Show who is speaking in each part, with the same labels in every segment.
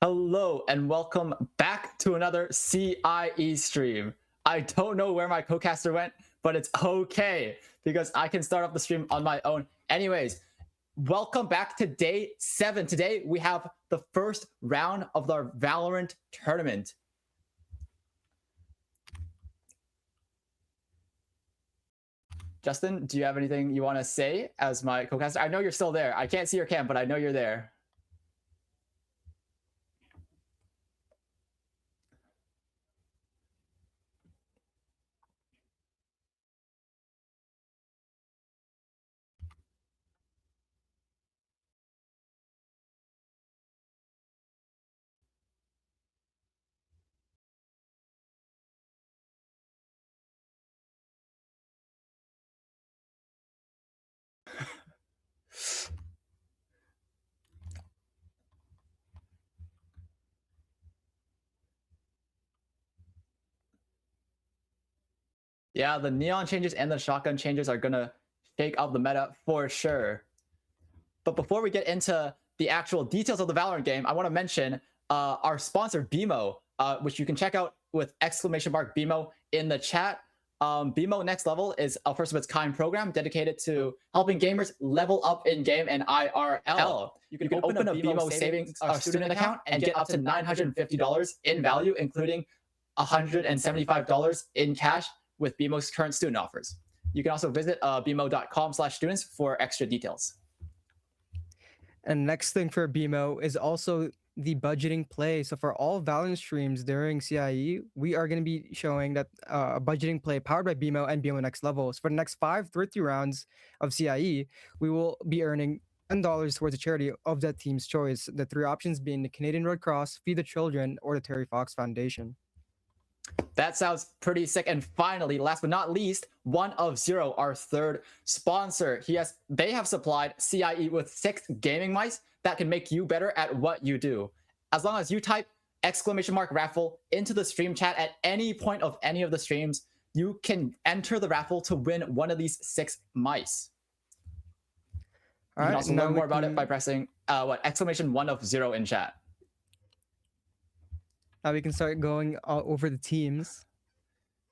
Speaker 1: Hello and welcome back to another CIE stream. I don't know where my co-caster went, but it's okay because I can start off the stream on my own. Anyways, welcome back to day 7. Today we have the first round of our Valorant tournament. Justin, do you have anything you want to say as my co-caster? I know you're still there. I can't see your cam, but I know you're there. Yeah, the neon changes and the shotgun changes are gonna shake up the meta for sure. But before we get into the actual details of the Valorant game, I want to mention our sponsor, BMO, which you can check out with !BMO in the chat. BMO Next Level is a first of its kind program dedicated to helping gamers level up in game and IRL. You can open a BMO savings student account and get up to $950 in value, including $175 in cash with BMO's current student offers. You can also visit bmo.com/students for extra details.
Speaker 2: And next thing for BMO is also the budgeting play. So for all Valorant streams during CIE, we are going to be showing that a budgeting play powered by BMO and BMO Next Level. So for the next 5 3 rounds of CIE, we will be earning $10 towards a charity of that team's choice. The 3 options being the Canadian Red Cross, Feed the Children, or the Terry Fox Foundation.
Speaker 1: That sounds pretty sick. And finally, last but not least, 1of0, our third sponsor. They have supplied CIE with 6 gaming mice that can make you better at what you do. As long as you type !raffle into the stream chat at any point of any of the streams, you can enter the raffle to win one of these 6 mice. You can also learn more about it by pressing !1of0 in chat.
Speaker 2: Now we can start going over the teams.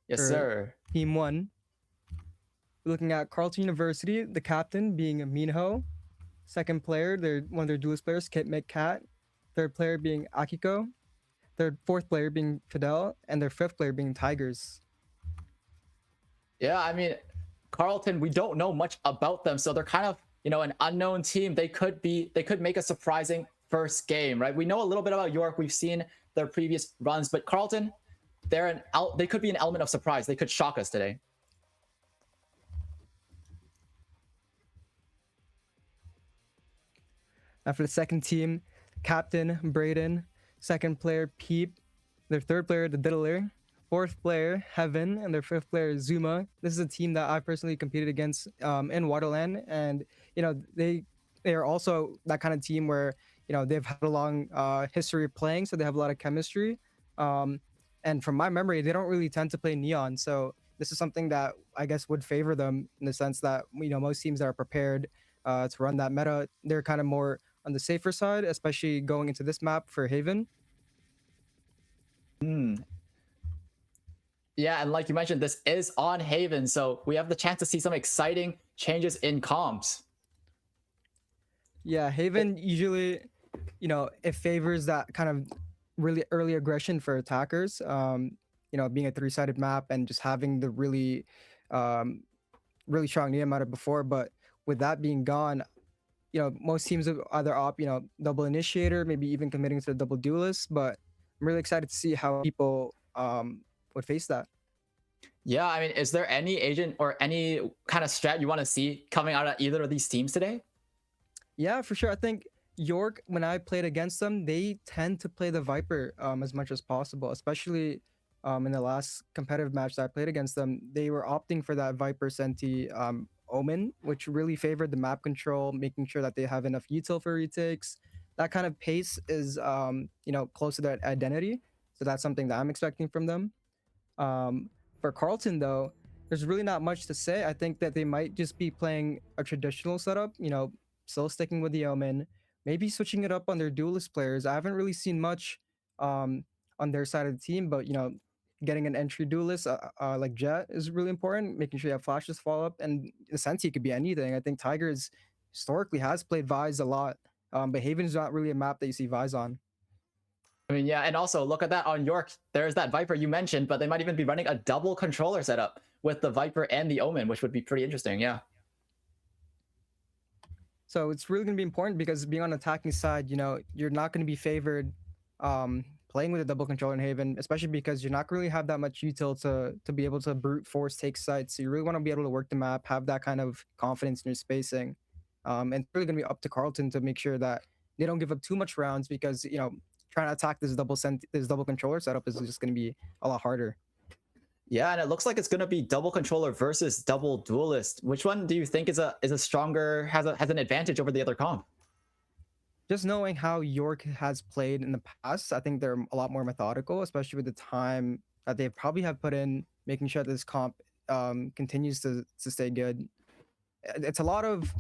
Speaker 1: Yes, sir.
Speaker 2: Team 1. We're looking at Carleton University, the captain being Minho. Second player, one of their duelist players, Kit McCat. Third player being Akiko. Fourth player being Fidel. And their 5th player being Tigers.
Speaker 1: Yeah, I mean, Carleton, we don't know much about them, so they're kind of, an unknown team. They could make a surprising first game, right? We know a little bit about York. We've seen their previous runs, but Carleton, they could be an element of surprise. They could shock us today.
Speaker 2: Now for the second team, captain Braden, second player Peep, their 3rd player the Diddler, 4th player Heaven, and their 5th player Zuma. This is a team that I personally competed against in Waterland, and they are also that kind of team where they've had a long history of playing, so they have a lot of chemistry. And from my memory, they don't really tend to play Neon. So this is something that I guess would favor them in the sense that, most teams that are prepared to run that meta, they're kind of more on the safer side, especially going into this map for Haven.
Speaker 1: Yeah, and like you mentioned, this is on Haven, so we have the chance to see some exciting changes in comps.
Speaker 2: Yeah, Haven usually, it favors that kind of really early aggression for attackers. Being a 3-sided map and just having the really strong Neon meta before. But with that being gone, most teams would either opt, double initiator, maybe even committing to the double duelist. But I'm really excited to see how people would face that.
Speaker 1: Yeah, I mean, is there any agent or any kind of strat you want to see coming out of either of these teams today?
Speaker 2: Yeah, for sure. I think York, when I played against them, they tend to play the Viper as much as possible, especially in the last competitive match that I played against them. They were opting for that Viper Senti Omen, which really favored the map control, making sure that they have enough util for retakes. That kind of pace is, close to that identity. So that's something that I'm expecting from them. For Carlton, though, there's really not much to say. I think that they might just be playing a traditional setup, still sticking with the Omen, maybe switching it up on their duelist players. I haven't really seen much on their side of the team, but getting an entry duelist like Jet is really important. Making sure you have flashes follow up, and the Senti could be anything. I think Tigers historically has played Vise a lot, but Haven's not really a map that you see Vise on.
Speaker 1: I mean, yeah, and also look at that on York. There's that Viper you mentioned, but they might even be running a double controller setup with the Viper and the Omen, which would be pretty interesting. Yeah.
Speaker 2: So it's really going to be important because being on the attacking side, you're not going to be favored playing with a double controller in Haven, especially because you're not really have that much util to be able to brute force take sites. So you really want to be able to work the map, have that kind of confidence in your spacing. And it's really going to be up to Carlton to make sure that they don't give up too much rounds because, trying to attack this double controller setup is just going to be a lot harder.
Speaker 1: Yeah, and it looks like it's gonna be double controller versus double duelist. Which one do you think is a stronger has an advantage over the other comp?
Speaker 2: Just knowing how York has played in the past, I think they're a lot more methodical, especially with the time that they probably have put in, making sure that this comp continues to stay good. It's a lot of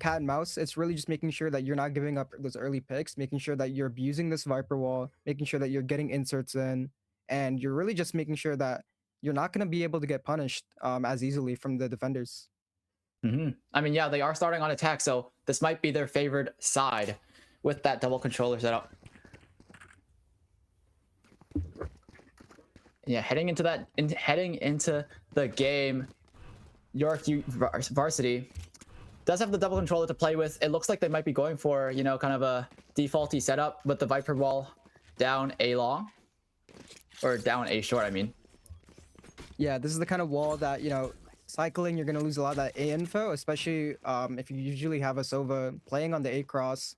Speaker 2: cat and mouse. It's really just making sure that you're not giving up those early picks, making sure that you're abusing this Viper wall, making sure that you're getting inserts in, and you're really just making sure that you're not going to be able to get punished as easily from the defenders.
Speaker 1: I mean, yeah, they are starting on attack, so this might be their favored side with that double controller setup. Yeah, heading into the game, York Varsity does have the double controller to play with. It looks like they might be going for, kind of a defaulty setup with the Viper wall down A long. Or down A short, I mean.
Speaker 2: Yeah, this is the kind of wall that, cycling, you're going to lose a lot of that A info, especially if you usually have a Sova playing on the A cross.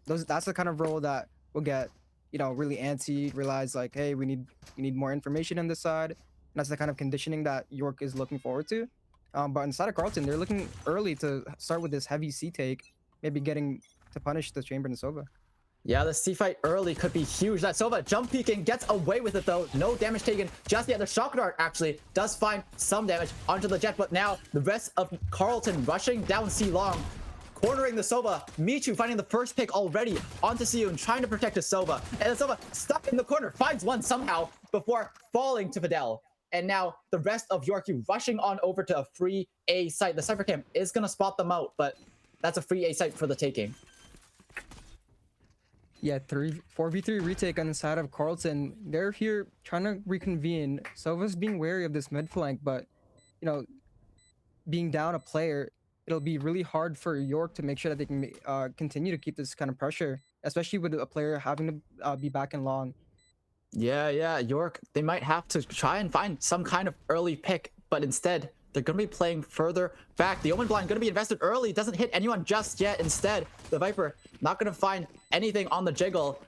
Speaker 2: That's the kind of role that will get, really antsy, realize like, hey, we need more information on this side. And that's the kind of conditioning that York is looking forward to. But inside of Carlton, they're looking early to start with this heavy C take, maybe getting to punish the Chamber and the Sova.
Speaker 1: Yeah, the C fight early could be huge. That Sova jump peeking gets away with it though. No damage taken just yet. The shock dart actually does find some damage onto the Jet, but now the rest of Carlton rushing down C long, cornering the Sova. Michu finding the first pick already onto Siyun, trying to protect the Sova. And the Sova stuck in the corner, finds one somehow before falling to Fidel. And now the rest of Yorkie rushing on over to a free A site. The Cypher Camp is going to spot them out, but that's a free A site for the taking.
Speaker 2: Yeah, 4v3 retake on the side of Carlton. They're here trying to reconvene. Sova's being wary of this mid flank, but, being down a player, it'll be really hard for York to make sure that they can continue to keep this kind of pressure, especially with a player having to be back in long.
Speaker 1: Yeah, York, they might have to try and find some kind of early pick, but instead, they're going to be playing further back. The Omen Blind going to be invested early. Doesn't hit anyone just yet. Instead, the Viper not going to find anything on the jiggle.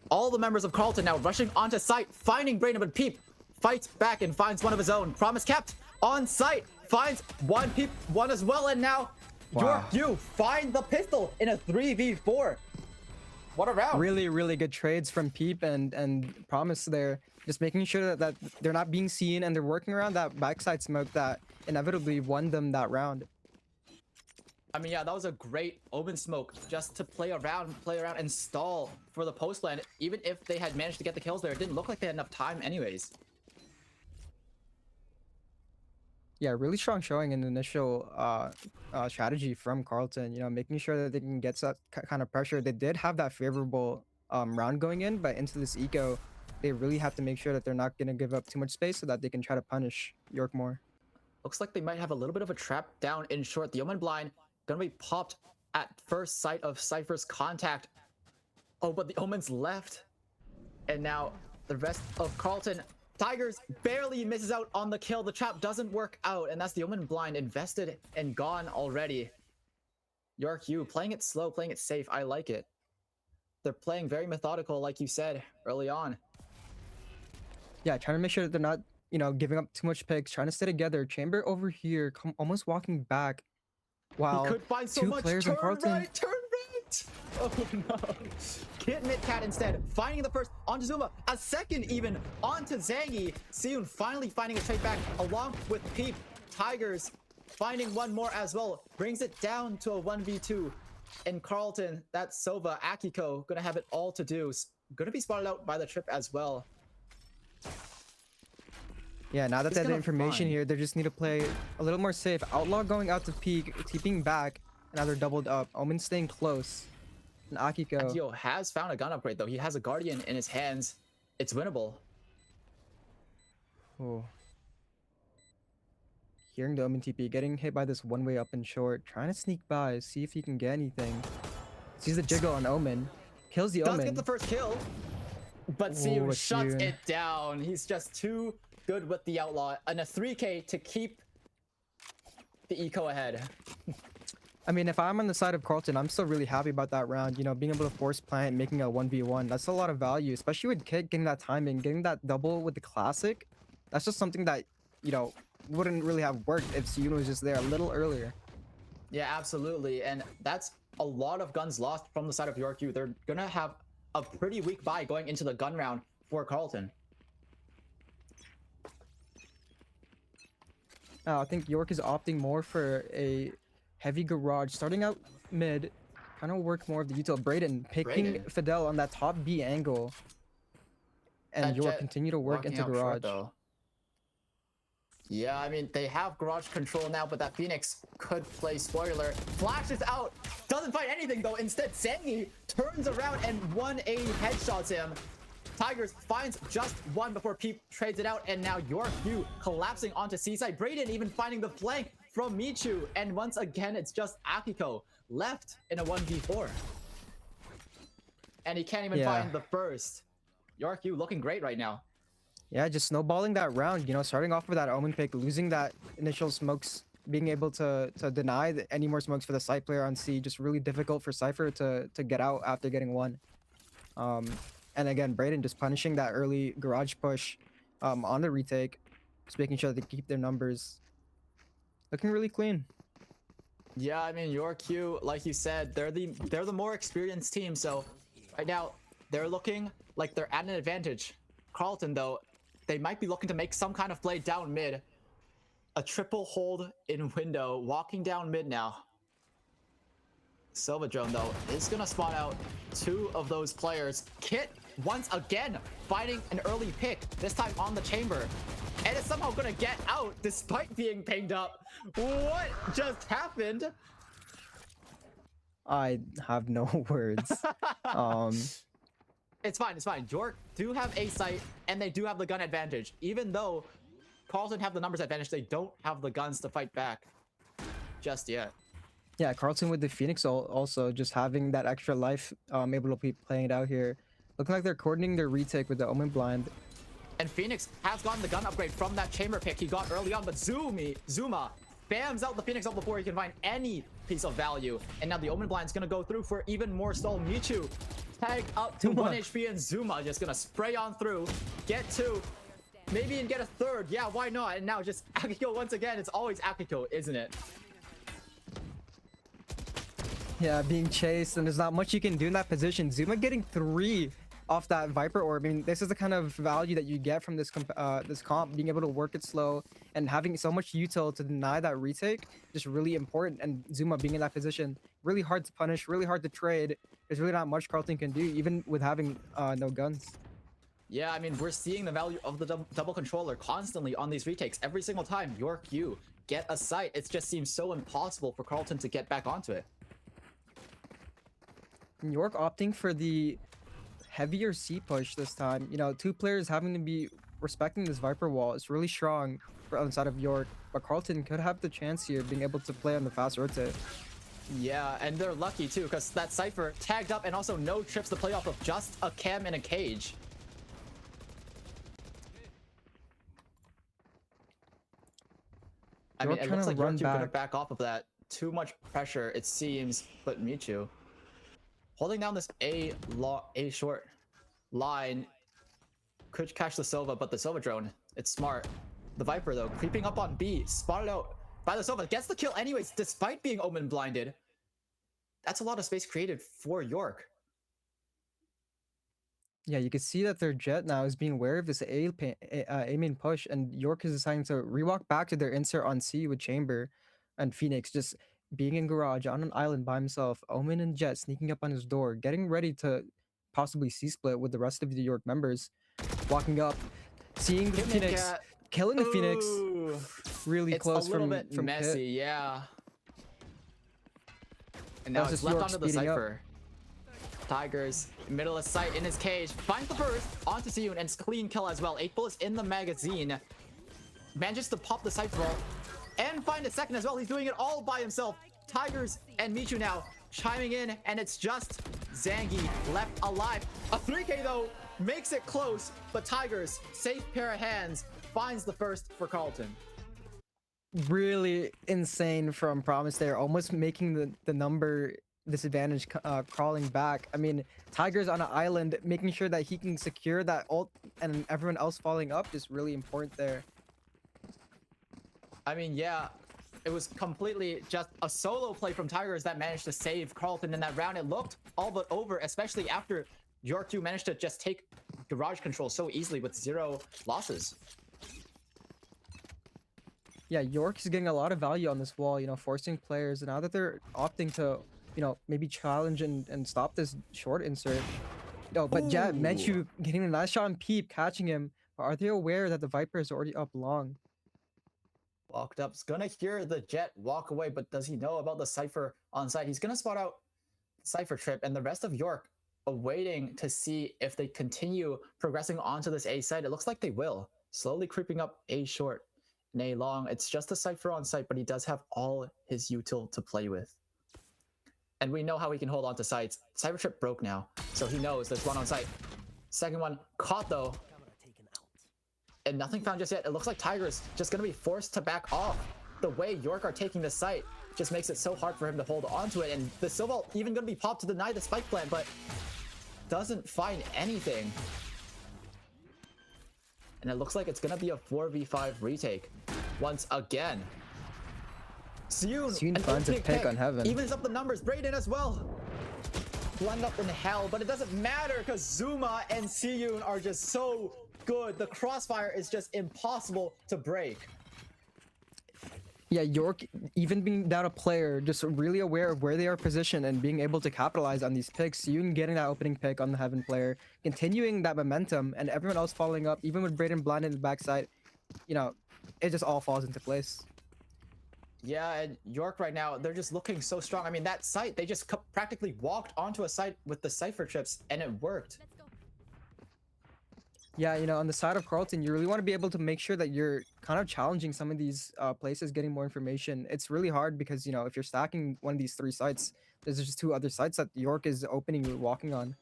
Speaker 1: All the members of Carlton now rushing onto site, finding Braden, but Peep fights back and finds one of his own. Promise kept on site, finds one Peep, one as well, and now York, you find the pistol in a 3v4. What a round.
Speaker 2: Really, really good trades from Peep and Promise there. Just making sure that they're not being seen and they're working around that backside smoke that inevitably won them that round.
Speaker 1: I mean, yeah, that was a great open smoke just to play around and stall for the post lane. Even if they had managed to get the kills there, it didn't look like they had enough time anyways.
Speaker 2: Yeah, really strong showing in the initial strategy from Carlton, making sure that they can get that kind of pressure. They did have that favorable round going in, but into this eco, they really have to make sure that they're not going to give up too much space so that they can try to punish York more.
Speaker 1: Looks like they might have a little bit of a trap down in short. The Omen Blind gonna be popped at first sight of Cypher's contact. Oh, but the Omen's left. And now the rest of Carlton. Tigers barely misses out on the kill. The trap doesn't work out, and that's the Omen blind invested and gone already. York U playing it slow, playing it safe. I like it. They're playing very methodical, like you said early on.
Speaker 2: Yeah, trying to make sure that they're not, you know, giving up too much picks, trying to stay together. Chamber over here, almost walking back. Wow.
Speaker 1: He could find so
Speaker 2: two
Speaker 1: much.
Speaker 2: players in Carlton.
Speaker 1: Turn right. Oh no. Kit Midcat instead, finding the first onto Zuma. A second even onto Zangi. Seun finally finding a trade back along with Peep. Tigers finding one more as well. Brings it down to a 1v2. In Carlton, that's Sova. Akiko gonna have it all to do. Gonna be spotted out by the trip as well.
Speaker 2: Yeah, now that they have the information
Speaker 1: find.
Speaker 2: here, they just need to play a little more safe. Outlaw going out to peek, keeping back. And now they're doubled up. Omen staying close. And Akiko.
Speaker 1: Akio has found a gun upgrade though. He has a Guardian in his hands. It's winnable.
Speaker 2: Oh. Hearing the Omen TP, getting hit by this one-way up and short. Trying to sneak by, see if he can get anything. Sees the jiggle on Omen. Kills the Omen.
Speaker 1: Does get the first kill. But
Speaker 2: Ooh,
Speaker 1: Seun shuts
Speaker 2: Seun.
Speaker 1: it down. He's just too good with the Outlaw. And a 3k to keep the eco ahead.
Speaker 2: I mean, if I'm on the side of Carlton, I'm still really happy about that round. You know, being able to force plant, making a 1v1. That's a lot of value, especially with Kit getting that timing, getting that double with the classic. That's just something that, you know, wouldn't really have worked if Seun was just there a little earlier.
Speaker 1: Yeah, absolutely. And that's a lot of guns lost from the side of York U. They're going to have a pretty weak buy going into the gun round for Carlton.
Speaker 2: I think York is opting more for a heavy garage, starting out mid, trying to work more of the util. Brayden picking Fidel on that top B angle, and
Speaker 1: That
Speaker 2: York
Speaker 1: Jet
Speaker 2: continue to work
Speaker 1: walking
Speaker 2: into
Speaker 1: out
Speaker 2: garage.
Speaker 1: short, though. Yeah, I mean, they have garage control now, but that Phoenix could play spoiler. Flashes out, doesn't find anything though. Instead, Sangi turns around and 180 headshots him. Tigers finds just one before Peep trades it out, and now York U collapsing onto Seaside. Brayden even finding the flank from Michu, and once again, it's just Akiko left in a 1v4. And he can't even find the first. York U looking great right now.
Speaker 2: Yeah, just snowballing that round, you know, starting off with that Omen pick, losing that initial smokes, being able to deny any more smokes for the side player on C, just really difficult for Cypher to get out after getting one. And again, Brayden just punishing that early garage push on the retake, just making sure that they keep their numbers. Looking really clean.
Speaker 1: Yeah, I mean, York U, like you said, they're the more experienced team, so right now they're looking like they're at an advantage. Carlton, though, they might be looking to make some kind of play down mid. A triple hold in window, walking down mid now. Silva Drone, though, is gonna spawn out two of those players. Kit, once again, finding an early pick, this time on the chamber. And it's somehow gonna get out despite being pinged up. What just happened?
Speaker 2: I have no words.
Speaker 1: It's fine, it's fine. York do have A site, and they do have the gun advantage. Even though Carlton have the numbers advantage, they don't have the guns to fight back just yet.
Speaker 2: Yeah, Carlton with the Phoenix also just having that extra life, able to be playing it out here. Looking like they're coordinating their retake with the Omen blind.
Speaker 1: And Phoenix has gotten the gun upgrade from that chamber pick he got early on, but Zuma spams out the Phoenix up before he can find any piece of value. And now the Omen blind's gonna go through for even more stall. Michu tagged up to 1 HP, and Zuma just gonna spray on through, get two, maybe and get a third. Yeah, why not? And now just Akiko once again. It's always Akiko, isn't it?
Speaker 2: Yeah, being chased, and there's not much you can do in that position. Zuma getting 3 off that Viper Orb. I mean, this is the kind of value that you get from this comp, being able to work it slow and having so much util to deny that retake, just really important. And Zuma being in that position, really hard to punish, really hard to trade. There's really not much Carlton can do, even with having no guns.
Speaker 1: Yeah, I mean, we're seeing the value of the double controller constantly on these retakes. Every single time York U get a sight, it just seems so impossible for Carlton to get back onto it.
Speaker 2: York opting for the heavier C push this time. You know, 2 players having to be respecting this Viper wall. It's really strong on the side of York, but Carlton could have the chance here, being able to play on the fast rotate.
Speaker 1: Yeah, and they're lucky too, because that Cypher tagged up and also no trips to play off of, just a cam in a cage. I mean,
Speaker 2: York
Speaker 1: it
Speaker 2: trying
Speaker 1: looks
Speaker 2: to
Speaker 1: like
Speaker 2: run
Speaker 1: York gonna
Speaker 2: back.
Speaker 1: back off of that. Too much pressure, it seems, but Michu holding down this A short line could catch the Sova, but the Sova drone, it's smart. The Viper though, creeping up on B, spotted out by the Sova, gets the kill anyways, despite being Omen blinded. That's a lot of space created for York.
Speaker 2: Yeah, you can see that their Jet now is being aware of this A main push, and York is deciding to rewalk back to their insert on C with Chamber, and Phoenix just being in garage on an island by himself. Omen and Jet sneaking up on his door, getting ready to possibly C-split with the rest of the York members. Walking up, seeing the Phoenix, killing the Phoenix. Really
Speaker 1: it's
Speaker 2: close
Speaker 1: a little
Speaker 2: from
Speaker 1: bit messy,
Speaker 2: Kit.
Speaker 1: yeah. And now
Speaker 2: That's
Speaker 1: it's
Speaker 2: just
Speaker 1: left
Speaker 2: York
Speaker 1: onto the
Speaker 2: speeding up.
Speaker 1: Cypher. Tigers, middle of sight in his cage, finds the first onto Siyun, and it's clean kill as well. 8 bullets in the magazine. Manages to pop the Cypher ball and find a second as well. He's doing it all by himself. Tigers and Michu now chiming in, and it's just Zangi left alive. A 3K though makes it close, but Tigers, safe pair of hands, finds the first for Carlton.
Speaker 2: Really insane from Promise there, almost making the number disadvantage crawling back. I mean, Tiger's on an island, making sure that he can secure that ult, and everyone else falling up is really important there.
Speaker 1: I mean, yeah, it was completely just a solo play from Tigers that managed to save Carlton in that round. It looked all but over, especially after York 2 managed to just take garage control so easily with 0 losses.
Speaker 2: Yeah, York is getting a lot of value on this wall, you know, forcing players. And now that they're opting to, you know, maybe challenge and stop this short insert. No, but Jet, Menchu getting a nice shot on Peep, catching him. But are they aware that the Viper is already up long?
Speaker 1: Walked up's gonna hear the Jet walk away, but does he know about the Cypher on site? He's gonna spot out Cypher trip, and the rest of York awaiting to see if they continue progressing onto this A site. It looks like they will. Slowly creeping up A short and A long. It's just a Cypher on site, but he does have all his util to play with. And we know how he can hold on to sites. Cypher trip broke now, so he knows there's one on site. Second one caught though. And nothing found just yet. It looks like Tiger's just going to be forced to back off. The way York are taking the site just makes it so hard for him to hold onto it. And the Silva even going to be popped to deny the spike plant, but doesn't find anything. And it looks like it's going to be a 4v5 retake once again. Siyun
Speaker 2: finds a pick on Heaven.
Speaker 1: Evens up the numbers. Brayden as well. Blend up in hell, but it doesn't matter because Zuma and Siyun are just so good. The crossfire is just impossible to break.
Speaker 2: Yeah, York, even being down a player, just really aware of where they are positioned and being able to capitalize on these picks. Siyun getting that opening pick on the Heaven player, continuing that momentum, and everyone else following up, even with Brayden blind in the backside, you know, it just all falls into place.
Speaker 1: Yeah, and York right now, they're just looking so strong. I mean, that site, they just practically walked onto a site with the Cypher chips, and it worked.
Speaker 2: Yeah, you know, on the side of Carlton, you really want to be able to make sure that you're kind of challenging some of these places, getting more information. It's really hard because, you know, if you're stacking one of these 3 sites, there's just 2 other sites that York is opening or walking on.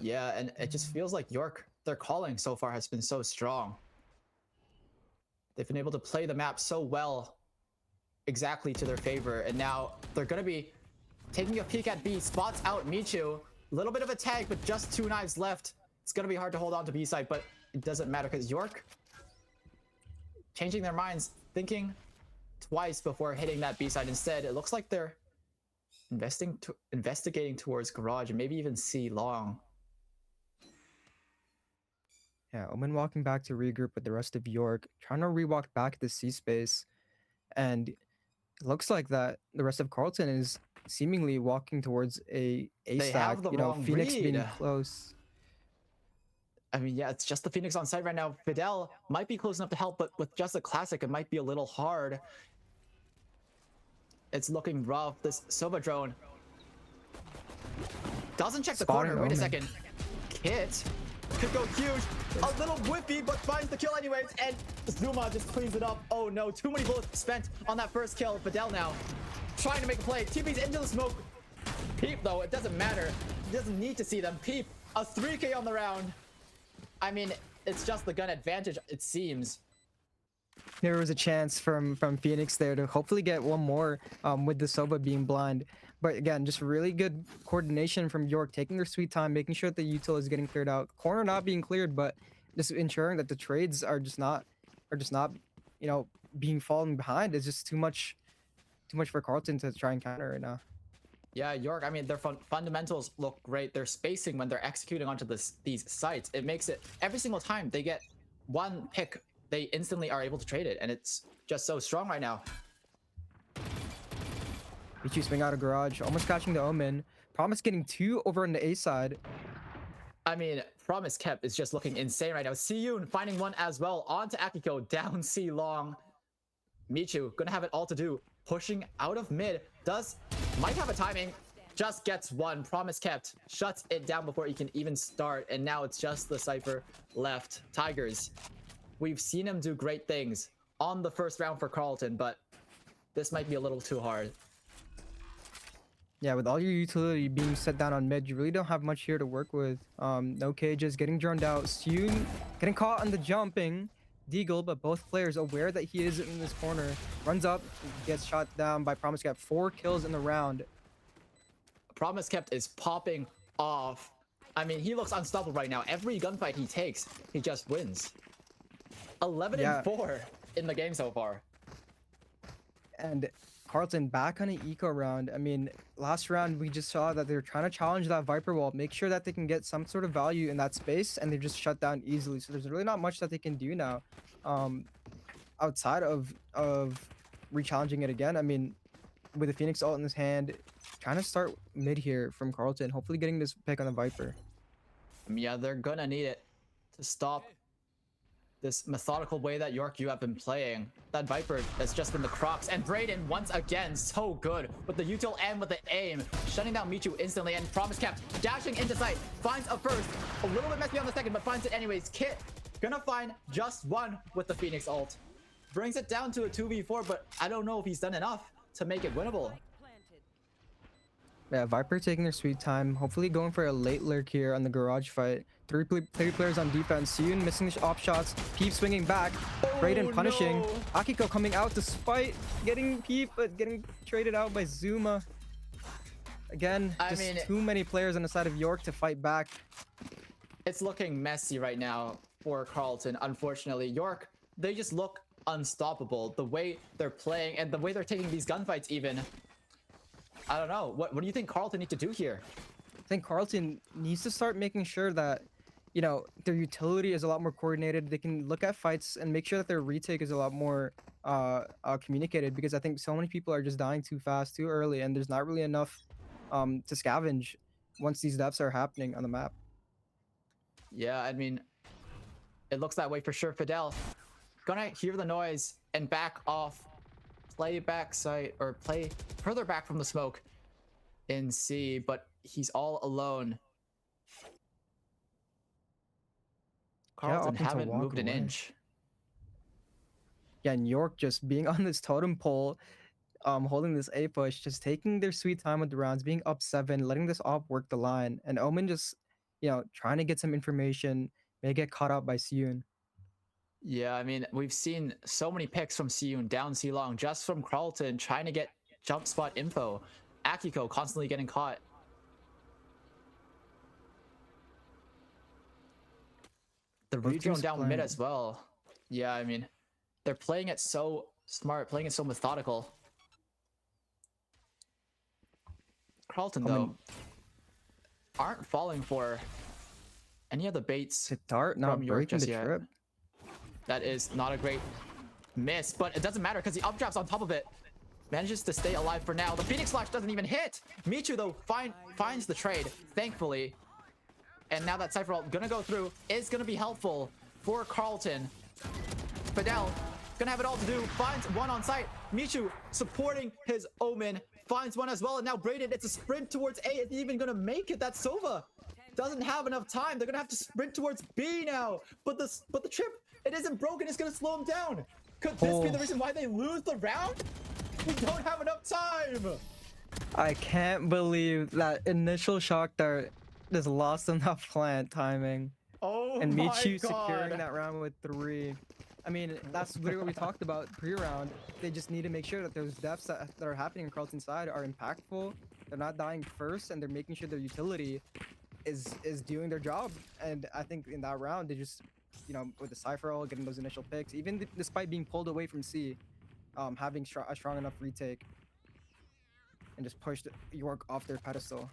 Speaker 1: Yeah, and it just feels like York, their calling so far has been so strong. They've been able to play the map so well, exactly to their favor, and now they're going to be taking a peek at B, spots out Michu. A little bit of a tag, but just 2 knives left. It's going to be hard to hold on to B side, but it doesn't matter because York changing their minds, thinking twice before hitting that B side. Instead, it looks like they're investigating towards garage and maybe even C long.
Speaker 2: Yeah, Omen walking back to regroup with the rest of York, trying to rewalk back the C space, and it looks like that the rest of Carlton is seemingly walking towards a
Speaker 1: They
Speaker 2: stack.
Speaker 1: have the
Speaker 2: You know,
Speaker 1: wrong
Speaker 2: Phoenix
Speaker 1: read.
Speaker 2: being close.
Speaker 1: I mean, yeah, it's just the Phoenix on site right now. Fidel might be close enough to help, but with just a classic, it might be a little hard. It's looking rough. This Sova drone doesn't check the
Speaker 2: Spotting
Speaker 1: corner. Wait a
Speaker 2: Omen.
Speaker 1: second. Kit could go huge. A little whiffy, but finds the kill anyways. And Zuma just cleans it up. Oh no, too many bullets spent on that first kill. Fidel now trying to make a play. TP's into the smoke. Peep, though, it doesn't matter. He doesn't need to see them. Peep, a 3K on the round. I mean, it's just the gun advantage, it seems.
Speaker 2: There was a chance from Phoenix there to hopefully get one more with the Sova being blind. But again, just really good coordination from York, taking their sweet time, making sure that the util is getting cleared out. Corner not being cleared, but just ensuring that the trades are just not, you know, being fallen behind. It's just too much for Carlton to try and counter right now.
Speaker 1: Yeah, York, I mean, their fundamentals look great. Their spacing when they're executing onto these sites, it makes it every single time they get one pick, they instantly are able to trade it, and it's just so strong right now.
Speaker 2: Michu swing out of garage, almost catching the Omen. Promise getting 2 over on the A side.
Speaker 1: I mean, Promise Kept is just looking insane right now. Siyun finding one as well onto Akiko, down C long. Michu gonna have it all to do, pushing out of mid. Might have a timing, just gets one. Promise Kept shuts it down before he can even start, and now it's just the Cypher left. Tigers, we've seen him do great things on the first round for Carlton, but this might be a little too hard.
Speaker 2: Yeah, with all your utility being set down on mid, you really don't have much here to work with. No cages, getting droned out. Siyun getting caught on the jumping. Deagle, but both players aware that he is in this corner. Runs up, gets shot down by Promise Kept. 4 kills in the round.
Speaker 1: Promise Kept is popping off. I mean, he looks unstoppable right now. Every gunfight he takes, he just wins. 11 and 4 in the game so far.
Speaker 2: And Carlton back on an eco round. I mean, last round we just saw that they're trying to challenge that Viper wall, make sure that they can get some sort of value in that space, and they just shut down easily. So there's really not much that they can do now, outside of re-challenging it again. I mean, with the Phoenix ult in his hand, trying to start mid here from Carlton, hopefully getting this pick on the Viper.
Speaker 1: Yeah, they're gonna need it to stop this methodical way that York, you have been playing. That Viper has just been the Crocs, and Brayden once again so good with the util and with the aim, shutting down Michu instantly, and Promise Kept dashing into sight, finds a first, a little bit messy on the second, but finds it anyways. Kit gonna find just one with the Phoenix ult, brings it down to a 2v4, but I don't know if he's done enough to make it winnable.
Speaker 2: Yeah, Viper taking their sweet time, hopefully going for a late lurk here on the garage fight. 3 players on defense. Siyun missing the op shots. Peep swinging back. Brayden punishing.
Speaker 1: No.
Speaker 2: Akiko coming out despite getting Peep, but getting traded out by Zuma. Again, just too many players on the side of York to fight back.
Speaker 1: It's looking messy right now for Carlton, unfortunately. York, they just look unstoppable. The way they're playing and the way they're taking these gunfights even. I don't know. What do you think Carlton need to do here?
Speaker 2: I think Carlton needs to start making sure that, you know, their utility is a lot more coordinated. They can look at fights and make sure that their retake is a lot more communicated, because I think so many people are just dying too fast, too early, and there's not really enough to scavenge once these deaths are happening on the map.
Speaker 1: Yeah, I mean, it looks that way for sure. Fidel gonna hear the noise and back off. Play back site, or play further back from the smoke in C, but he's all alone. Carlton haven't moved an inch.
Speaker 2: Yeah, and York just being on this totem pole, holding this A push, just taking their sweet time with the rounds, being up 7, letting this op work the line, and Omen just, you know, trying to get some information, may get caught out by Siyun.
Speaker 1: Yeah, I mean, we've seen so many picks from Siyun down C long, just from Carlton trying to get jump spot info. Akiko constantly getting caught. The redrone down mid as well. Yeah, I mean, they're playing it so smart, playing it so methodical. Carlton, though, aren't falling for any of the baits
Speaker 2: Dart not
Speaker 1: from York
Speaker 2: breaking
Speaker 1: just
Speaker 2: the
Speaker 1: yet.
Speaker 2: trip.
Speaker 1: That is not a great miss, but it doesn't matter because the updrap's on top of it. Manages to stay alive for now. The Phoenix Flash doesn't even hit. Michu, though, finds the trade, thankfully. And now that Cypher ult gonna go through is gonna be helpful for Carlton. Fidel gonna have it all to do. Finds one on site. Michu supporting his Omen. Finds one as well. And now Brayden, it's a sprint towards A. It's even gonna make it. That Sova doesn't have enough time. They're gonna have to sprint towards B now. But the trip, it isn't broken. It's gonna slow him down. Could this be the reason why they lose the round? We don't have enough time.
Speaker 2: I can't believe that initial shock dart just lost on that plant timing.
Speaker 1: Oh
Speaker 2: And
Speaker 1: my
Speaker 2: Michu
Speaker 1: god.
Speaker 2: securing that round with 3. I mean, that's literally what we talked about pre-round. They just need to make sure that those deaths that are happening in Carlton's side are impactful. They're not dying first, and they're making sure their utility is doing their job. And I think in that round, they just, you know, with the Cypher ult, getting those initial picks, even despite being pulled away from C, having a strong enough retake, and just pushed York off their pedestal.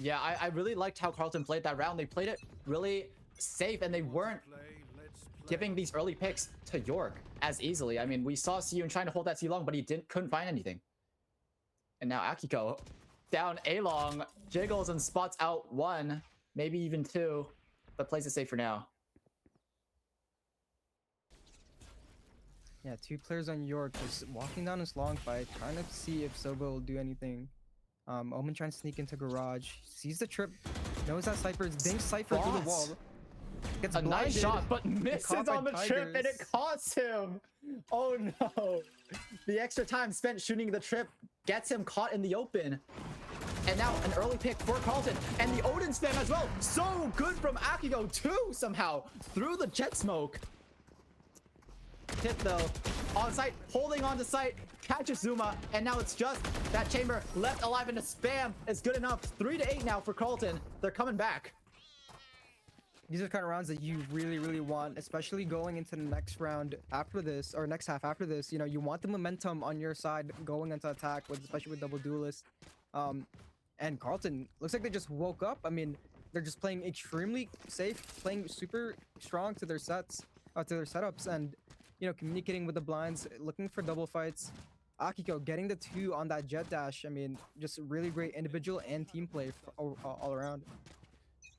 Speaker 1: Yeah, I really liked how Carlton played that round. They played it really safe, and they weren't giving these early picks to York as easily. I mean, we saw Siyun trying to hold that C long, but he couldn't find anything. And now Akiko down A long, jiggles and spots out 1, maybe even 2, but plays it safe for now.
Speaker 2: Yeah, 2 players on York just walking down this long fight, trying to see if Sova will do anything. Omen trying to sneak into garage, sees the trip, knows that Cypher is dinks Cypher through the wall. Gets
Speaker 1: a nice shot, but misses on the trip, and it costs him. Oh no. The extra time spent shooting the trip gets him caught in the open. And now an early pick for Carlton, and the Odin spam as well. So good from Akiko too, somehow, through the jet smoke. Tip though, on site, holding on to site, catches Zuma, and now it's just that chamber left alive, and the spam is good enough. 3-8 now for Carlton. They're coming back.
Speaker 2: These are the kind of rounds that you really want, especially going into the next round after this, or next half after this. You know, you want the momentum on your side going into attack, especially with double duelist. And Carlton looks like they just woke up. I mean, they're just playing extremely safe, playing super strong to their sets, to their setups, and you know, communicating with the blinds, looking for double fights. Akiko getting the 2 on that jet dash. I mean, just really great individual and team play all around.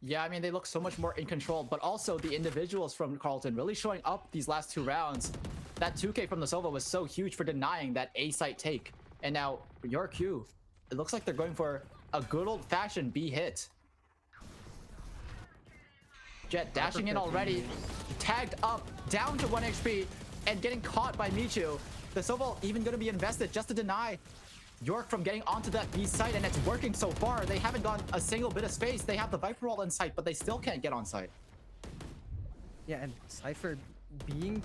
Speaker 1: Yeah, I mean, they look so much more in control, but also the individuals from Carlton really showing up these last 2 rounds. That 2K from the Sova was so huge for denying that A site take. And now, your Q, it looks like they're going for a good old-fashioned B hit. Jet dashing in already, tagged up, down to 1 HP, and getting caught by Michu. The Sova even going to be invested just to deny York from getting onto that B site, and it's working so far. They haven't gone a single bit of space. They have the Viper wall in sight, but they still can't get on site.
Speaker 2: Yeah, and Cypher being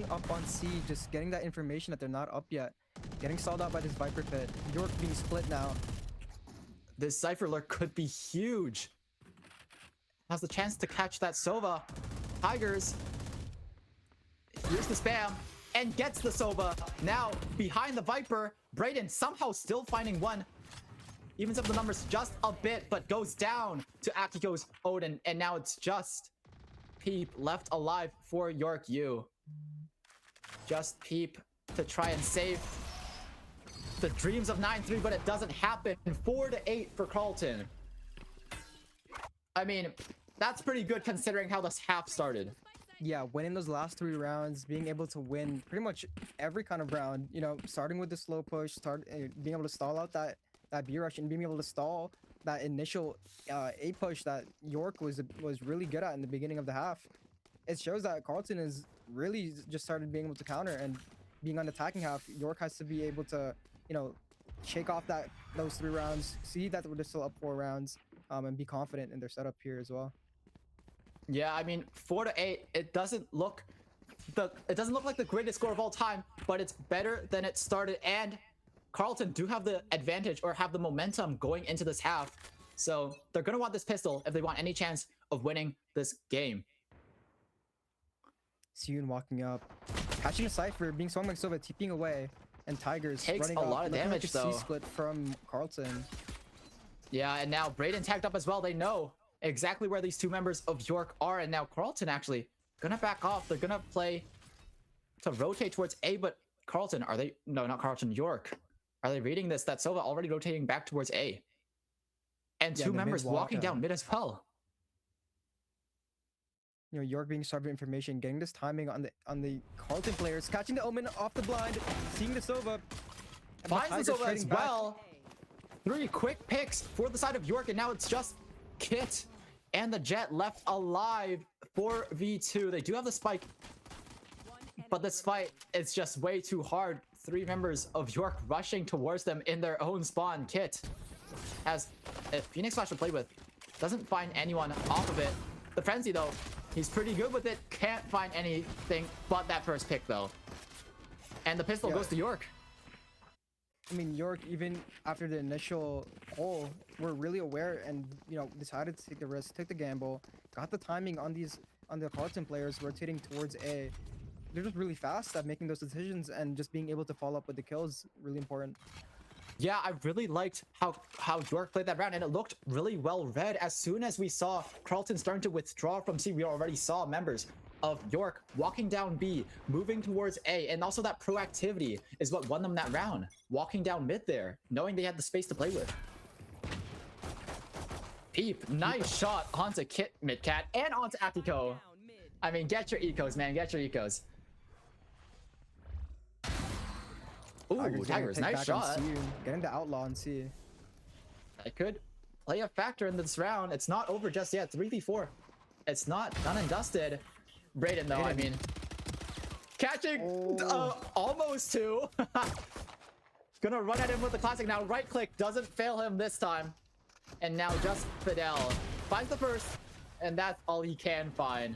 Speaker 2: up on C, just getting that information that they're not up yet, getting stalled out by this Viper pit. York being split now.
Speaker 1: This Cypher lurk could be huge. Has the chance to catch that Sova. Tigers. Here's the spam. And gets the Sova. Now, behind the Viper, Brayden somehow still finding 1. Evens up the numbers just a bit, but goes down to Akiko's Odin. And now it's just Peep left alive for York U. Just Peep to try and save the dreams of 9-3, but it doesn't happen. 4-8 for Carlton. I mean, that's pretty good considering how this half started.
Speaker 2: Yeah, winning those last 3 rounds, being able to win pretty much every kind of round, you know, starting with the slow push, being able to stall out that B rush, and being able to stall that initial A push that York was really good at in the beginning of the half. It shows that Carlton is really just started being able to counter, and being on the attacking half, York has to be able to, you know, shake off those 3 rounds, see that they're still up 4 rounds, and be confident in their setup here as well.
Speaker 1: Yeah, I mean, 4-8, it doesn't look like the greatest score of all time, but it's better than it started, and Carlton do have the advantage, or have the momentum going into this half. So they're gonna want this pistol if they want any chance of winning this game.
Speaker 2: Siyun walking up, catching a Cypher, being swung by Sova, TPing away, and Tigers
Speaker 1: Takes
Speaker 2: running
Speaker 1: a
Speaker 2: up,
Speaker 1: lot of
Speaker 2: looking
Speaker 1: damage,
Speaker 2: like a
Speaker 1: though.
Speaker 2: C-split from Carlton.
Speaker 1: Yeah, and now Brayden tagged up as well. They know exactly where these 2 members of York are, and now Carlton actually gonna back off. They're gonna play to rotate towards A, but Carlton, are they? No, not Carlton, York. Are they reading this? That Sova already rotating back towards A. And
Speaker 2: Yeah,
Speaker 1: 2
Speaker 2: the
Speaker 1: members
Speaker 2: mid-walk
Speaker 1: walking down mid as well.
Speaker 2: You know, York being starved of information, getting this timing on the Carlton players, catching the Omen off the blind, seeing the Sova. and
Speaker 1: Finds
Speaker 2: Tigers
Speaker 1: the Sova as
Speaker 2: trading back.
Speaker 1: well. 3 quick picks for the side of York, and now it's just Kit and the Jet left alive for V2. They do have the spike, but this fight is just way too hard 3 members of York rushing towards them in their own spawn kit. As if Phoenix Flash to play with doesn't find anyone off of it. The Frenzy though, he's pretty good with it. Can't find anything but that first pick though. And the pistol goes to York.
Speaker 2: I mean, York, even after the initial pull, were really aware and, you know, decided to take the risk, took the gamble, got the timing on the Carlton players rotating towards A. They're just really fast at making those decisions, and just being able to follow up with the kills really important.
Speaker 1: Yeah, I really liked how York played that round, and it looked really well read. As soon as we saw Carlton starting to withdraw from C, we already saw members of York walking down B, moving towards A, and also that proactivity is what won them that round. Walking down mid there, knowing they had the space to play with. Peep, nice shot onto Kit Midcat and onto Akiko. I mean, get your ecos, man, get your ecos. Ooh, Tigers, nice shot.
Speaker 2: Getting the outlaw on C.
Speaker 1: It could play a factor in this round. It's not over just yet. 3v4. It's not done and dusted. Brayden though, I mean, catching almost 2. Gonna run at him with the classic now. Right click doesn't fail him this time. And now just Fidel finds the first, and that's all he can find.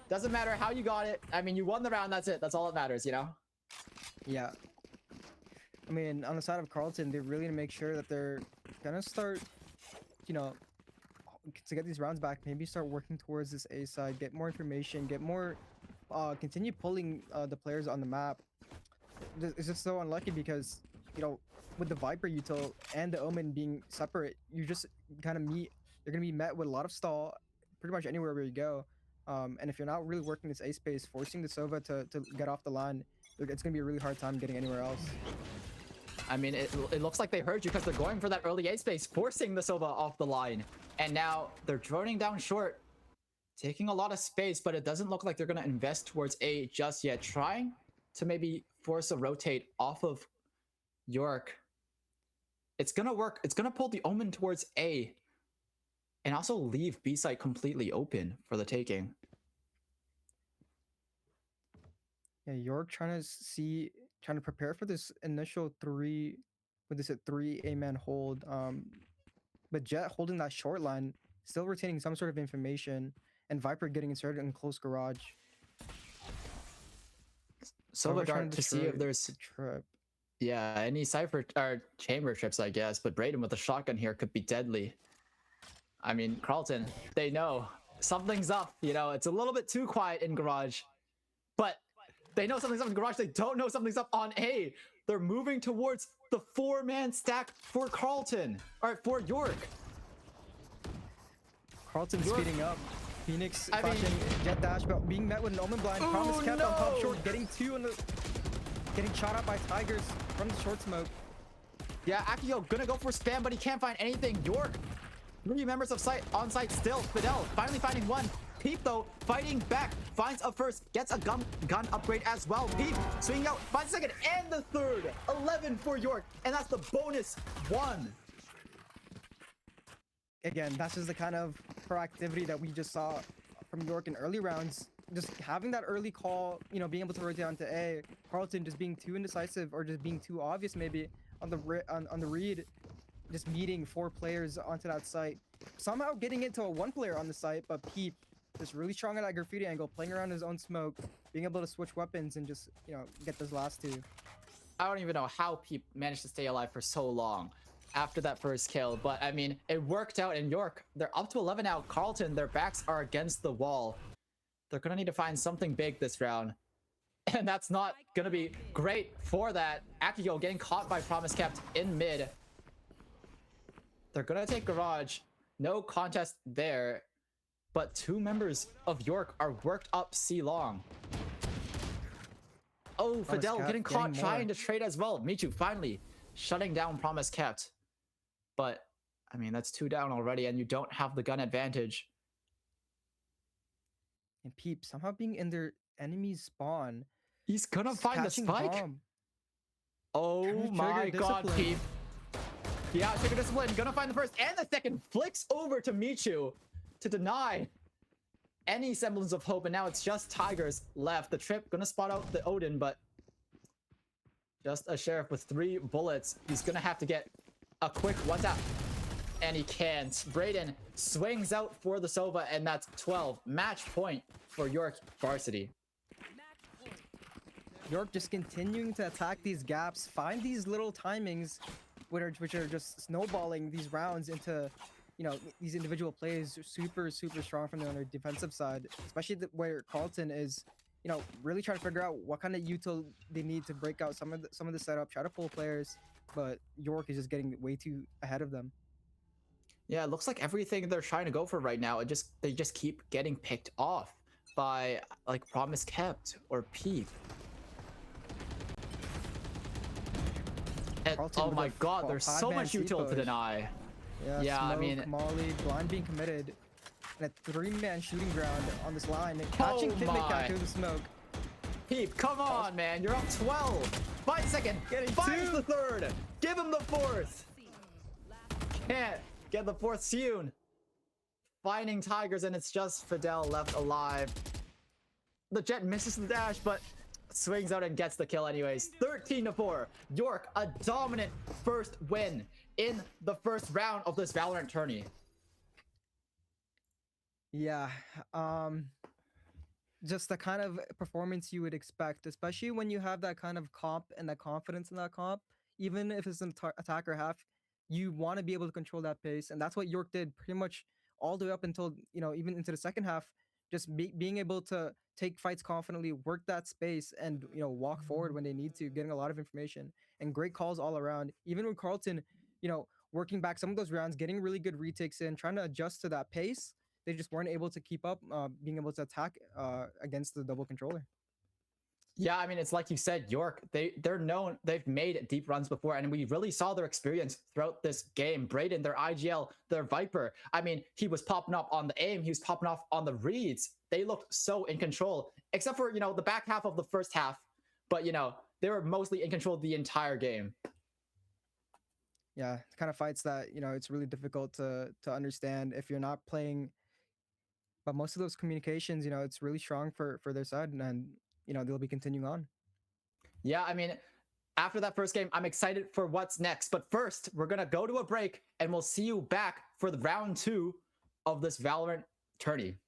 Speaker 1: Doesn't matter how you got it. I mean, you won the round. That's it. That's all that matters, you know?
Speaker 2: Yeah. I mean, on the side of Carlton, they really need to make sure that they're gonna start, you know, to get these rounds back, maybe start working towards this A side, get more information, get more, continue pulling the players on the map. It's just so unlucky because, you know, with the Viper util and the Omen being separate, you just kind of you're gonna be met with a lot of stall pretty much anywhere where you go. And if you're not really working this A space, forcing the Sova to get off the line, it's gonna be a really hard time getting anywhere else.
Speaker 1: I mean, it looks like they heard you because they're going for that early A space, forcing the Sova off the line. And now they're droning down short, taking a lot of space, but it doesn't look like they're going to invest towards A just yet. Trying to maybe force a rotate off of York. It's going to work. It's going to pull the Omen towards A and also leave B site completely open for the taking.
Speaker 2: Yeah, York trying to prepare for this initial 3 A-man hold. But Jet holding that short line, still retaining some sort of information, and Viper getting inserted in close garage.
Speaker 1: Sova dart to see if there's
Speaker 2: trip.
Speaker 1: Yeah, any cipher or chamber trips, I guess. But Brayden with a shotgun here could be deadly. I mean, Carlton, they know something's up. You know, it's a little bit too quiet in garage, but they know something's up in garage. They don't know something's up on A. They're moving towards the 4-man stack for Carlton, or for York.
Speaker 2: Carlton speeding up. Phoenix flashing jet dash, but being met with an Omen blind. Promise kept on top short, getting 2 getting shot out by Tigers from the short smoke.
Speaker 1: Yeah, Akio gonna go for spam, but he can't find anything. York, 3 members of on site still. Fidel finally finding 1. Peep though, fighting back, finds a first, gets a gun upgrade as well. Peep swinging out, finds a second and the third. 11 for York, and that's the bonus 1.
Speaker 2: Again, that's just the kind of proactivity that we just saw from York in early rounds. Just having that early call, you know, being able to rotate onto A. Carlton just being too indecisive or just being too obvious maybe on the read, just meeting 4 players onto that site. Somehow getting into a 1 player on the site, but Peep just really strong at that graffiti angle, playing around his own smoke, being able to switch weapons and just, you know, get those last 2.
Speaker 1: I don't even know how Peep managed to stay alive for so long after that first kill, but I mean, it worked out in York. They're up to 11 now. Carlton, their backs are against the wall. They're gonna need to find something big this round, and that's not gonna be great for that. Akio getting caught by Promise Kept in mid. They're gonna take garage. No contest there. But 2 members of York are worked up C long. Oh, Fidel getting caught trying to trade as well. Michu finally shutting down Promise Kept. But, I mean, that's 2 down already, and you don't have the gun advantage.
Speaker 2: And Peep somehow being in their enemy's spawn.
Speaker 1: He's gonna find the spike.
Speaker 2: Bomb.
Speaker 1: Oh my god, Peep. Yeah, trigger discipline. Gonna find the first and the second. Flicks over to Michu to deny any semblance of hope, and now it's just Tigers left. The trip gonna spot out the Odin, but Just a sheriff with 3 bullets. He's gonna have to get a quick one tap. And he can't. Brayden swings out for the Sova, and that's 12. Match point for York Varsity.
Speaker 2: York just continuing to attack these gaps, find these little timings, which are just snowballing these rounds into, you know, these individual plays. Super strong from their defensive side, especially where Carlton is, you know, really trying to figure out what kind of util they need to break out some of the setup, try to pull players, but York is just getting way too ahead of them.
Speaker 1: Yeah, it looks like everything they're trying to go for right now, they just keep getting picked off by like Promise Kept or Peep. And, oh my god, there's so much util to deny.
Speaker 2: Yeah,
Speaker 1: I
Speaker 2: smoke,
Speaker 1: mean,
Speaker 2: Molly, blind being committed, and a 3-man shooting ground on this line, and catching Pitmaker through the smoke.
Speaker 1: Peep, come on, man, you're up 12. 5 seconds, finds the 3rd, give him the 4th. Can't get the 4th soon. Finding Tigers, and it's just Fidel left alive. The Jet misses the dash, but swings out and gets the kill anyways. 13-4. York, a dominant first win in the first round of this Valorant tourney.
Speaker 2: Yeah, just the kind of performance you would expect, especially when you have that kind of comp and that confidence in that comp. Even if it's an attacker half, you want to be able to control that pace, and that's what York did pretty much all the way up until, you know, even into the second half. Just being able to take fights confidently, work that space, and, you know, walk forward when they need to, getting a lot of information and great calls all around. Even with Carlton, you know, working back some of those rounds, getting really good retakes in, trying to adjust to that pace, they just weren't able to keep up, being able to attack against the double controller.
Speaker 1: Yeah, I mean, it's like you said, York, they're known, they've made deep runs before, and we really saw their experience throughout this game. Brayden, their IGL, their Viper, I mean, he was popping up on the aim, he was popping off on the reads. They looked so in control, except for, you know, the back half of the first half, but, you know, they were mostly in control the entire game.
Speaker 2: Yeah, kind of fights that, you know, it's really difficult to understand if you're not playing, but most of those communications, you know, it's really strong for their side, and you know, they'll be continuing on.
Speaker 1: Yeah, I mean, after that first game, I'm excited for what's next. But first, we're going to go to a break, and we'll see you back for the round 2 of this Valorant tourney.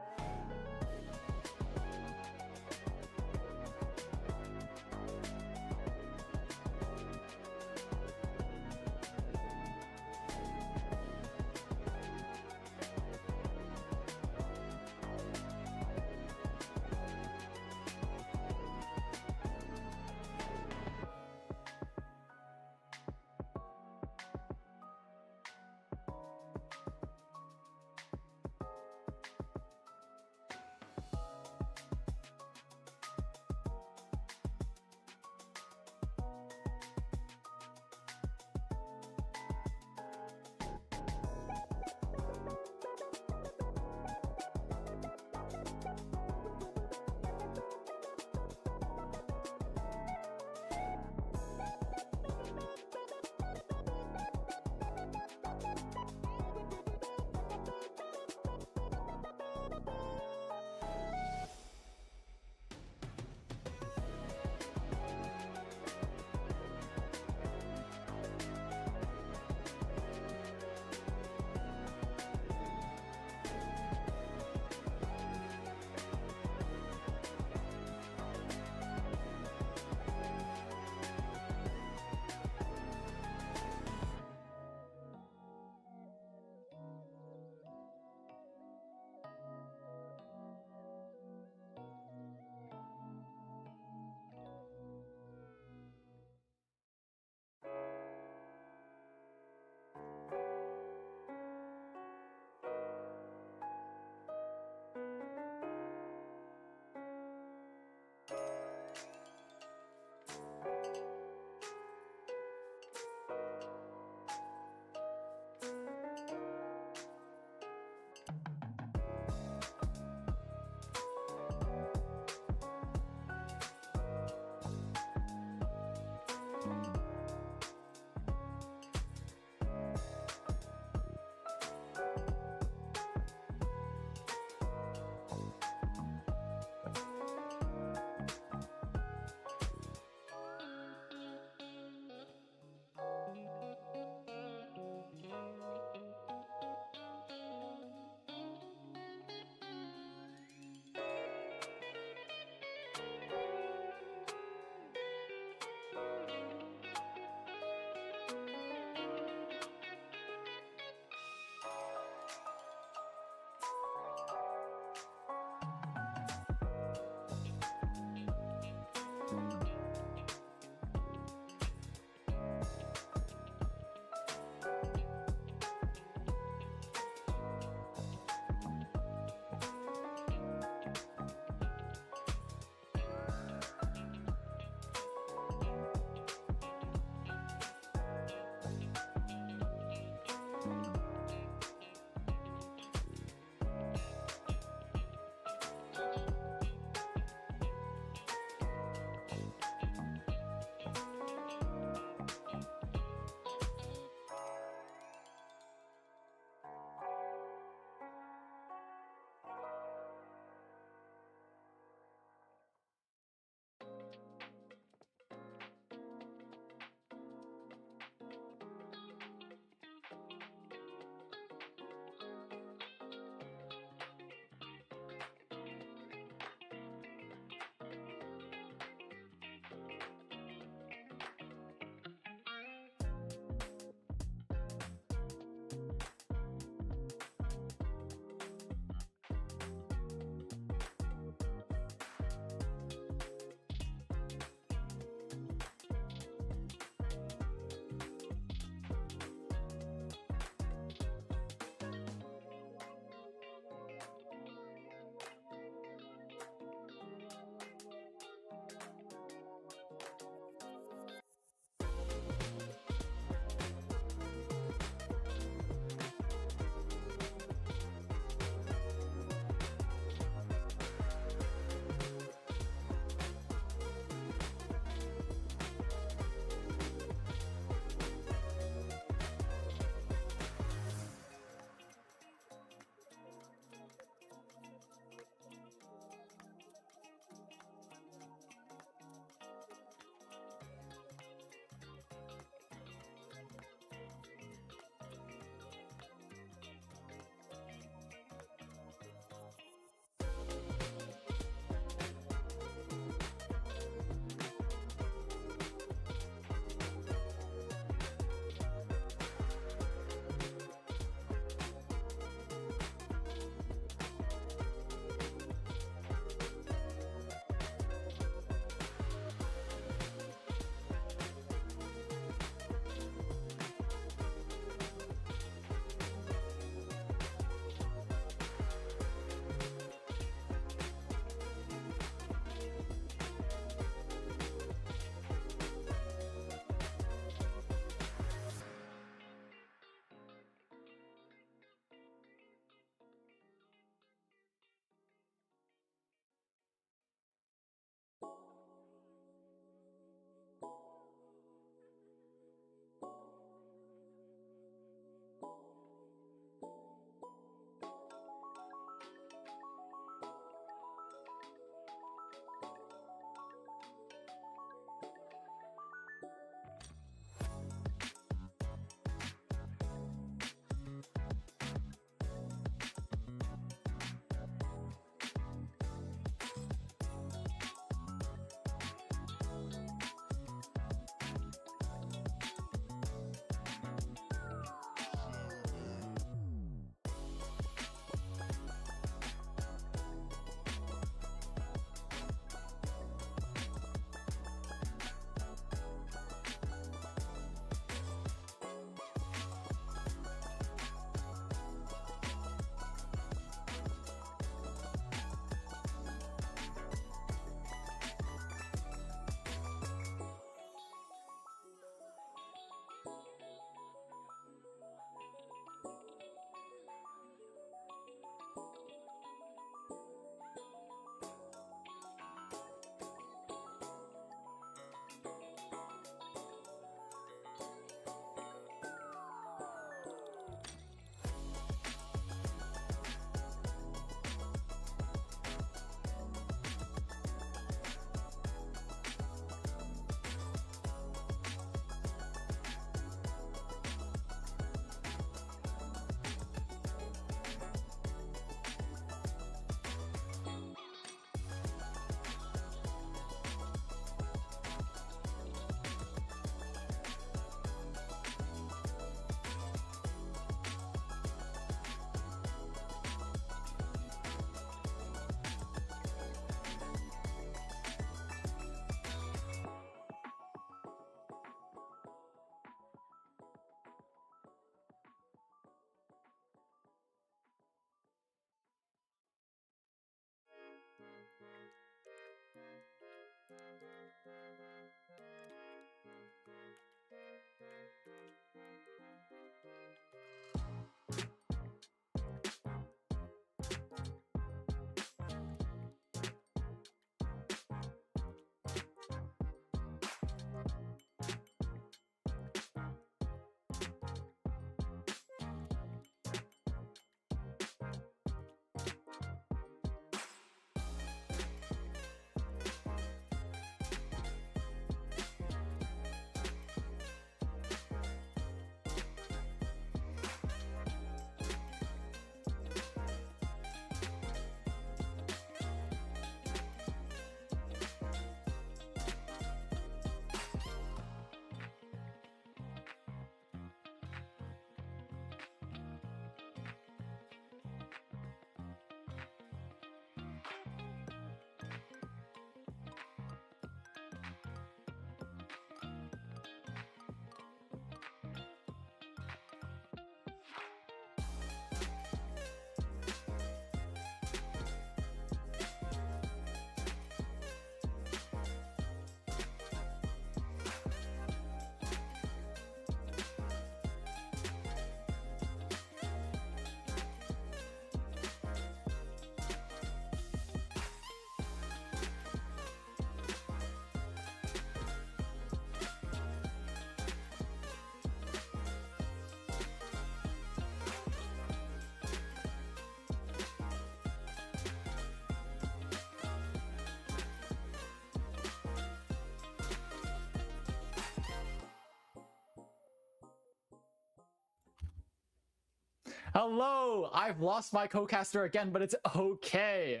Speaker 1: Hello! I've lost my co-caster again, but it's okay.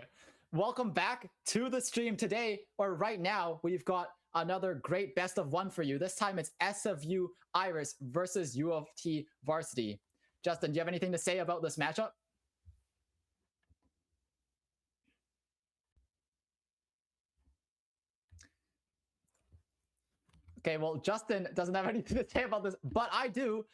Speaker 1: Welcome back to the stream today, or right now, we've got another great best of one for you. This time it's SFU Iris versus U of T Varsity. Justin, do you have anything to say about this matchup? Okay, well, Justin doesn't have anything to say about this, but I do.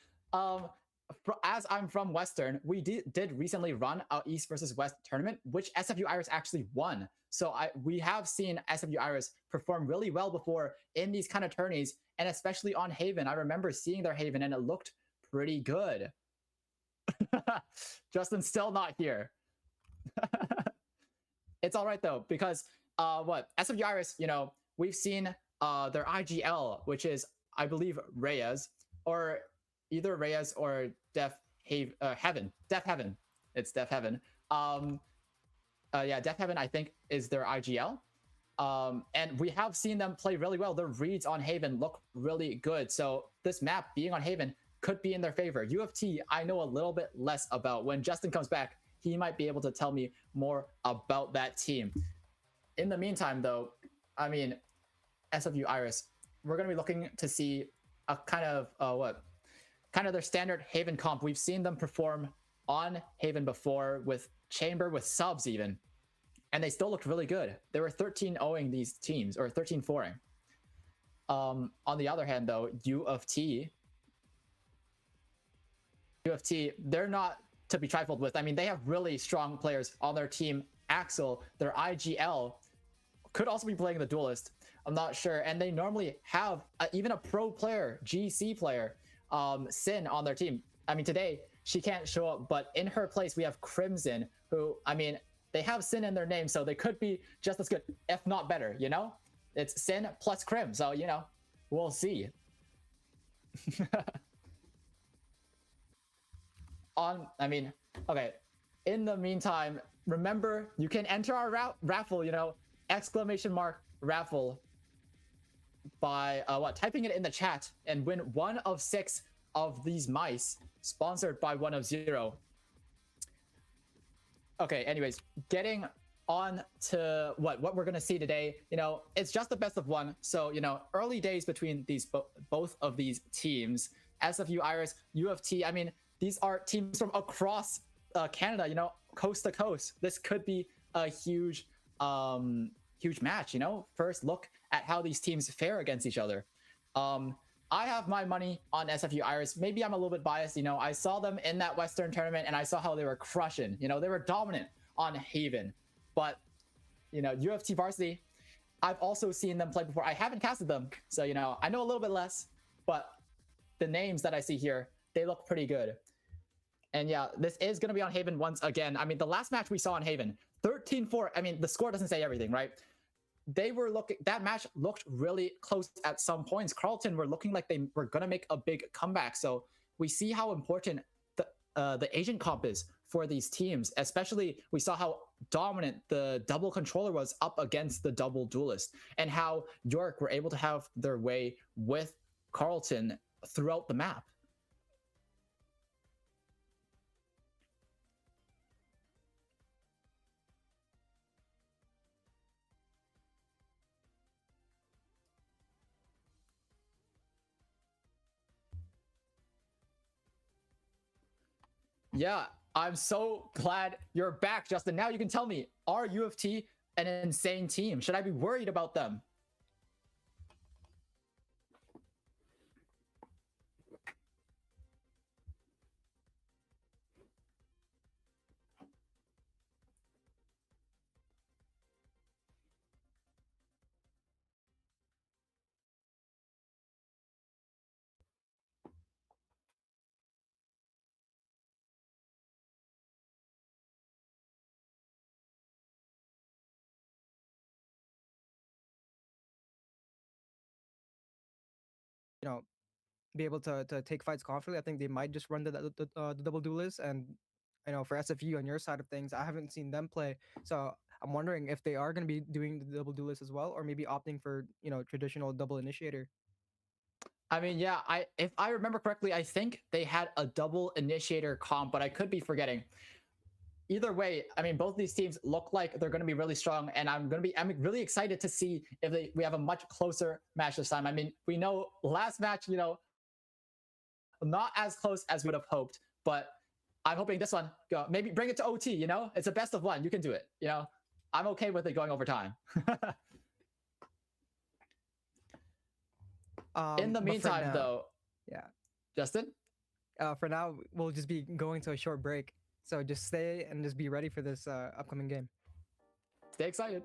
Speaker 1: As I'm from Western, we did recently run our East versus West tournament, which SFU Iris actually won. So we have seen SFU Iris perform really well before in these kind of tourneys, and especially on Haven. I remember seeing their Haven, and it looked pretty good. Justin's still not here. It's all right though, because SFU Iris, we've seen their IGL, which is I believe Reyes, or either Reyes or Heaven. Def Heaven. It's Def Heaven. Def Heaven, I think, is their IGL. And we have seen them play really well. Their reads on Haven look really good. So this map being on Haven could be in their favor. U of T, I know a little bit less about. When Justin comes back, he might be able to tell me more about that team. In the meantime, though, I mean, SFU Iris, we're going to be looking to see a kind of their standard Haven comp. We've seen them perform on Haven before with Chamber, with subs even, and they still looked really good. They were 13-0ing these teams, or 13-4ing. On the other hand, though, U of T, they're not to be trifled with. I mean, they have really strong players on their team. Axel, their IGL, could also be playing the Duelist. I'm not sure. And they normally have even a pro player, GC player, Sin, on their team. I mean, today she can't show up, but in her place we have Crimson, who, I mean, they have Sin in their name, so they could be just as good, if not better, you know? It's Sin plus Crim, so, we'll see. Okay. In the meantime, remember, you can enter our raffle, exclamation mark raffle, by typing it in the chat, and win one of 6 of these mice sponsored by 1 of 0. Okay, anyways, getting on to what we're gonna see today. It's just the best of one, so early days between these both of these teams. SFU Iris, U of T, I mean, these are teams from across Canada, coast to coast. This could be a huge match. First look at how these teams fare against each other. I have my money on SFU Iris. Maybe I'm a little bit biased. I saw them in that Western tournament, and I saw how they were crushing. They were dominant on Haven. But U of T Varsity, I've also seen them play before. I haven't casted them, so I know a little bit less. But the names that I see here, they look pretty good. And yeah, this is going to be on Haven once again. I mean, the last match we saw on Haven, 13-4. I mean, the score doesn't say everything, right? That match looked really close at some points. Carleton were looking like they were going to make a big comeback. So we see how important the agent comp is for these teams. Especially, we saw how dominant the double controller was up against the double duelist, and how York were able to have their way with Carleton throughout the map. Yeah, I'm so glad you're back, Justin. Now you can tell me, are U of T an insane team? Should I be worried about them?
Speaker 2: Be able to take fights confidently. I think they might just run the double duelist. And for SFU on your side of things, I haven't seen them play, so I'm wondering if they are going to be doing the double duelist as well, or maybe opting for traditional double initiator.
Speaker 1: I mean, yeah, if I remember correctly, I think they had a double initiator comp, but I could be forgetting. Either way, I mean, both these teams look like they're going to be really strong, and I'm really excited to see if we have a much closer match this time. I mean, we know last match, not as close as we would have hoped, but I'm hoping this one maybe bring it to OT. It's a best of one. You can do it. I'm okay with it going over time. In the meantime, though,
Speaker 2: yeah,
Speaker 1: Justin,
Speaker 2: for now we'll just be going to a short break. So just stay and just be ready for this upcoming game.
Speaker 1: Stay excited.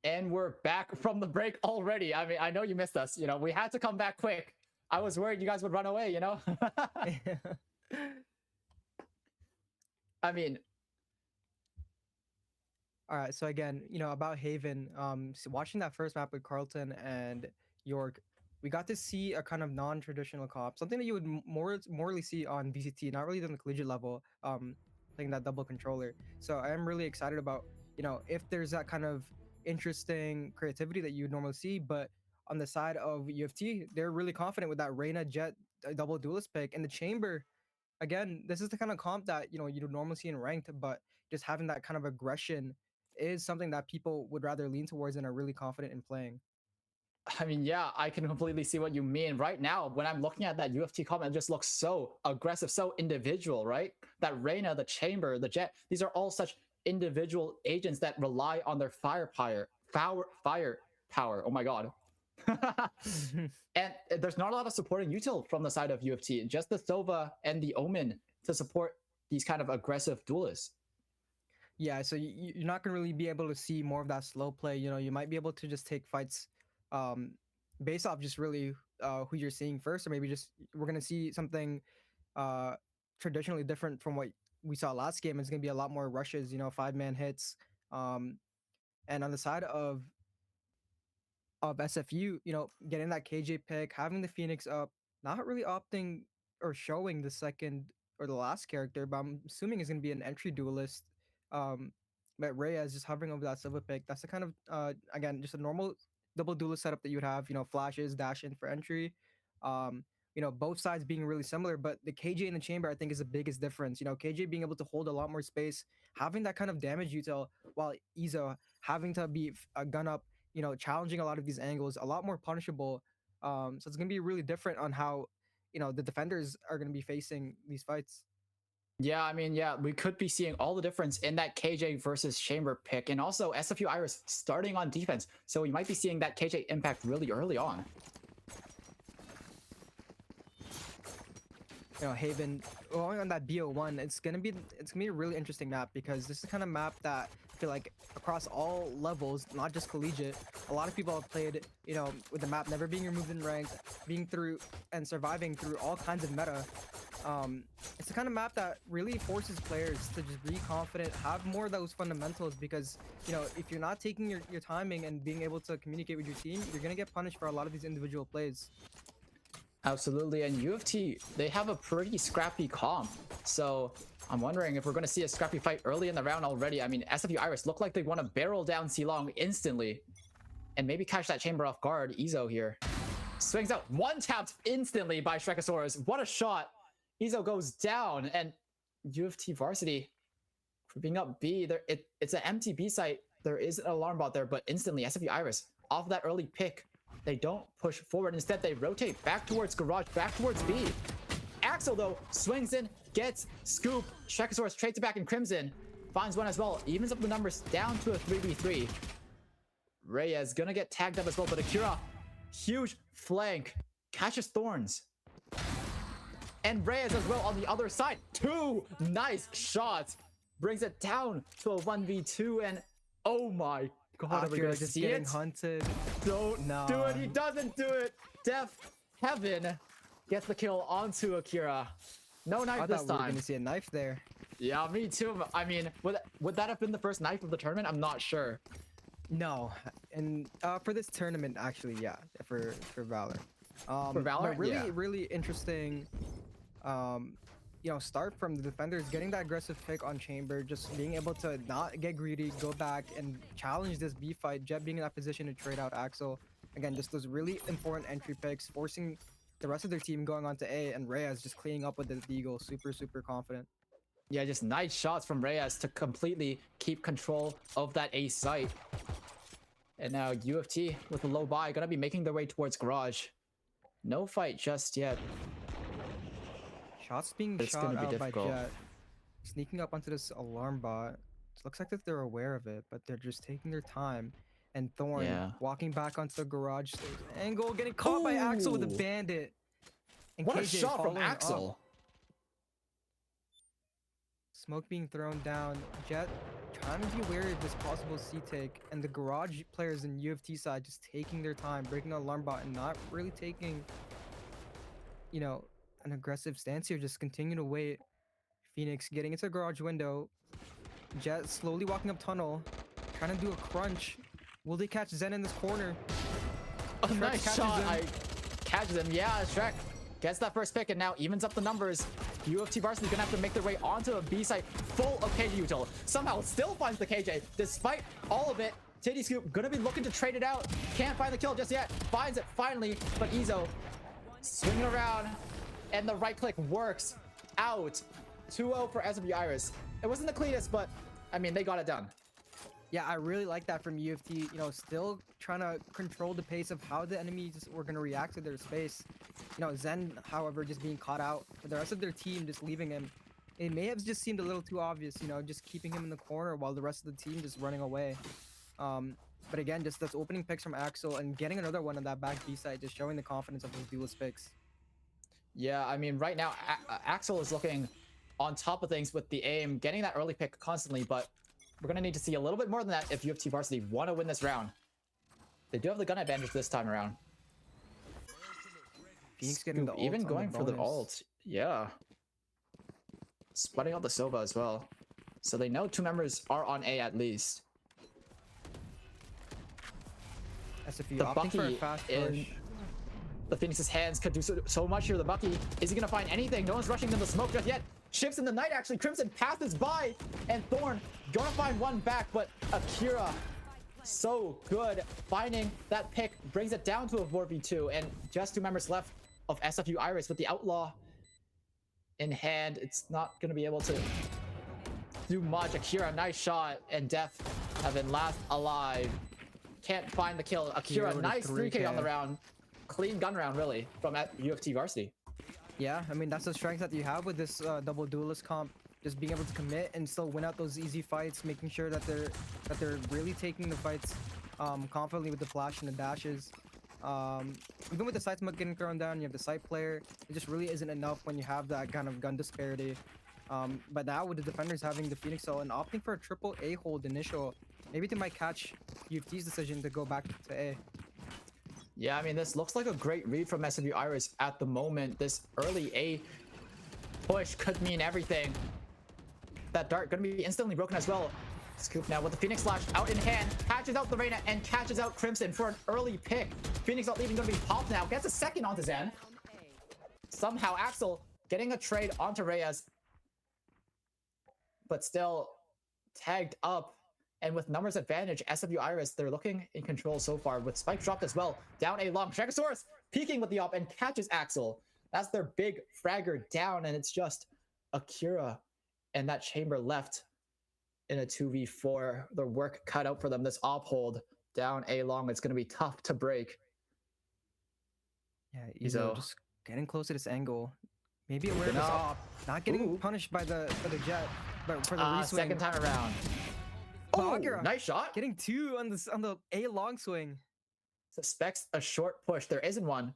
Speaker 1: And we're back from the break already. I mean, I know you missed us. We had to come back quick. I was worried you guys would run away, I mean,
Speaker 2: all right. So again, about Haven, so watching that first map with Carlton and York, we got to see a kind of non-traditional comp, something that you would morely see on VCT, not really on the collegiate level, playing that double controller. So I am really excited about, if there's that kind of interesting creativity that you would normally see. But on the side of UFT, they're really confident with that Reyna Jet double duelist pick in the chamber. Again, this is the kind of comp that you would normally see in ranked, but just having that kind of aggression is something that people would rather lean towards and are really confident in playing.
Speaker 1: I mean, yeah, I can completely see what you mean. Right now, when I'm looking at that UFT comp, it just looks so aggressive, so individual, right? That Reyna, the Chamber, the Jet, these are all such individual agents that rely on their firepower. Oh my god. And there's not a lot of supporting util from the side of UFT, just the Sova and the Omen to support these kind of aggressive duelists.
Speaker 2: Yeah, so you're not going to really be able to see more of that slow play. You might be able to just take fights based off just really who you're seeing first, or maybe just we're going to see something traditionally different from what we saw last game. It's going to be a lot more rushes, 5-man hits. And on the side of SFU, getting that KJ pick, having the Phoenix up, not really opting or showing the second or the last character, but I'm assuming it's going to be an entry duelist. But Reyes just hovering over that silver pick. That's the kind of, again, just a normal double duelist setup that you would have, flashes, dash in for entry. Both sides being really similar, but the KJ in the chamber, I think, is the biggest difference. KJ being able to hold a lot more space, having that kind of damage util, while Izo having to be a gun up, challenging a lot of these angles, a lot more punishable. So it's going to be really different on how, the defenders are going to be facing these fights.
Speaker 1: Yeah, I mean, yeah, we could be seeing all the difference in that KJ versus Chamber pick, and also SFU Iris starting on defense. So we might be seeing that KJ impact really early on.
Speaker 2: Haven going on that BO1, it's gonna be a really interesting map, because this is the kind of map that I feel like across all levels, not just collegiate, a lot of people have played, with the map never being removed in ranked, being through and surviving through all kinds of meta. It's the kind of map that really forces players to just be confident, have more of those fundamentals, because if you're not taking your timing and being able to communicate with your team, you're gonna get punished for a lot of these individual plays.
Speaker 1: Absolutely, and UFT, they have a pretty scrappy comp, so I'm wondering if we're going to see a scrappy fight early in the round already. I mean, SFU Iris look like they want to barrel down Silong instantly and maybe catch that chamber off guard. Izo here swings out, one tapped instantly by Shrekasaurus. What a shot. Izo goes down, and UFT Varsity creeping up B. It's an empty B site. There is an alarm bot there, but instantly SFU Iris off of that early pick, they don't push forward. Instead, they rotate back towards Garage, back towards B. Axel, though, swings in, gets scoop. Shrekasaurus trades it back in Crimson, finds one as well, evens up the numbers down to a 3v3. Reyes gonna get tagged up as well, but Akira, huge flank, catches Thorns. And Reyes as well on the other side. Two nice shots, brings it down to a 1v2, and oh my God, are we
Speaker 2: Akira
Speaker 1: gonna
Speaker 2: just
Speaker 1: see
Speaker 2: getting
Speaker 1: it?
Speaker 2: hunted.
Speaker 1: Don't
Speaker 2: Nah.
Speaker 1: do it. He doesn't do it. Def Heaven gets the kill onto Akira. No knife
Speaker 2: I
Speaker 1: this
Speaker 2: thought we were
Speaker 1: time.
Speaker 2: gonna see a knife there.
Speaker 1: Yeah, me too. I mean, would that have been the first knife of the tournament? I'm not sure.
Speaker 2: No, and for this tournament, actually, yeah, for Valor.
Speaker 1: For Valorant,
Speaker 2: but really,
Speaker 1: yeah.
Speaker 2: really interesting. Start from the defenders getting that aggressive pick on Chamber, just being able to not get greedy, go back and challenge this B fight. Jet being in that position to trade out Axel. Again, just those really important entry picks, forcing the rest of their team going on to A, and Reyes just cleaning up with the Deagle, super confident.
Speaker 1: Yeah, just nice shots from Reyes to completely keep control of that A site. And now UFT with a low buy, gonna be making their way towards Garage. No fight just yet.
Speaker 2: Shots being
Speaker 1: It's
Speaker 2: shot
Speaker 1: gonna be
Speaker 2: out
Speaker 1: difficult.
Speaker 2: by Jet, sneaking up onto this alarm bot. It looks like that they're aware of it, but they're just taking their time. And Thorn
Speaker 1: Yeah.
Speaker 2: walking back onto the garage stage angle, getting caught by Axel with a
Speaker 1: Ooh.
Speaker 2: bandit. And
Speaker 1: What a
Speaker 2: KJ
Speaker 1: shot from
Speaker 2: following up.
Speaker 1: Axel.
Speaker 2: Smoke being thrown down. Jet trying to be wary of this possible C take, and the garage players in UFT side just taking their time, breaking the alarm bot and not really taking, an aggressive stance here, just continue to wait. Phoenix getting into the garage window. Jet slowly walking up tunnel, trying to do a crunch. Will they catch Zen in this corner?
Speaker 1: A
Speaker 2: Shrek
Speaker 1: nice
Speaker 2: catches
Speaker 1: shot.
Speaker 2: him.
Speaker 1: I catches him. Yeah, Shrek gets that first pick and now evens up the numbers. UFT Varsity gonna have to make their way onto a B site full of KJ util. Somehow still finds the KJ despite all of it. Titty Scoop gonna be looking to trade it out. Can't find the kill just yet. Finds it finally, but Izo swinging around and the right click works out. 2-0 for SW Iris. It wasn't the cleanest, but I mean, they got it done.
Speaker 2: Yeah, I really like that from UFT. Still trying to control the pace of how the enemies were going to react to their space. Zen, however, just being caught out. But the rest of their team just leaving him. It may have just seemed a little too obvious, just keeping him in the corner while the rest of the team just running away. But again, just those opening picks from Axel and getting another one on that back B side, just showing the confidence of his duelist picks.
Speaker 1: Yeah, I mean, right now, Axel is looking on top of things with the aim, getting that early pick constantly, but we're going to need to see a little bit more than that if UFT Varsity want to win this round. They do have the gun advantage this time around.
Speaker 2: Phoenix getting the ult
Speaker 1: even
Speaker 2: on
Speaker 1: going for the
Speaker 2: bonus.
Speaker 1: ult. Yeah. Spreading out the Sova as well. So they know two members are on A at least.
Speaker 2: SFU
Speaker 1: The
Speaker 2: opting for a
Speaker 1: Bucky
Speaker 2: fast push.
Speaker 1: in the Phoenix's hands could do so much here. The Bucky, is he going to find anything? No one's rushing them to smoke just yet. Shifts in the night, actually. Crimson passes by, and Thorn gonna find one back, but Akira, so good. Finding that pick brings it down to a 4v2, and just two members left of SFU Iris with the Outlaw in hand. It's not gonna be able to do much. Akira, nice shot, and Death have been last alive. Can't find the kill. Akira, nice 3K on the round. Clean gun round, really, from at UFT Varsity.
Speaker 2: Yeah, I mean, that's the strength that you have with this double duelist comp. Just being able to commit and still win out those easy fights, making sure that they're really taking the fights confidently with the flash and the dashes. Even with the side smoke getting thrown down, you have the side player. It just really isn't enough when you have that kind of gun disparity. But now with the defenders having the Phoenix Cell and opting for a triple A hold initial, maybe they might catch UFT's decision to go back to A.
Speaker 1: Yeah, I mean, this looks like a great read from SW Iris at the moment. This early A push could mean everything. That dart gonna be instantly broken as well. Scoop now with the Phoenix Slash out in hand, catches out the Reyna and catches out Crimson for an early pick. Phoenix not leaving, gonna be popped now. Gets a second onto Zen. Somehow Axel getting a trade onto Reyes, but still tagged up. And with numbers advantage, SW Iris, they're looking in control so far with Spike dropped as well. Down A long, Dragosaurus peeking with the op and catches Axel. That's their big fragger down, and it's just Akira and that Chamber left in a 2v4. Their work cut out for them. This op hold down A long, it's going to be tough to break.
Speaker 2: Yeah, Izo just getting close to this angle. Maybe aware of this op. Not getting punished by the Jet, but for the reswing.
Speaker 1: Second time around. Oh, nice shot.
Speaker 2: Getting two on the A long swing.
Speaker 1: Suspects a short push. There isn't one.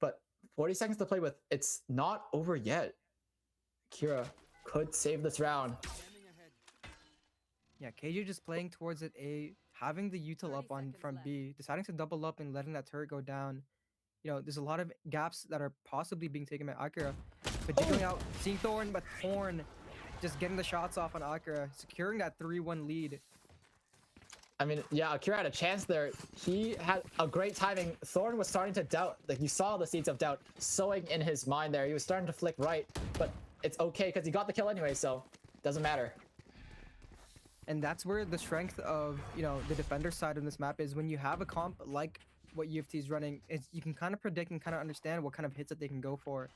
Speaker 1: But 40 seconds to play with. It's not over yet. Akira could save this round.
Speaker 2: Yeah, KJ just playing towards it A, having the util up on from B, deciding to double up and letting that turret go down. You know, there's a lot of gaps that are possibly being taken by Akira. But jiggling out, seeing Thorn, but Thorn just getting the shots off on Akira, securing that 3-1 lead.
Speaker 1: I mean, yeah, Akira had a chance there. He had a great timing. Thorn was starting to doubt. Like, you saw the seeds of doubt sowing in his mind there. He was starting to flick right, but it's okay because he got the kill anyway, so doesn't matter.
Speaker 2: And that's where the strength of, you know, the defender side of this map is. When you have a comp like what UFT is running, you can kind of predict and kind of understand what kind of hits that they can go for.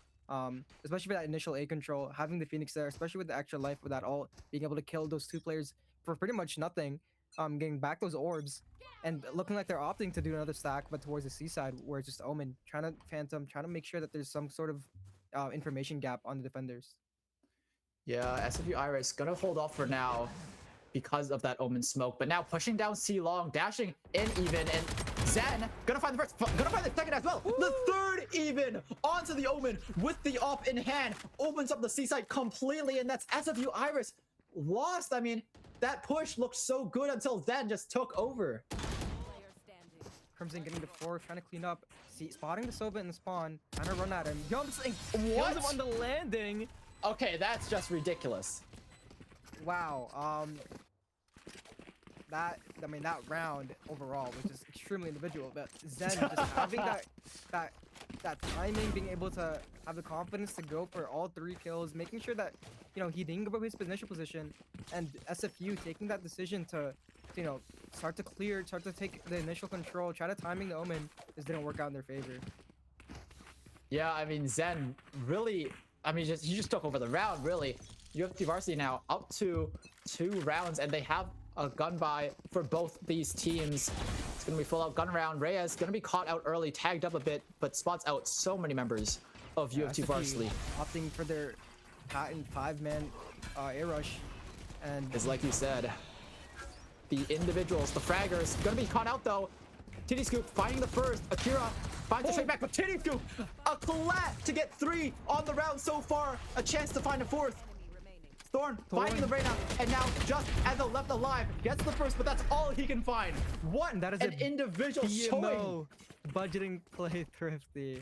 Speaker 2: Especially for that initial A control, having the Phoenix there, especially with the extra life with that ult, being able to kill those two players for pretty much nothing, getting back those orbs, and looking like they're opting to do another stack, but towards the C side, where it's just Omen, trying to Phantom, trying to make sure that there's some sort of information gap on the defenders.
Speaker 1: Yeah, SFU Iris gonna hold off for now because of that Omen smoke, but now pushing down C long, dashing in even, and Zen gonna find the first, gonna find the second as well. Woo! The third even onto the Omen with the op in hand, opens up the C side completely, and that's SFU Iris lost. I mean, that push looked so good until Zen just took over.
Speaker 2: Crimson getting the floor, trying to clean up, spotting the Sova in the spawn, trying to run at him, jumps and kills him on the landing.
Speaker 1: Okay, that's just ridiculous.
Speaker 2: Wow, that round overall was just extremely individual, but Zen just having that timing, being able to have the confidence to go for all 3 kills, making sure that, you know, he didn't give up his initial position, and SFU taking that decision to, you know, start to take the initial control, try to timing the Omen, just didn't work out in their favor.
Speaker 1: Yeah, I mean, Zen really, I mean, he just took over the round, really. UFT Varsity now up to 2 rounds, and they have a gun buy for both these teams. It's going to be full out gun round. Reyes going to be caught out early, tagged up a bit, but spots out so many members of UFT Varsity.
Speaker 2: Opting for their patent 5-man air rush. And
Speaker 1: it's like you said, the individuals, the fraggers, going to be caught out though. Titty Scoop finding the first. Akira finds the straight back, but Titty Scoop, a collat to get 3 on the round so far. A chance to find a 4th. Thorn finding the Reyna, and now just as a left alive, gets the first, but that's all he can find. What
Speaker 2: that is
Speaker 1: an individual showing.
Speaker 2: Budgeting play Thrifty.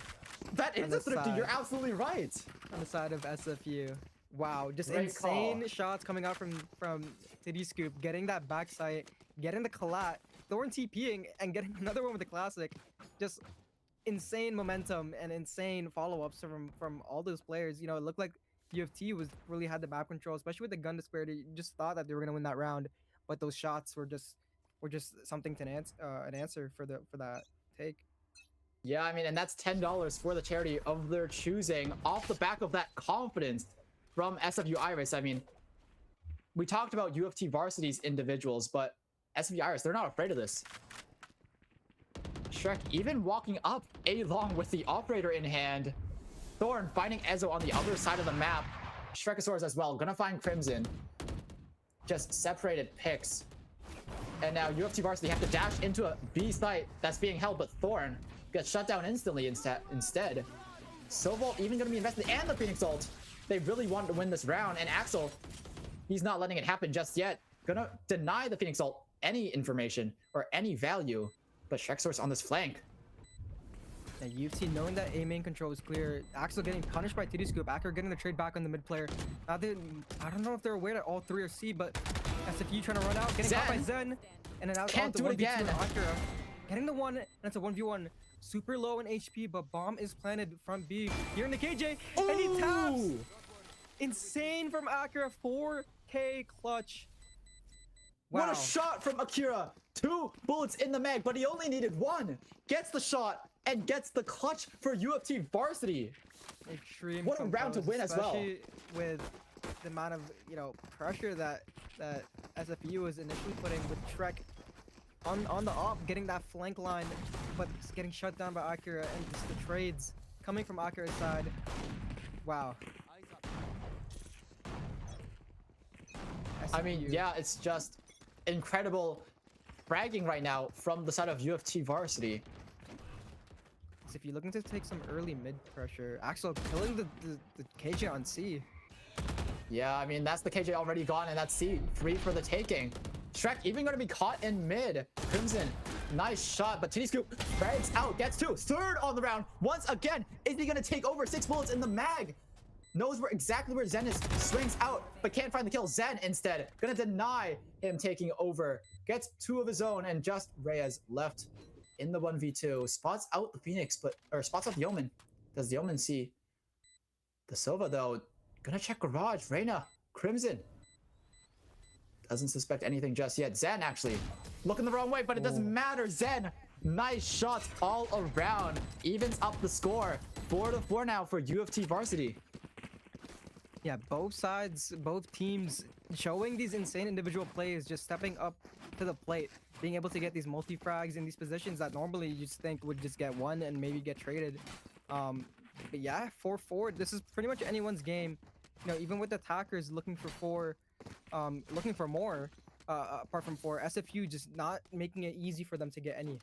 Speaker 1: That is a Thrifty, you're absolutely right.
Speaker 2: On the side of SFU. Wow, just
Speaker 1: Great
Speaker 2: insane
Speaker 1: call.
Speaker 2: shots coming out from Titty Scoop, getting that backside, getting the collat, Thorn TPing, and getting another one with the classic. Just insane momentum and insane follow-ups from all those players. You know, it looked like UFT really had the map control, especially with the gun disparity. You just thought that they were gonna win that round, but those shots were just something to an answer for that take.
Speaker 1: Yeah, I mean, and that's $10 for the charity of their choosing off the back of that confidence from SFU Iris. I mean, we talked about UFT Varsity's individuals, but SFU Iris, they're not afraid of this. Shrek even walking up A-long with the operator in hand. Thorn finding Ezo on the other side of the map. Shrekasaurus as well, gonna find Crimson. Just separated picks. And now UFT Varsity have to dash into a B site that's being held, but Thorn gets shut down instantly instead. Soval even gonna be invested, and the Phoenix ult. They really wanted to win this round, and Axel, he's not letting it happen just yet. Gonna deny the Phoenix ult any information or any value, but Shrekasaurus on this flank.
Speaker 2: And UFT knowing that A main control is clear, Axel getting punished by TD Scoop, Acker getting the trade back on the mid player. Now I don't know if they're aware that all 3 are C, but SFU trying to run out, getting caught by Zen, and then out
Speaker 1: can't
Speaker 2: the
Speaker 1: do it again.
Speaker 2: Akira, getting the 1, and it's a 1v1. Super low in HP, but bomb is planted from B. Here in the KJ,
Speaker 1: Ooh!
Speaker 2: and he taps. Insane from Akira, 4K clutch. Wow.
Speaker 1: What a shot from Akira. 2 bullets in the mag, but he only needed 1. Gets the shot and gets the clutch for UFT Varsity.
Speaker 2: Extreme.
Speaker 1: What a round to win as well.
Speaker 2: Especially with the amount of, you know, pressure that SFU was initially putting with Shrek on the op, getting that flank line, but it's getting shut down by Akira, and just the trades coming from Akira's side. Wow.
Speaker 1: I mean, yeah, it's just incredible fragging right now from the side of UFT Varsity.
Speaker 2: So if you're looking to take some early mid pressure, Axel killing the KJ on C.
Speaker 1: Yeah, I mean, that's the KJ already gone, and that's C free for the taking. Shrek even going to be caught in mid. Crimson, nice shot, but TD Scoop spreads out, gets 2. Third on the round. Once again, is he going to take over? 6 bullets in the mag. Knows exactly where Zen is, swings out, but can't find the kill. Zen instead gonna deny him taking over. Gets 2 of his own, and just Reyes left in the 1v2. Spots out the Phoenix, or spots out the Omen. Does the Omen see the Sova though? Gonna check garage. Reyna, Crimson. Doesn't suspect anything just yet. Zen actually looking the wrong way, but it doesn't matter. Zen, nice shots all around. Evens up the score. 4-4 now for UFT Varsity.
Speaker 2: Yeah, both sides, both teams showing these insane individual plays, just stepping up to the plate, being able to get these multi-frags in these positions that normally you just think would just get one and maybe get traded. But yeah, 4-4, this is pretty much anyone's game. You know, even with the attackers looking for more, apart from 4, SFU just not making it easy for them to get any.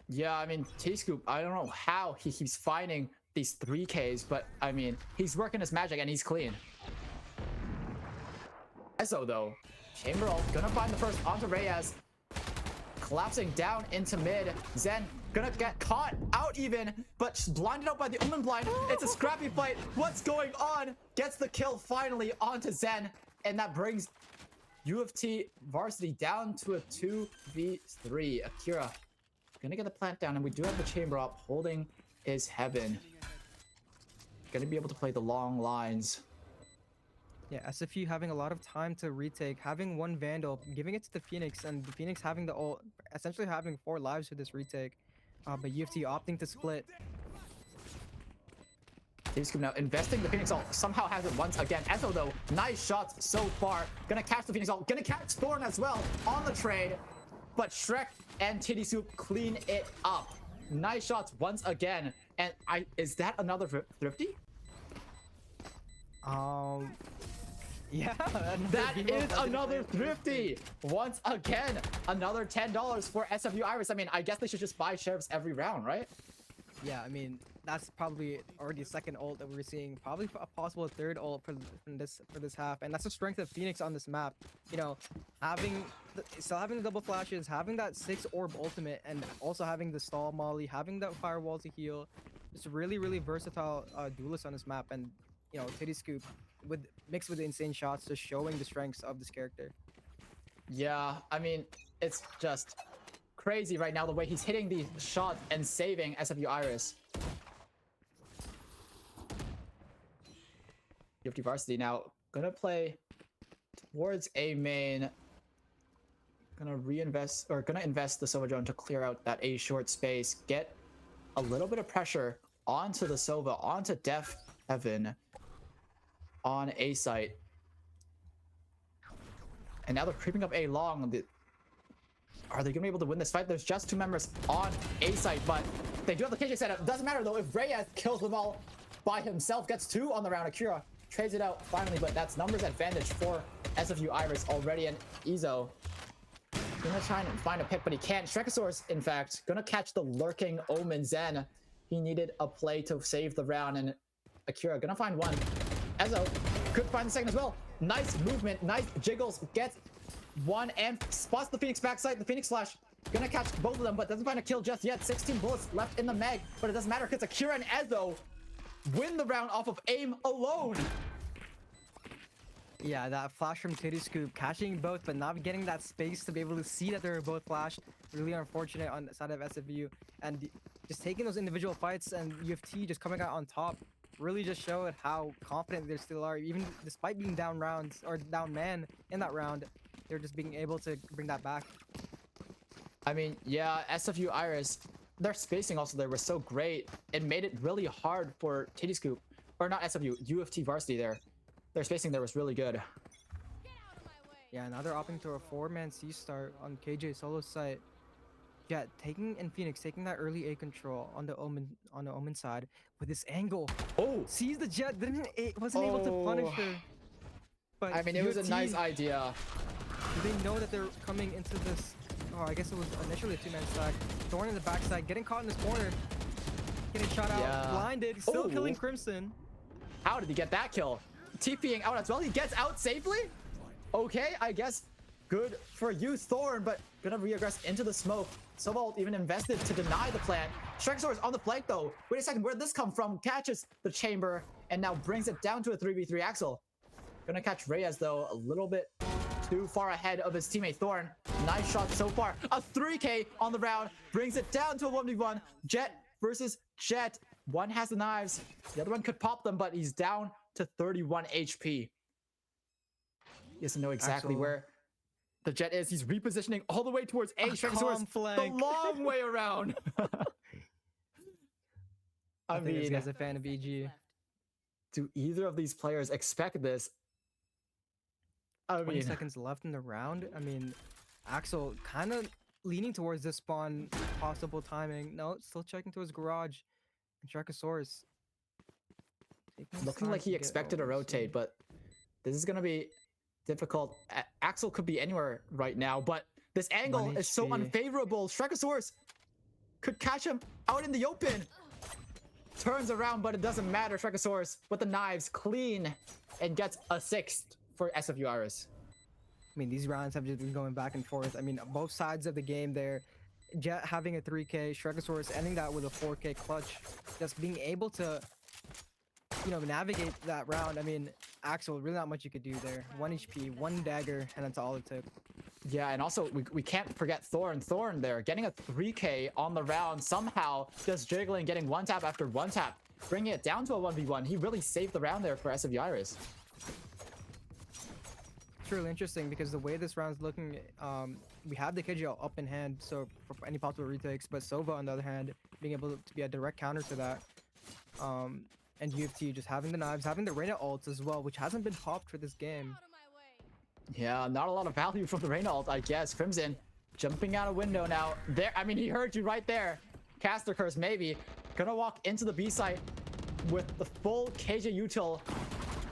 Speaker 1: Yeah, I mean, T-Scoop, I don't know how he keeps finding these 3Ks, but I mean, he's working his magic and he's clean. Ezo though, Chamber ult, gonna find the first onto Reyes. Collapsing down into mid. Zen gonna get caught out even, but blinded out by the Omen blind. It's a scrappy fight. What's going on? Gets the kill finally onto Zen, and that brings UFT Varsity down to a 2v3. Akira gonna get the plant down, and we do have the Chamber up holding his heaven. Gonna be able to play the long lines.
Speaker 2: Yeah, SFU having a lot of time to retake, having 1 Vandal, giving it to the Phoenix, and the Phoenix having the ult, essentially having 4 lives for this retake. But UFT opting to split.
Speaker 1: T-Scoop now investing the Phoenix ult, somehow has it once again. Ezo though, nice shots so far. Gonna catch the Phoenix ult, gonna catch Thorn as well on the trade. But Shrek and Titty Soup clean it up. Nice shots once again. And is that another Thrifty?
Speaker 2: Yeah,
Speaker 1: that is another Thrifty. Once again, another $10 for SFU Iris. I mean, I guess they should just buy sheriffs every round, right?
Speaker 2: Yeah, I mean, that's probably already a second ult that we're seeing. Probably a possible 3rd ult for this half, and that's the strength of Phoenix on this map. You know, still having the double flashes, having that 6 orb ultimate, and also having the stall molly, having that firewall to heal. It's a really versatile duelist on this map, and you know, Titty Scoop mixed with the insane shots, just showing the strengths of this character.
Speaker 1: Yeah, I mean, it's just crazy right now the way he's hitting these shots and saving SFU Iris. UFT Varsity now gonna play towards A main. Gonna invest the Sova drone to clear out that A short space. Get a little bit of pressure onto the Sova, onto Def Heaven on A site. And now they're creeping up A long. Are they gonna be able to win this fight? There's just 2 members on A site, but they do have the KJ setup. Doesn't matter though, if Reyes kills them all by himself, gets 2 on the round. Akira trades it out finally, but that's numbers advantage for SFU Iris already. And Ezo gonna try and find a pick, but he can't. Shrekasaurus, in fact, gonna catch the lurking Omen Zen. He needed a play to save the round, and Akira gonna find 1. Ezo could find the 2nd as well. Nice movement, nice jiggles, gets 1 and spots the Phoenix backside. The Phoenix Flash gonna catch both of them, but doesn't find a kill just yet. 16 bullets left in the mag, but it doesn't matter because Akira and Ezo win the round off of aim alone.
Speaker 2: Yeah, that flash from Titty Scoop, catching both, but not getting that space to be able to see that they were both flashed. Really unfortunate on the side of SFU. And just taking those individual fights and UFT just coming out on top really just showed how confident they still are. Even despite being down rounds, or down man in that round, they're just being able to bring that back.
Speaker 1: I mean, yeah, SFU Iris, their spacing also there was so great. It made it really hard for Titty Scoop, or not SFU, UFT Varsity there. Their spacing there was really good.
Speaker 2: Yeah, now they're opting to a 4-man C start on KJ solo site. Yeah, taking Phoenix taking that early A control on the Omen side with this angle.
Speaker 1: Oh,
Speaker 2: sees the jet, wasn't able to punish her. But
Speaker 1: I mean, it was a nice idea.
Speaker 2: They know that they're coming into this. Oh, I guess it was initially a 2-man stack. Thorn in the backside, getting caught in this corner, getting shot out, blinded, still killing Crimson.
Speaker 1: How did he get that kill? TPing out as well. He gets out safely. Okay, I guess good for you, Thorn, but gonna reaggress into the smoke. Sova even invested to deny the plant. Shrekasaurus on the flank though. Wait a second, where'd this come from? Catches the chamber and now brings it down to a 3v3 Axel. Gonna catch Reyes though, a little bit too far ahead of his teammate Thorn. Nice shot so far. A 3k on the round brings it down to a 1v1. Jet versus Jet. One has the knives, the other one could pop them, but he's down to 31 HP. He doesn't know exactly where the Jet is. He's repositioning all the way towards A. Shrekasaurus, the long way around. I mean,
Speaker 2: this guy's a fan of EG.
Speaker 1: Do either of these players expect this?
Speaker 2: 20 seconds left in the round. I mean, Axel kind of leaning towards this spawn possible timing. No, still checking to his garage. And Shrekasaurus
Speaker 1: looking like he expected a rotate, but this is going to be difficult. Axel could be anywhere right now, but this angle is so unfavorable. Shrekasaurus could catch him out in the open. Turns around, but it doesn't matter. Shrekasaurus with the knives clean and gets a 6th for SFU Iris.
Speaker 2: I mean, these rounds have just been going back and forth. I mean, both sides of the game there. Jet having a 3k, Shrekasaurus ending that with a 4k clutch. Just being able to, you know, navigate that round. I mean, Axel, really not much you could do there. 1 HP, 1 dagger, and that's all it took.
Speaker 1: Yeah, and also we can't forget Thorn. Thorn there, getting a 3k on the round, somehow just jiggling, getting 1 tap after 1 tap, bringing it down to a 1v1. He really saved the round there for SFU Iris.
Speaker 2: It's really interesting because the way this round's looking, we have the KGL up in hand, so for any possible retakes, but Sova on the other hand, being able to be a direct counter to that. And UFT just having the knives, having the Reyna ults as well, which hasn't been popped for this game.
Speaker 1: Yeah, not a lot of value from the Reyna ult, I guess. Crimson jumping out a window now. There, I mean, he heard you right there. Caster Curse, maybe. Gonna walk into the B site with the full KJ util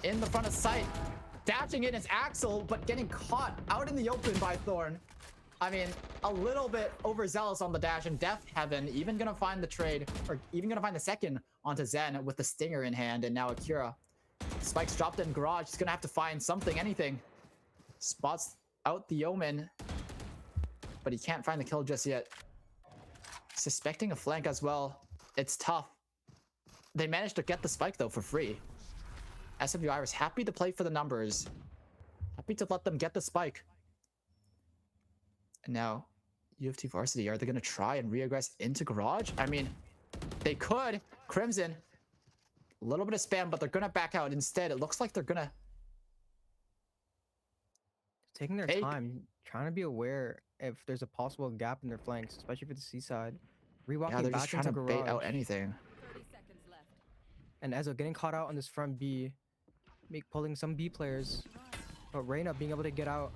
Speaker 1: in the front of sight. Dashing in is Axel, but getting caught out in the open by Thorn. I mean, a little bit overzealous on the dash, and Death Heaven even gonna find the trade, or even gonna find the second onto Zen with the Stinger in hand, and now Akira. Spike's dropped in Garage. He's gonna have to find something, anything. Spots out the Omen, but he can't find the kill just yet. Suspecting a flank as well. It's tough. They managed to get the Spike, though, for free. SFU Iris happy to play for the numbers. Happy to let them get the Spike. And now, UFT Varsity, are they going to try and reaggress into Garage? I mean, they could. Crimson, a little bit of spam, but they're going to back out. Instead, it looks like they're going to...
Speaker 2: Taking their time, trying to be aware if there's a possible gap in their flanks, especially for the C side. Rewalking
Speaker 1: yeah, they're
Speaker 2: back
Speaker 1: just trying
Speaker 2: into
Speaker 1: to
Speaker 2: Garage.
Speaker 1: bait out anything.
Speaker 3: 30 seconds left.
Speaker 2: And Ezo getting caught out on this front B, pulling some B players, but Reyna being able to get out.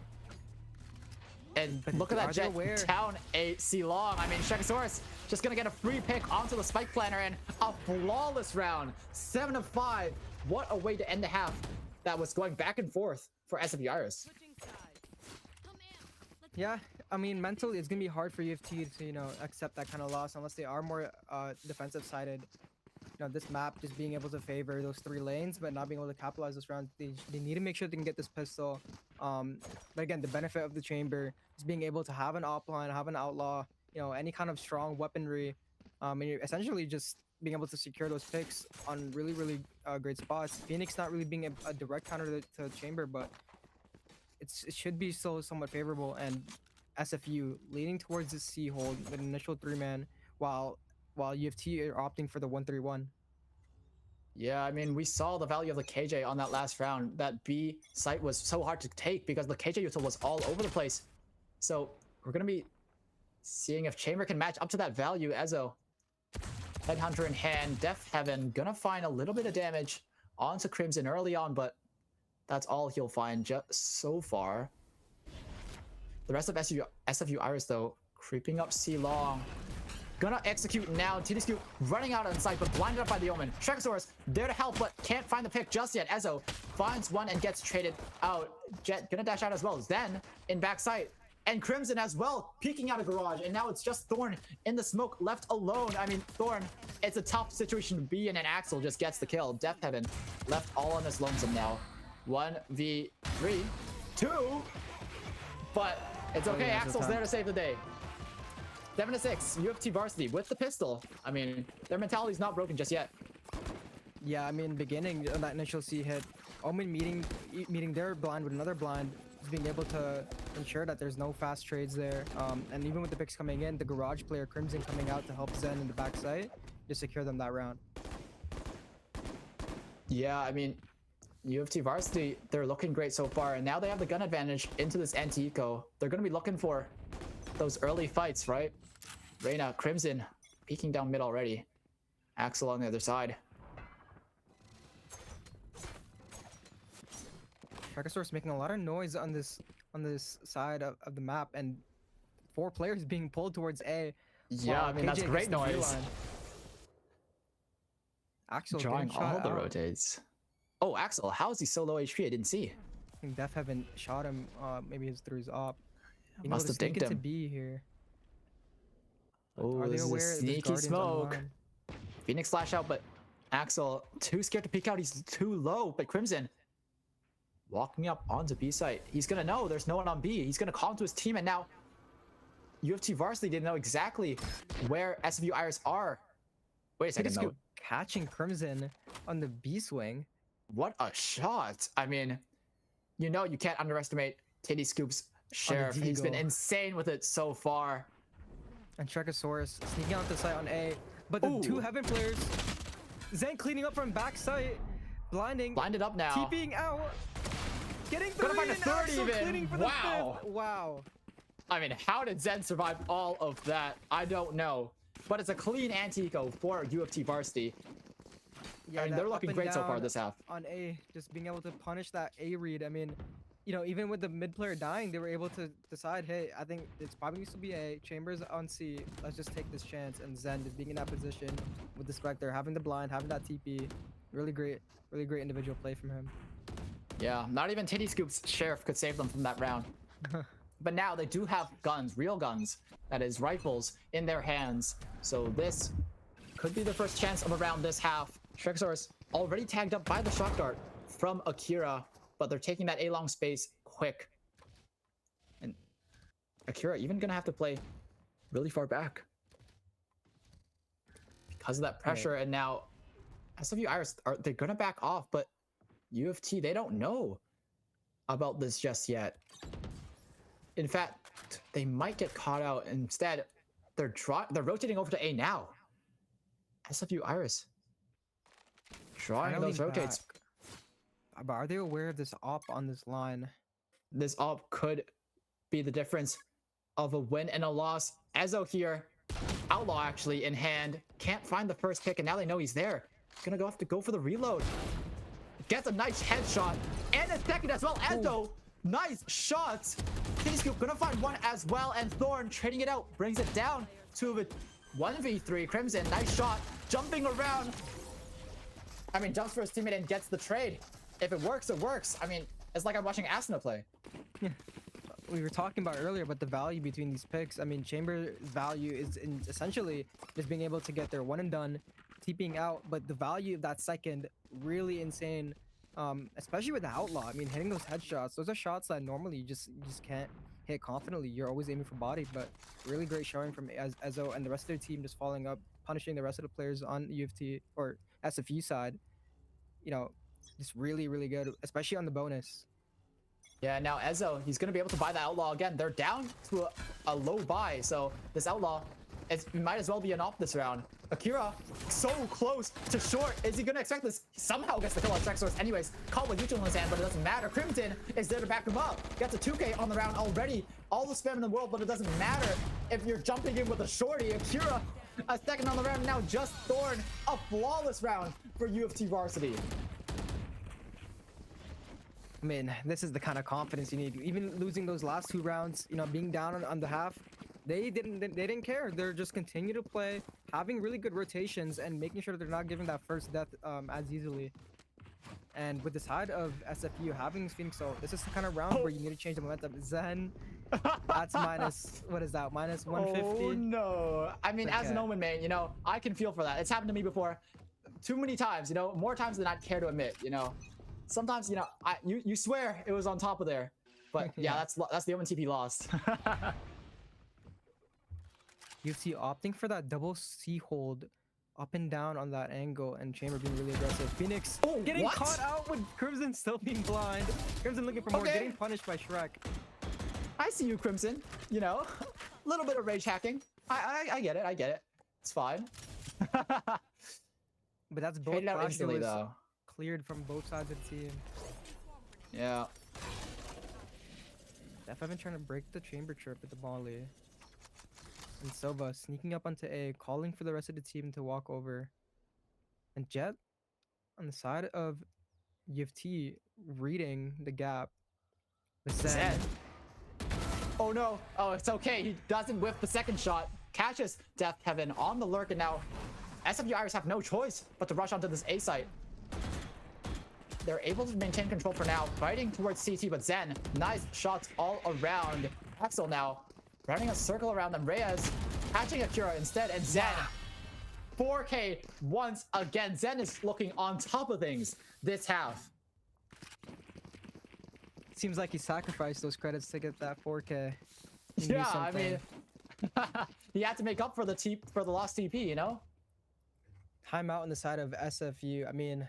Speaker 1: And look at that Jet down a C long. I mean, Shrekasaurus just gonna get a free pick onto the Spike Planner and a flawless round. 7 of 5. What a way to end the half. That was going back and forth for SFU Iris.
Speaker 2: Yeah, I mean, mentally, it's gonna be hard for UFT to, you know, accept that kind of loss unless they are more defensive sided. You know, this map just being able to favor those 3 lanes, but not being able to capitalize this round. They need to make sure they can get this pistol. But again, the benefit of the chamber is being able to have an offline, have an outlaw, you know, any kind of strong weaponry, and you're essentially just being able to secure those picks on really, really great spots. Phoenix not really being a direct counter to chamber, but it should be still somewhat favorable. And SFU leaning towards the C hold with an initial 3-man, while UFT are opting for the 1-3-1.
Speaker 1: Yeah, I mean, we saw the value of the KJ on that last round. That B site was so hard to take because the KJ util was all over the place. So we're going to be seeing if Chamber can match up to that value. Ezo, Headhunter in hand, Death Heaven, gonna find a little bit of damage onto Crimson early on, but that's all he'll find just so far. The rest of SFU Iris, though, creeping up C long. Gonna execute now. TDSQ running out on site, but blinded up by the Omen. Shrekasaurus there to help, but can't find the pick just yet. Ezo finds one and gets traded out. Jet gonna dash out as well. Zen in backside. And Crimson as well, peeking out of Garage. And now it's just Thorn in the smoke, left alone. I mean, Thorn, it's a tough situation to be in, and Axel just gets the kill. Death Heaven left all on his lonesome now. 1v3. 2. But it's okay.
Speaker 2: yeah,
Speaker 1: Axel's there to save the day. 7-6. UFT Varsity with the pistol. I mean, their mentality's not broken just yet.
Speaker 2: Yeah, I mean, beginning on that initial C hit, Omen meeting their blind with another blind, is being able to ensure that there's no fast trades there. And even with the picks coming in, the garage player Crimson coming out to help Zen in the backside to secure them that round.
Speaker 1: Yeah, I mean, UFT Varsity, they're looking great so far, and now they have the gun advantage into this anti-eco. They're going to be looking for those early fights, right? Reyna, Crimson, peeking down mid already. Axel on the other side.
Speaker 2: Trachosaurus making a lot of noise on this side of the map, and 4 players being pulled towards A.
Speaker 1: Yeah, I mean, that's great noise.
Speaker 2: Axel
Speaker 1: drawing all the rotates. Oh, Axel, how is he so low HP? I didn't see.
Speaker 2: I think Def haven't shot him. Maybe it's through his op. You
Speaker 1: Must have dinked him.
Speaker 2: To be here.
Speaker 1: Oh, this is a sneaky smoke. Phoenix flash out, but Axel too scared to peek out. He's too low. But Crimson walking up onto B site. He's gonna know there's no one on B. He's gonna call to his team, and now UFT Varsity didn't know exactly where SVU Iris are. Wait a second, though.
Speaker 2: Catching Crimson on the B swing.
Speaker 1: What a shot! I mean, you know you can't underestimate Titty Scoop's Sheriff. He's been insane with it so far.
Speaker 2: And Trachosaurus sneaking out the site on A. But the 2 Heaven players, Zen cleaning up from back site, blinding.
Speaker 1: Blinded up now.
Speaker 2: TPing out. Getting 3
Speaker 1: gonna find a third even. Wow.
Speaker 2: Wow.
Speaker 1: I mean, how did Zen survive all of that? I don't know. But it's a clean anti-eco for UFT Varsity. Yeah, I mean, they're looking great so far this half.
Speaker 2: On A, just being able to punish that A read. I mean, you know, even with the mid player dying, they were able to decide, hey, I think it's probably needs to be A. Chambers on C. Let's just take this chance. And Zen just being in that position with the Spectre, having the blind, having that TP. Really great individual play from him.
Speaker 1: Yeah, not even Titty Scoop's Sheriff could save them from that round. But now they do have guns, real guns, that is rifles, in their hands. So this could be the first chance of a round this half. Trachosaurus already tagged up by the shock dart from Akira, but they're taking that A-long space quick. And Akira even gonna have to play really far back because of that pressure. Right. And now SW Iris, they're gonna back off, but UFT, they don't know about this just yet. In fact, they might get caught out. Instead, they're rotating over to A now. SW Iris drawing those rotates.
Speaker 2: But are they aware of this op on this line?
Speaker 1: This op could be the difference of a win and a loss. Ezo here, Outlaw actually in hand, can't find the first pick, and now they know he's there. Gonna have to go for the reload. Gets a nice headshot and a second as well. Ezo, nice shots. T-Scoop gonna find one as well, and Thorn trading it out, brings it down to a 1v3. Crimson, nice shot, jumping around. I mean, jumps for his teammate and gets the trade. If it works, it works. I mean, it's like I'm watching Asuna play.
Speaker 2: Yeah. We were talking about earlier about the value between these picks. I mean, Chamber's value is essentially just being able to get their one and done, TPing out, but the value of that second, really insane. Especially with the Outlaw. I mean, hitting those headshots, those are shots that normally you just can't hit confidently. You're always aiming for body, but really great showing from Ezo and the rest of their team, just following up, punishing the rest of the players on UFT or SFU side. You know, just really good, especially on the bonus.
Speaker 1: Yeah, now Ezo, he's going to be able to buy the Outlaw again. They're down to a low buy, so this Outlaw, it might as well be an op this round. Akira, so close to short. Is he going to expect this? He somehow gets the kill on Trachosaurus anyways. Caught with Yuchel in his hand, but it doesn't matter. Crimson is there to back him up. Gets a 2K on the round already. All the spam in the world, but it doesn't matter if you're jumping in with a shorty. Akira, a second on the round. Now just Thorn, a flawless round for UFT Varsity.
Speaker 2: I mean, this is the kind of confidence you need. Even losing those last 2 rounds, you know, being down on the half, they didn't care. They're just continue to play, having really good rotations, and making sure they're not giving that first death as easily. And with the side of SFU having Phoenix, so this is the kind of round where you need to change the momentum. Zen, that's minus, what is that, minus 150?
Speaker 1: Oh no. I mean, as an Omen main, you know, I can feel for that. It's happened to me before too many times, you know, more times than I'd care to admit, you know. Sometimes, you know, you swear it was on top of there. But yeah, that's the Omen TP lost.
Speaker 2: UFC opting for that double C hold up and down on that angle, and Chamber being really aggressive. Phoenix getting caught out with Crimson still being blind. Crimson looking for more, getting punished by Shrek.
Speaker 1: I see you, Crimson. You know, a little bit of rage hacking. I get it. I get it. It's fine.
Speaker 2: But that's both
Speaker 1: Traded out instantly, though.
Speaker 2: Cleared from both sides of the team.
Speaker 1: Yeah.
Speaker 2: F7 trying to break the Chamber trip with the Molly. And Silva sneaking up onto A, calling for the rest of the team to walk over. And Jet on the side of UFT reading the gap.
Speaker 1: Zen. Oh no. Oh, it's okay. He doesn't whiff the second shot. Catches Death Heaven on the lurk, and now SFU Iris have no choice but to rush onto this A site. They're able to maintain control for now, fighting towards CT, but Zen, nice shots all around. Axel now running a circle around them. Reyes catching Akira instead, and Zen 4K once again. Zen is looking on top of things this half.
Speaker 2: Seems like he sacrificed those credits to get that 4K.
Speaker 1: Yeah, I mean, he had to make up for the lost TP, you know?
Speaker 2: Timeout on the side of SFU. I mean,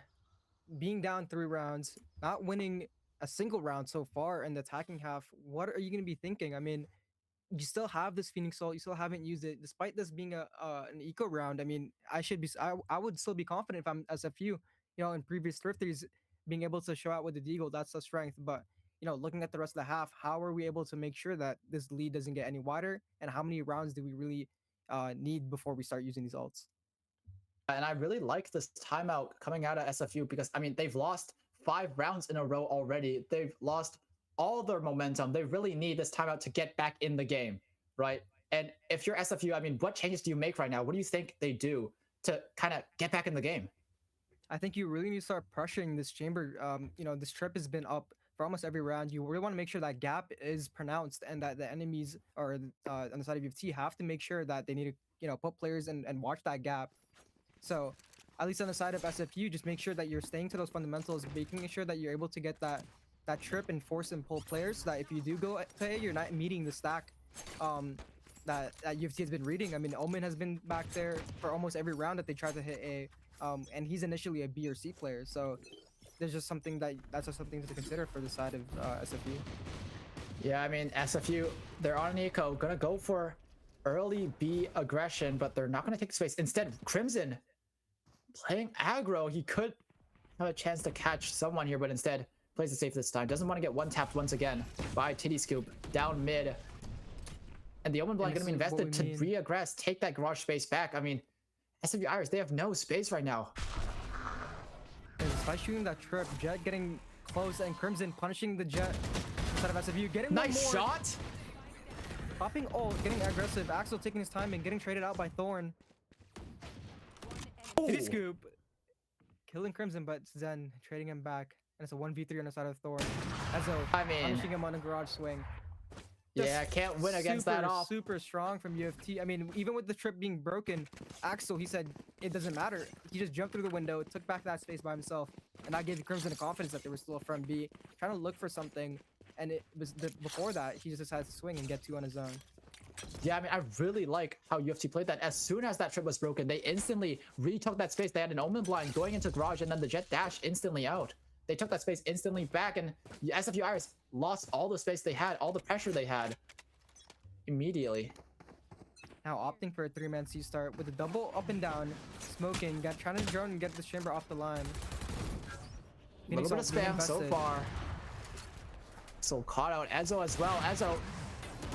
Speaker 2: being down 3 rounds, not winning a single round so far in the attacking half, what are you going to be thinking? I mean, you still have this Phoenix Ult, you still haven't used it, despite this being an eco round. I mean, I would still be confident if I'm SFU, you know, in previous Thrifters, being able to show out with the Deagle, that's the strength. But, you know, looking at the rest of the half, how are we able to make sure that this lead doesn't get any wider? And how many rounds do we really need before we start using these ults?
Speaker 1: And I really like this timeout coming out of SFU because, I mean, they've lost 5 rounds in a row already. They've lost all their momentum. They really need this timeout to get back in the game, right? And if you're SFU, I mean, what changes do you make right now? What do you think they do to kind of get back in the game?
Speaker 2: I think you really need to start pressuring this Chamber. You know, this trip has been up for almost every round. You really want to make sure that gap is pronounced and that the enemies are on the side of UFT have to make sure that they need to, you know, put players and watch that gap. So at least on the side of SFU, just make sure that you're staying to those fundamentals, making sure that you're able to get that trip and force and pull players, so that if you do go to A, you're not meeting the stack that UFT has been reading. I mean, Omen has been back there for almost every round that they try to hit A, and he's initially a B or C player. So there's just something that's just something to consider for the side of SFU.
Speaker 1: Yeah, I mean, SFU, they're on an eco, gonna go for early B aggression, but they're not gonna take space. Instead, Crimson playing aggro. He could have a chance to catch someone here, but instead plays it safe this time. Doesn't want to get one tapped once again by Titty Scoop down mid. And the Omen blind gonna be invested to re-aggress, take that garage space back. I mean, SFU Iris, they have no space right now.
Speaker 2: By shooting that trip, Jet getting close, and Crimson punishing the Jet instead of SFU. Getting
Speaker 1: nice shot.
Speaker 2: Popping ult, getting aggressive. Axel taking his time and getting traded out by Thorn. Titty Scoop killing Crimson, but Zen trading him back, and it's a 1v3 on the side of Thorn. Ezo punishing him on a garage swing.
Speaker 1: Yeah, can't win against that off.
Speaker 2: Super strong from UFT. I mean, even with the trip being broken, Axel, he said it doesn't matter. He just jumped through the window, took back that space by himself, and that gave Crimson the confidence that they were still a front B, trying to look for something. And it was before that, he just decided to swing and get 2 on his own.
Speaker 1: Yeah, I mean, I really like how UFC played that. As soon as that trip was broken, they instantly retook that space. They had an Omen blind going into garage, and then the Jet dash instantly out. They took that space instantly back, and SFU Iris lost all the space they had, all the pressure they had immediately.
Speaker 2: Now opting for a 3-man C start with a double up and down, smoking, trying to drone and get the Chamber off the line.
Speaker 1: A little bit of spam so far. So caught out Ezo as well. Ezo,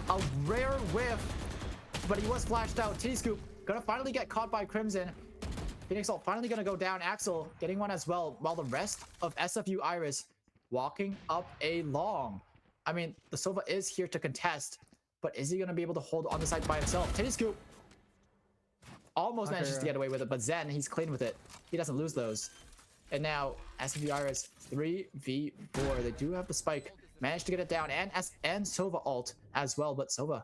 Speaker 1: a rare whiff, but he was flashed out. T-Scoop gonna finally get caught by Crimson. Phoenix Ult finally gonna go down. Axel getting one as well, while the rest of SFU Iris walking up a long. I mean, the Sova is here to contest, but is he gonna be able to hold on the side by himself? Titty Scoop almost manages to get away with it, but Zen, he's clean with it. He doesn't lose those. And now SFU Iris 3v4. They do have the spike. Managed to get it down, and Sova ult as well, but Sova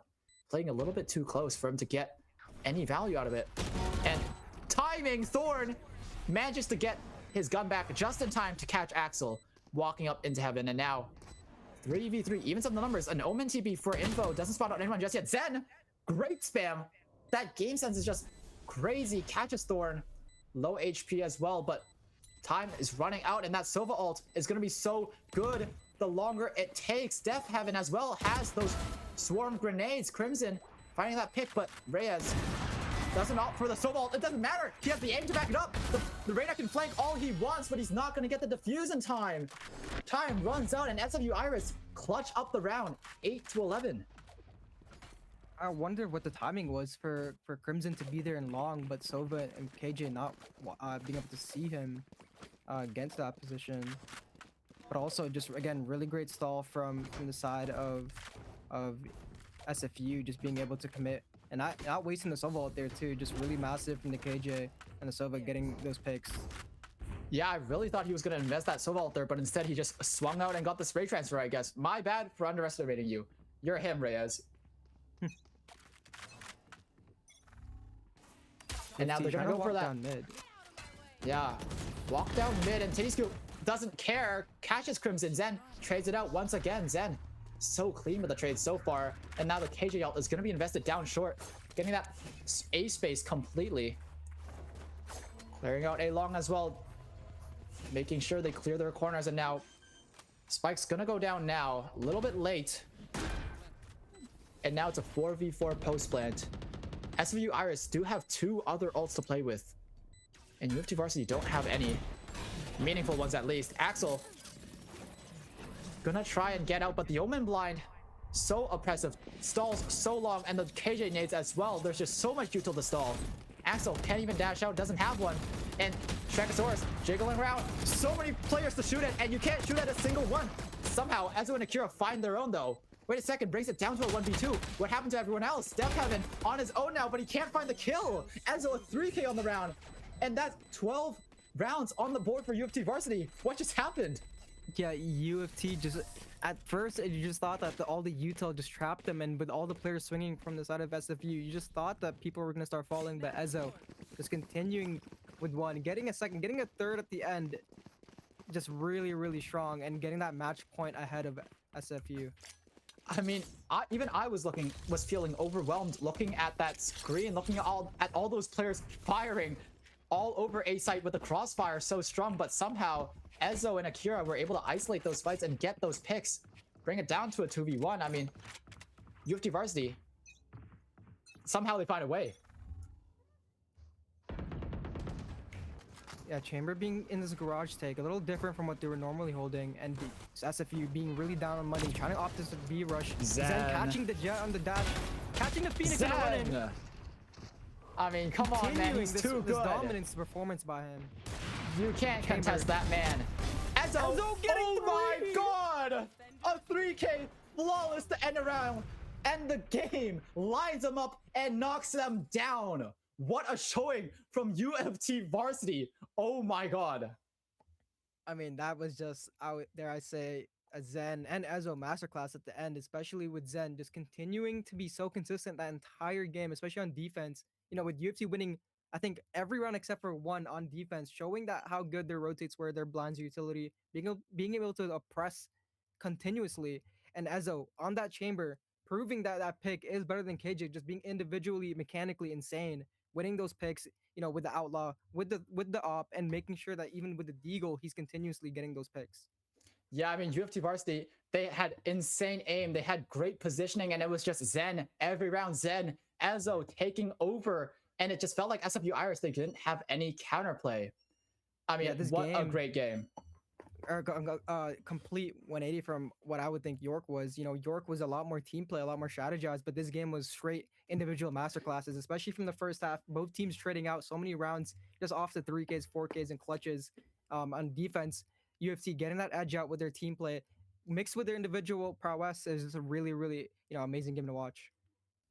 Speaker 1: playing a little bit too close for him to get any value out of it. And timing, Thorn manages to get his gun back just in time to catch Axel. walking up into heaven, and now 3v3 evens up the numbers. An Omen TP for info, doesn't spot out anyone just yet. Zen, great spam. That game sense is just crazy. Catches Thorn, low HP as well, but time is running out, and that Sova ult is going to be so good the longer it takes. Death Heaven as well has those swarm grenades. Crimson finding that pick, but Reyes doesn't opt for the Sova ult. It doesn't matter. He has the aim to back it up. The Reyna can flank all he wants, but he's not going to get the defuse in time. Time runs out, and SFU Iris clutch up the round, 8-11.
Speaker 2: I wonder what the timing was for Crimson to be there in long, but Sova and KJ not being able to see him against that position. But also just, again, really great stall from the side of SFU, just being able to commit and not wasting the Sova out there too. Just really massive from the KJ and the Sova getting those picks.
Speaker 1: Yeah, I really thought he was going to invest that Sova ult there, but instead he just swung out and got the spray transfer, I guess. My bad for underestimating you. You're him, Reyes. And now they're going to go for that.
Speaker 2: Mid.
Speaker 1: Yeah, walk down mid, and Titty Scoop doesn't care. Catches Crimson. Zen trades it out once again. Zen so clean with the trade so far, and now the KJ ult is going to be invested down short, getting that A space completely. Clearing out A long as well, making sure they clear their corners, and now Spike's going to go down now, a little bit late. And now it's a 4v4 post plant. SVU Iris do have 2 other ults to play with, and UFT Varsity don't have any meaningful ones at least. Axel gonna try and get out, but the Omen blind so oppressive, stalls so long, and the KJ nades as well. There's just so much util to stall. Axel can't even dash out, doesn't have one, and Shrekasaurus jiggling around. So many players to shoot at, and you can't shoot at a single one. Somehow Ezo and Akira find their own though. Wait a second, brings it down to a 1v2. What happened to everyone else? Death Heaven on his own now, but he can't find the kill. Ezo a 3k on the round, and that's 12 rounds on the board for UFT Varsity. What just happened?
Speaker 2: Yeah, UFT just at first you just thought that all the util just trapped them, and with all the players swinging from the side of SFU, you just thought that people were gonna start falling. But Ezo just continuing with one, getting a second, getting a third at the end, just really strong, and getting that match point ahead of SFU.
Speaker 1: I mean, even I was feeling overwhelmed looking at that screen, looking at all those players firing all over A site with the crossfire so strong, but somehow Ezo and Akira were able to isolate those fights and get those picks, bring it down to a 2v1. I mean, UFT Varsity, somehow they find a way.
Speaker 2: Yeah, Chamber being in this garage take, a little different from what they were normally holding, and SFU being really down on money, trying to opt this B rush. Zen catching the Jet on the dash, catching the Phoenix on the run-in.
Speaker 1: I mean, come on, man, he's too good.
Speaker 2: This dominance performance by him.
Speaker 1: You can't contest that, man. Ezo
Speaker 2: getting
Speaker 1: oh my god! A 3k flawless to end around, and the game lines them up and knocks them down. What a showing from UFT Varsity. Oh my god.
Speaker 2: I mean, that was just, dare I say, a Zen and Ezo masterclass at the end, especially with Zen just continuing to be so consistent that entire game, especially on defense. You know, with UFC winning, I think every round except for one on defense, showing that how good their rotates were, their blinds utility, being able to oppress continuously. And Ezo on that chamber, proving that that pick is better than KJ, just being individually, mechanically insane, winning those picks, you know, with the Outlaw, with the op, and making sure that even with the Deagle, he's continuously getting those picks.
Speaker 1: Yeah, I mean, UFT Varsity, they had insane aim. They had great positioning, and it was just Zen every round. Zen, Ezo taking over, and it just felt like SFU Iris, they didn't have any counterplay. I mean, yeah, what a great game.
Speaker 2: Complete 180 from what I would think York was. You know, York was a lot more team play, a lot more strategized, but this game was straight individual masterclasses, especially from the first half. Both teams trading out so many rounds just off the 3Ks, 4Ks, and clutches. On defense, UFC getting that edge out with their team play, mixed with their individual prowess, is just a really, you know, amazing game to watch.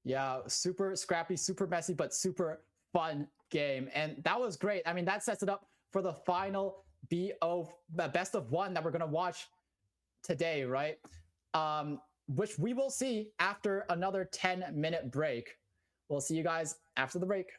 Speaker 1: Yeah, super scrappy, super messy, but super fun game, and that was great. I mean, that sets it up for the final best of one that we're gonna watch today, right? Which we will see after another 10-minute break. We'll see you guys after the break.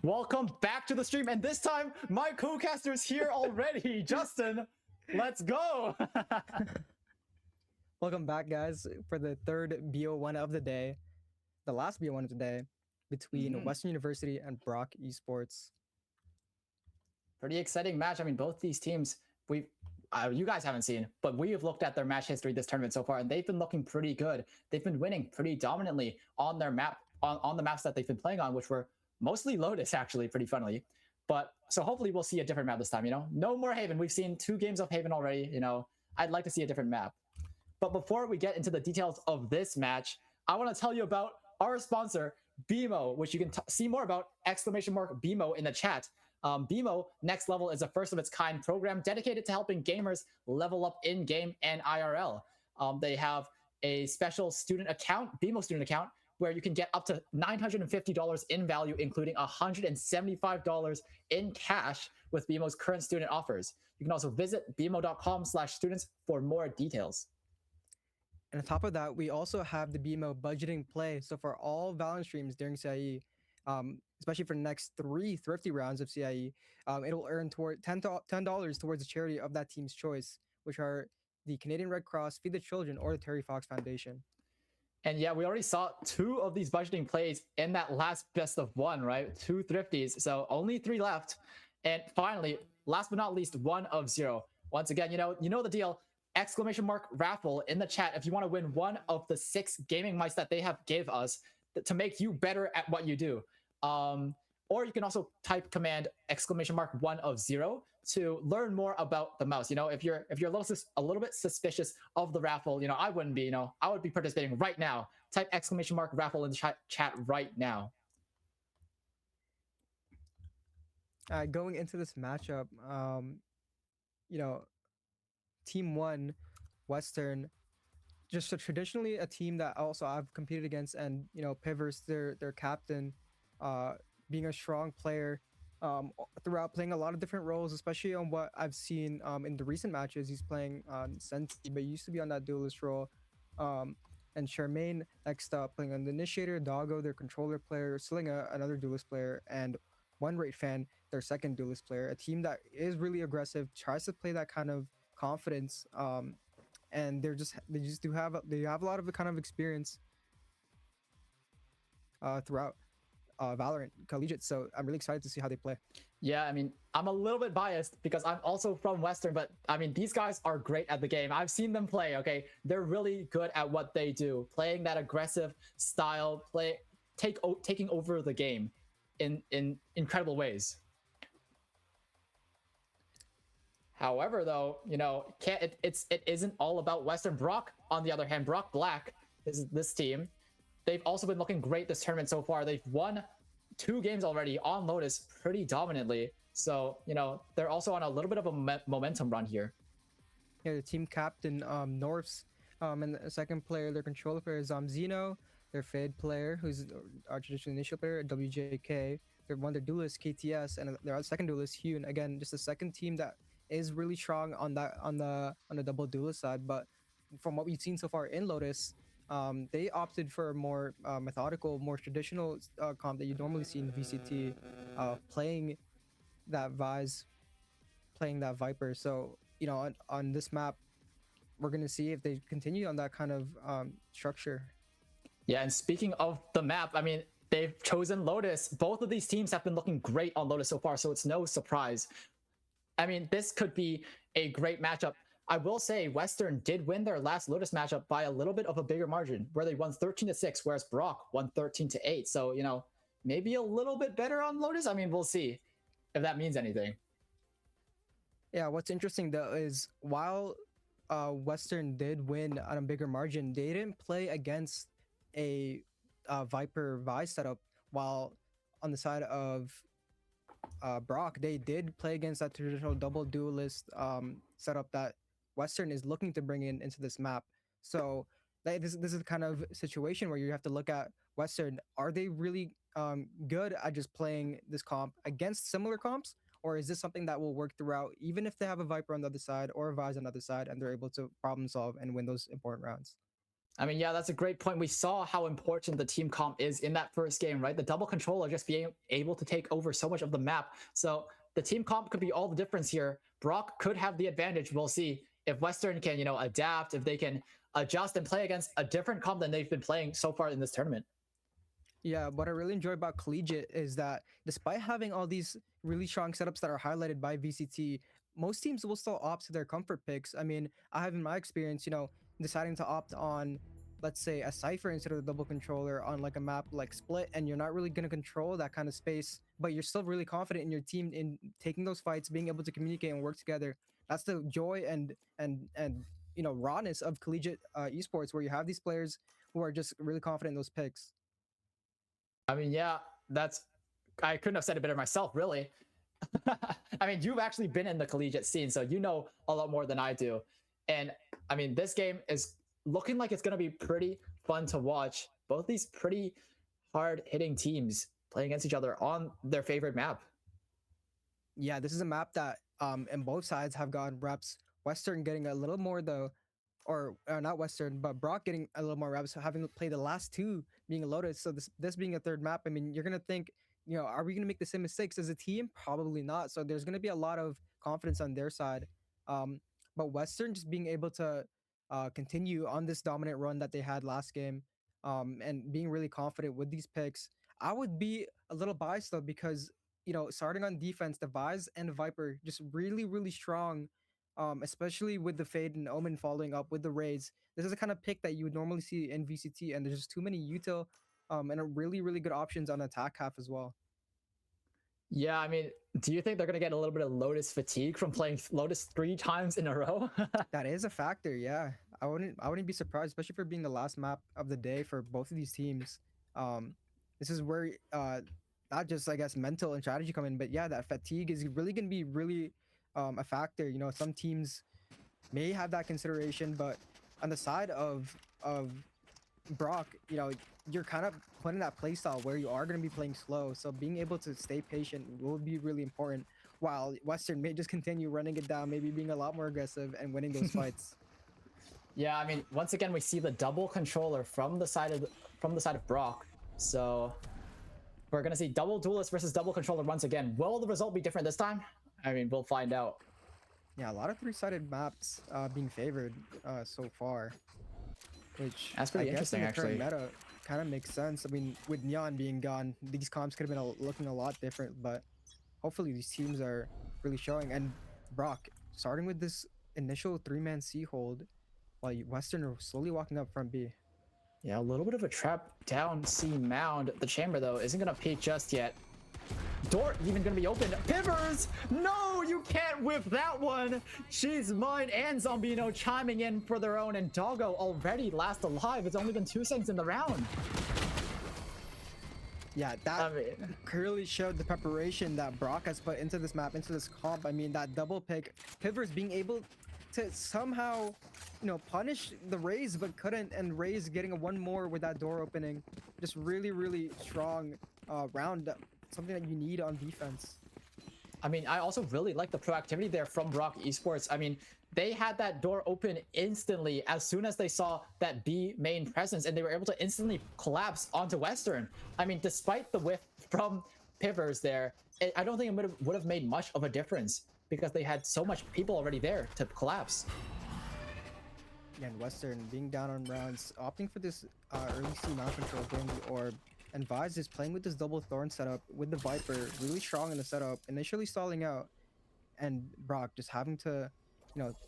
Speaker 1: Welcome back to the stream, and this time my co-caster is here already. Justin, let's go.
Speaker 2: Welcome back, guys, for the third BO1 of the day, the last BO1 of the day, between Western University and Brock Esports.
Speaker 1: Pretty exciting match. I mean, both these teams, you guys haven't seen, but we have looked at their match history this tournament so far, and they've been looking pretty good. They've been winning pretty dominantly on their map, on the maps that they've been playing on, which were mostly Lotus, actually, pretty funnily. But so hopefully we'll see a different map this time. No more Haven. We've seen 2 games of Haven already. I'd like to see a different map. But before we get into the details of this match, I want to tell you about our sponsor, BMO, which you can see more about !BMO in the chat. BMO Next Level is a first of its kind program dedicated to helping gamers level up in game and IRL. They have a special student account, BMO student account, where you can get up to $950 in value, including $175 in cash with BMO's current student offers. You can also visit bmo.com/students for more details.
Speaker 2: And on top of that, we also have the BMO budgeting play. So for all Valorant streams during CIE, especially for the next 3 thrifty rounds of CIE, it'll earn toward $10 towards the charity of that team's choice, which are the Canadian Red Cross, Feed the Children, or the Terry Fox Foundation.
Speaker 1: And yeah, we already saw 2 of these budgeting plays in that last best of 1, right? 2 thrifties, so only 3 left. And finally, last but not least, 1 of 0. Once again, you know the deal. !raffle in the chat if you want to win 1 of the 6 gaming mice that they have gave us to make you better at what you do. Or you can also type command !1 of 0 to learn more about the mouse. If you're a little bit suspicious of the raffle, I wouldn't be. I would be participating right now. Type !raffle in the chat right now.
Speaker 2: Going into this matchup, Team 1, Western, just traditionally a team that also I've competed against, and Pivers, their captain, being a strong player throughout, playing a lot of different roles, especially on what I've seen in the recent matches. He's playing on Sensi, but he used to be on that duelist role. And Charmaine next up playing on the Initiator, Doggo, their controller player, Slinga, another duelist player, and One Rate Fan, their second duelist player. A team that is really aggressive, tries to play that kind of confidence, and they have a lot of the kind of experience throughout Valorant Collegiate. So I'm really excited to see how they play.
Speaker 1: Yeah, I mean, I'm a little bit biased because I'm also from Western, but I mean, these guys are great at the game. I've seen them play, okay? They're really good at what they do, playing that aggressive style, taking over the game in incredible ways. However, though, it isn't all about Western. Brock, on the other hand, Brock Black is this team. They've also been looking great this tournament so far. They've won 2 games already on Lotus pretty dominantly. So, they're also on a little bit of a momentum run here.
Speaker 2: Yeah, the team captain, Norfs, and the second player, their controller player is Zeno, their Fade player, who's our traditional initial player, WJK. Their duelist, KTS, and their second duelist, Hune. Again, just the second team that is really strong on the double duelist side. But from what we've seen so far in Lotus, they opted for a more methodical, more traditional comp that you normally see in VCT, playing that Vise, playing that Viper. So on this map, we're gonna see if they continue on that kind of structure.
Speaker 1: Yeah, and speaking of the map, I mean, they've chosen Lotus. Both of these teams have been looking great on Lotus so far, so it's no surprise. I mean, this could be a great matchup. I will say Western did win their last Lotus matchup by a little bit of a bigger margin, where they won 13-6, whereas Brock won 13-8. So, maybe a little bit better on Lotus. I mean, we'll see if that means anything.
Speaker 2: Yeah, what's interesting though is while Western did win on a bigger margin, they didn't play against a Viper Vise setup, while on the side of Brock, they did play against that traditional double duelist setup that Western is looking to bring into this map. So this is the kind of situation where you have to look at Western. Are they really good at just playing this comp against similar comps? Or is this something that will work throughout, even if they have a Viper on the other side or a Vise on the other side, and they're able to problem solve and win those important rounds?
Speaker 1: I mean, yeah, that's a great point. We saw how important the team comp is in that first game, right? The double controller just being able to take over so much of the map. So the team comp could be all the difference here. Brock could have the advantage. We'll see if Western can, adapt, if they can adjust and play against a different comp than they've been playing so far in this tournament.
Speaker 2: Yeah, what I really enjoy about Collegiate is that despite having all these really strong setups that are highlighted by VCT, most teams will still opt to their comfort picks. I mean, I have in my experience, deciding to opt on, let's say, a Cypher instead of a double controller on like a map like Split, and you're not really going to control that kind of space, but you're still really confident in your team in taking those fights, being able to communicate and work together. That's the joy and rawness of collegiate esports, where you have these players who are just really confident in those picks.
Speaker 1: I mean, yeah, I couldn't have said it better myself, really. I mean, you've actually been in the collegiate scene, so you know a lot more than I do. And I mean, this game is looking like it's going to be pretty fun to watch. Both these pretty hard-hitting teams playing against each other on their favorite map.
Speaker 2: Yeah, this is a map that and both sides have gotten reps. Western getting a little more though, or not Western, but Brock getting a little more reps, having played the last two being a Lotus. So this being a third map, I mean, you're gonna think, are we gonna make the same mistakes as a team? Probably not. So there's gonna be a lot of confidence on their side. But Western just being able to continue on this dominant run that they had last game, and being really confident with these picks. I would be a little biased though, because starting on defense, the Vise and the Viper just really, really strong, especially with the Fade and Omen following up with the Rays. This is the kind of pick that you would normally see in VCT, and there's just too many util and a really, really good options on attack half as well.
Speaker 1: Yeah, I mean, do you think they're going to get a little bit of Lotus fatigue from playing Lotus 3 times in a row?
Speaker 2: That is a factor, yeah. I wouldn't be surprised, especially for being the last map of the day for both of these teams. This is where not just, I guess, mental and strategy come in, but yeah, that fatigue is really going to be really a factor. Some teams may have that consideration, but on the side of Brock, you're kind of putting that playstyle where you are going to be playing slow, so being able to stay patient will be really important, while Western may just continue running it down, maybe being a lot more aggressive and winning those fights.
Speaker 1: Yeah, I mean, once again, we see the double controller from the side of Brock. So we're gonna see double duelist versus double controller once again. Will the result be different this time? I mean, we'll find out.
Speaker 2: Yeah, a lot of three-sided maps being favored so far, which
Speaker 1: That's pretty
Speaker 2: I guess
Speaker 1: interesting,
Speaker 2: in the current
Speaker 1: actually.
Speaker 2: meta kind of makes sense. I mean, with Neon being gone, these comps could have been looking a lot different, but hopefully these teams are really showing. And Brock, starting with this initial 3-man C hold, while Western are slowly walking up from B.
Speaker 1: Yeah, a little bit of a trap down C mound. The chamber, though, isn't gonna peek just yet. Door even gonna be open. Pivers! No, you can't whip that one! She's mine, and Zombino chiming in for their own, and Doggo already last alive. It's only been 2 seconds in the round.
Speaker 2: Yeah, that clearly showed the preparation that Brock has put into this map, into this comp. I mean, that double pick, Pivers being able to somehow, punish the Rays, but couldn't, and Rays getting a one more with that door opening. Just really, really strong round. Something that you need on defense.
Speaker 1: I mean, I also really like the proactivity there from Brock Esports. I mean, they had that door open instantly as soon as they saw that B main presence, and they were able to instantly collapse onto Western. I mean, despite the whiff from Pivers there, I don't think it would have made much of a difference because they had so much people already there to collapse.
Speaker 2: Yeah, and Western being down on rounds, opting for this early C mount control, getting the orb. And Vise is playing with this double Thorn setup with the Viper, really strong in the setup, initially stalling out. And Brock just having to,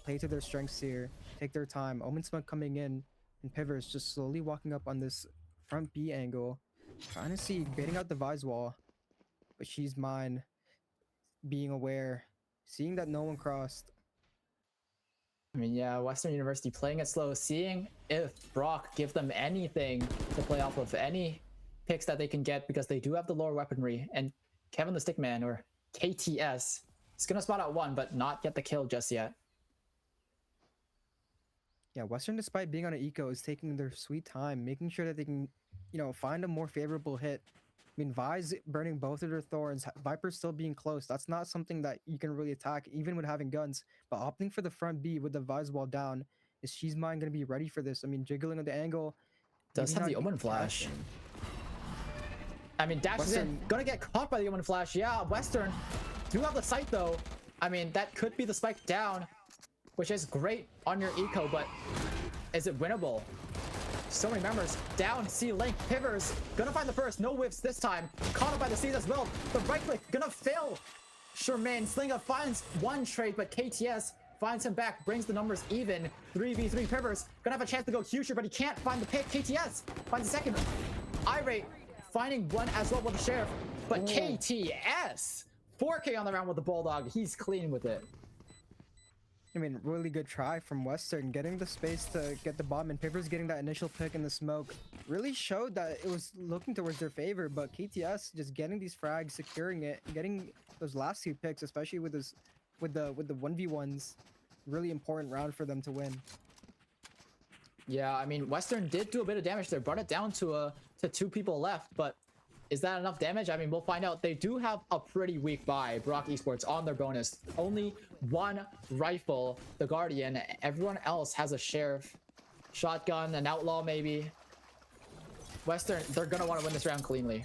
Speaker 2: play to their strengths here, take their time. Omen Smoke coming in, and Pivers just slowly walking up on this front B angle, trying to see, baiting out the Vise wall. But she's mine, being aware, seeing that no one crossed.
Speaker 1: I mean, yeah, Western University playing it slow, seeing if Brock give them anything to play off of, any picks that they can get, because they do have the lower weaponry. And Kevin the Stickman, or KTS, is going to spot out one, but not get the kill just yet.
Speaker 2: Yeah, Western, despite being on an eco, is taking their sweet time, making sure that they can, find a more favorable hit. I mean, Vise burning both of their Thorns, Viper still being close. That's not something that you can really attack, even with having guns. But opting for the front B with the Vise wall down, Is She's Mine gonna be ready for this? I mean, jiggling at the angle.
Speaker 1: Does
Speaker 2: maybe
Speaker 1: have the
Speaker 2: not
Speaker 1: Omen Flash.
Speaker 2: catching.
Speaker 1: I mean, dashes in.
Speaker 2: Western-
Speaker 1: Gonna get caught by the Omen Flash. Yeah, Western do have the sight though. I mean, that could be the spike down, which is great on your eco, but is it winnable? So many members down. C Link Pivers gonna find the burst. No whiffs this time. Caught up by the C's as well. The right click gonna fail. Shermaine Slinger finds one trade, but KTS finds him back, brings the numbers even. 3v3 Pivers gonna have a chance to go Husher, but he can't find the pick. KTS finds the second. Irate finding one as well with the Sheriff, but KTS 4K on the round with the Bulldog. He's clean with it.
Speaker 2: I mean, really good try from Western, getting the space to get the bomb, and Pivers getting that initial pick in the smoke really showed that it was looking towards their favor. But KTS just getting these frags, securing it, getting those last two picks, especially with this, with the 1v1s, really important round for them to win.
Speaker 1: Yeah, I mean, Western did do a bit of damage there, brought it down to two people left, but is that enough damage? I mean, we'll find out. They do have a pretty weak buy, Brock Esports, on their bonus. Only one rifle, the Guardian. Everyone else has a Sheriff, shotgun, an Outlaw maybe. Western, they're gonna want to win this round cleanly.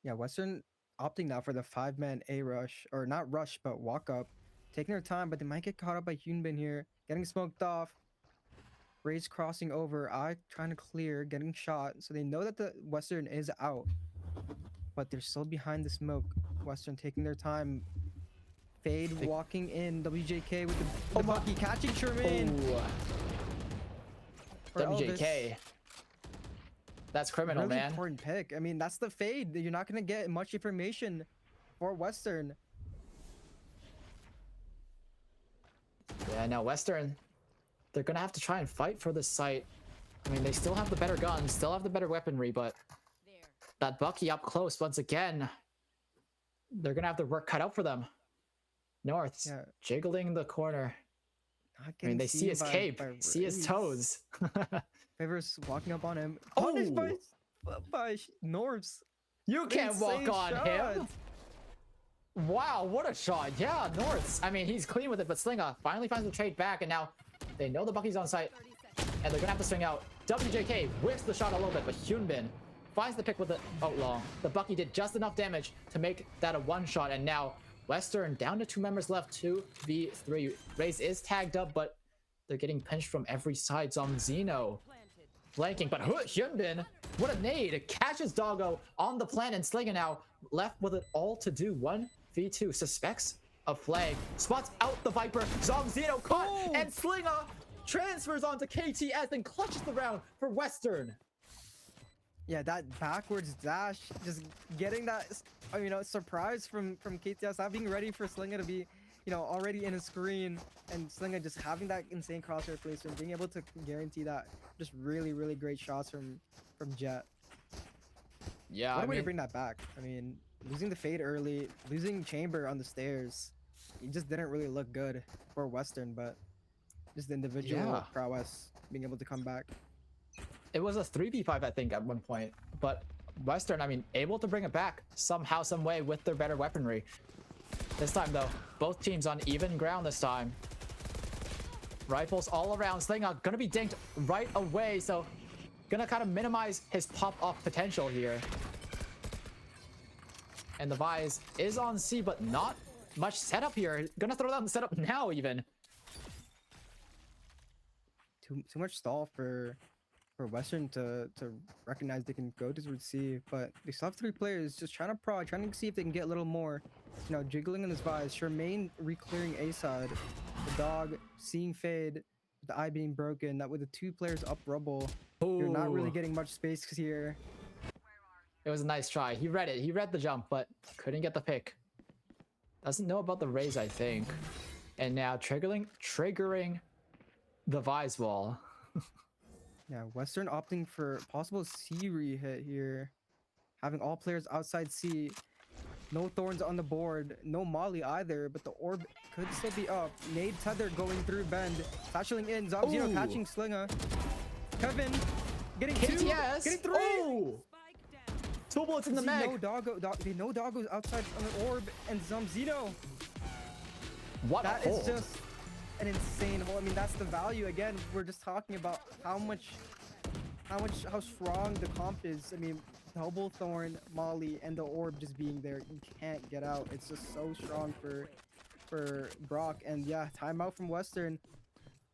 Speaker 2: Yeah, Western opting now for the 5-man A rush, or not rush, but walk up, taking their time, but they might get caught up by Hyunbin here, getting smoked off. Raze crossing over, I trying to clear, getting shot, so they know that the Western is out, but they're still behind the smoke. Western taking their time. Fade walking in, WJK with the Bucky catching Sherman.
Speaker 1: Oh, WJK. That's criminal,
Speaker 2: Really
Speaker 1: man.
Speaker 2: important pick. I mean, that's the Fade. You're not gonna get much information for Western.
Speaker 1: Yeah, now Western, they're gonna have to try and fight for this site. I mean, they still have the better guns, still have the better weaponry, but that Bucky up close once again, they're gonna have the work cut out for them. North,
Speaker 2: Yeah.
Speaker 1: jiggling the corner.
Speaker 2: Not
Speaker 1: I mean,
Speaker 2: getting
Speaker 1: they see
Speaker 2: seen
Speaker 1: his
Speaker 2: by-
Speaker 1: cape,
Speaker 2: by
Speaker 1: see his
Speaker 2: Raze.
Speaker 1: toes.
Speaker 2: Favors walking up on him.
Speaker 1: Oh!
Speaker 2: Punished by Norps.
Speaker 1: You can't walk
Speaker 2: Insane
Speaker 1: on him.
Speaker 2: shot.
Speaker 1: Wow, what a shot. Yeah, North. I mean, he's clean with it, but Slinga finally finds the trade back, and now they know the Bucky's on site, and they're gonna have to swing out. WJK whiffs the shot a little bit, but Hyunbin finds the pick with the Outlaw. The Bucky did just enough damage to make that a one-shot, and now Western down to 2 members left, 2v3. Raze is tagged up, but they're getting pinched from every side. Zeno flanking, but Hyunbin, what a nade! Catches Doggo on the plant, and Slinga now left with it all to do. 1v2, suspects a flag, spots out the Viper. Zeno caught, and Slinga transfers onto KTS and clutches the round for Western.
Speaker 2: Yeah, that backwards dash, just getting that, surprise from KTS, not being ready for Slinga to be, already in a screen, and Slinga just having that insane crosshair placement, being able to guarantee that. Just really, really great shots from Jet.
Speaker 1: Yeah,
Speaker 2: What a way to bring that back. I mean, losing the Fade early, losing Chamber on the stairs, it just didn't really look good for Western, but just the individual prowess being able to come back.
Speaker 1: it was a 3v5, I think, at one point. But Western, I mean, able to bring it back somehow, some way with their better weaponry. This time, though, both teams on even ground this time. Rifles all around. Slinga gonna be dinked right away, so gonna kind of minimize his pop-off potential here. And the Vise is on C, but not much setup here. Gonna throw down the setup now, even.
Speaker 2: Too much stall for Western to recognize they can go towards C, but they still have 3 players just trying to prod, trying to see if they can get a little more. Jiggling in this Vise. Shermaine re-clearing A side. The Dog seeing Fade, the eye being broken. That with the 2 players up rubble, you're not really getting much space here.
Speaker 1: It was a nice try. He read it. He read the jump, but couldn't get the pick. Doesn't know about the raise, I think. And now triggering the Vise wall.
Speaker 2: Yeah, Western opting for possible C re-hit here. Having all players outside C. No Thorns on the board. No Molly either, but the orb could still be up. Nade Tether going through Bend. Satcheling in. Zero catching Slinga. Kevin getting
Speaker 1: KTS!
Speaker 2: 2. Getting 3!
Speaker 1: Oh! 2 bullets in the mag.
Speaker 2: They know Doggo's outside on the orb and Zeno.
Speaker 1: What
Speaker 2: That
Speaker 1: a
Speaker 2: is
Speaker 1: hold.
Speaker 2: just an insane hole. I mean, that's the value. Again, we're just talking about how strong the comp is. I mean, double thorn, Molly, and the orb just being there, you can't get out. It's just so strong for Brock. And yeah, timeout from Western.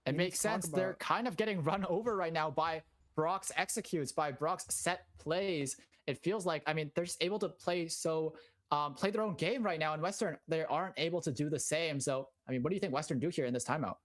Speaker 1: It makes sense. They're kind of getting run over right now by Brock's executes, by Brock's set plays. It feels like, I mean, they're just able to play their own game right now. In Western, they aren't able to do the same. So, I mean, what do you think Western do here in this timeout?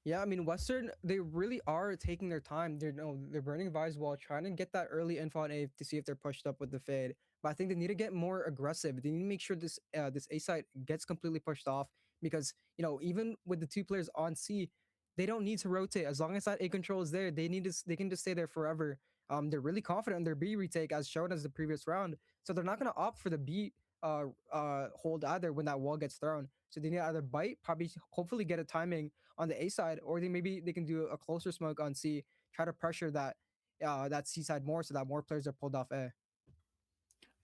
Speaker 2: Yeah, I mean, Western, they really are taking their time. They're burning Vi's wall, trying to get that early info on A to see if they're pushed up with the fade. But I think they need to get more aggressive. They need to make sure this A side gets completely pushed off because, you know, even with the 2 players on C, they don't need to rotate. As long as that A control is there, they can just stay there forever. They're really confident in their B retake as shown as the previous round. So they're not going to opt for the B hold either when that wall gets thrown. So they need to either bite, probably hopefully get a timing on the A side, or they can do a closer smoke on C, try to pressure that C side more so that more players are pulled off A.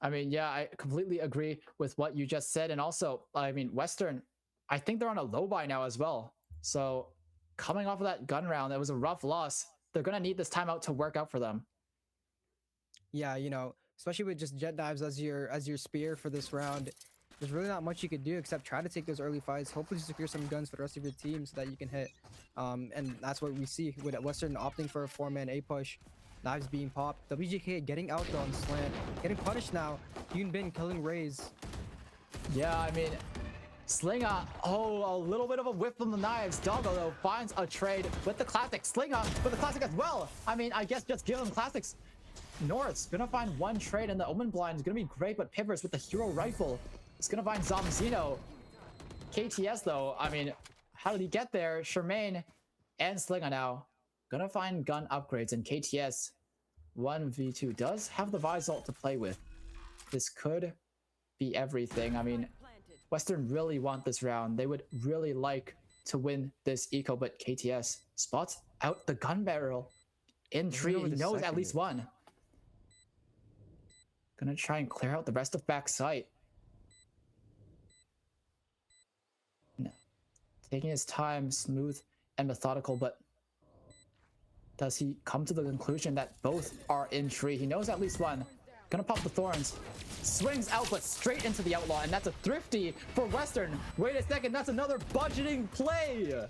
Speaker 1: I mean, yeah, I completely agree with what you just said. And also, I mean, Western, I think they're on a low buy now as well. So coming off of that gun round, it was a rough loss. They're going to need this timeout to work out for them.
Speaker 2: Yeah, you know, especially with just jet dives as your spear for this round, there's really not much you could do except try to take those early fights, hopefully secure some guns for the rest of your team so that you can hit. And that's what we see with Western opting for a 4-man A push. Knives being popped. WGK getting out though on slant. Getting punished now. Yoonbin killing Raze.
Speaker 1: Yeah, I mean, Slinga, a little bit of a whiff from the knives. Doggo, though, finds a trade with the Classic. Slinga with the Classic as well. I mean, I guess just give them Classics. North's gonna find one trade, and the Omen Blind is gonna be great, but Pivers with the Hero Rifle is gonna find Zomzino. KTS, though, I mean, how did he get there? Shermaine and Slinga now gonna find gun upgrades, and KTS 1v2 does have the Visalt to play with. This could be everything. I mean, Western really want this round. They would really like to win this eco, but KTS spots out the gun barrel in tree. He knows at least one. Gonna try and clear out the rest of back sight. No. Taking his time, smooth and methodical, but does he come to the conclusion that both are in tree? He knows at least one. Gonna pop the thorns. Swings out, but straight into the outlaw, and that's a thrifty for Western. Wait a second, that's another budgeting play.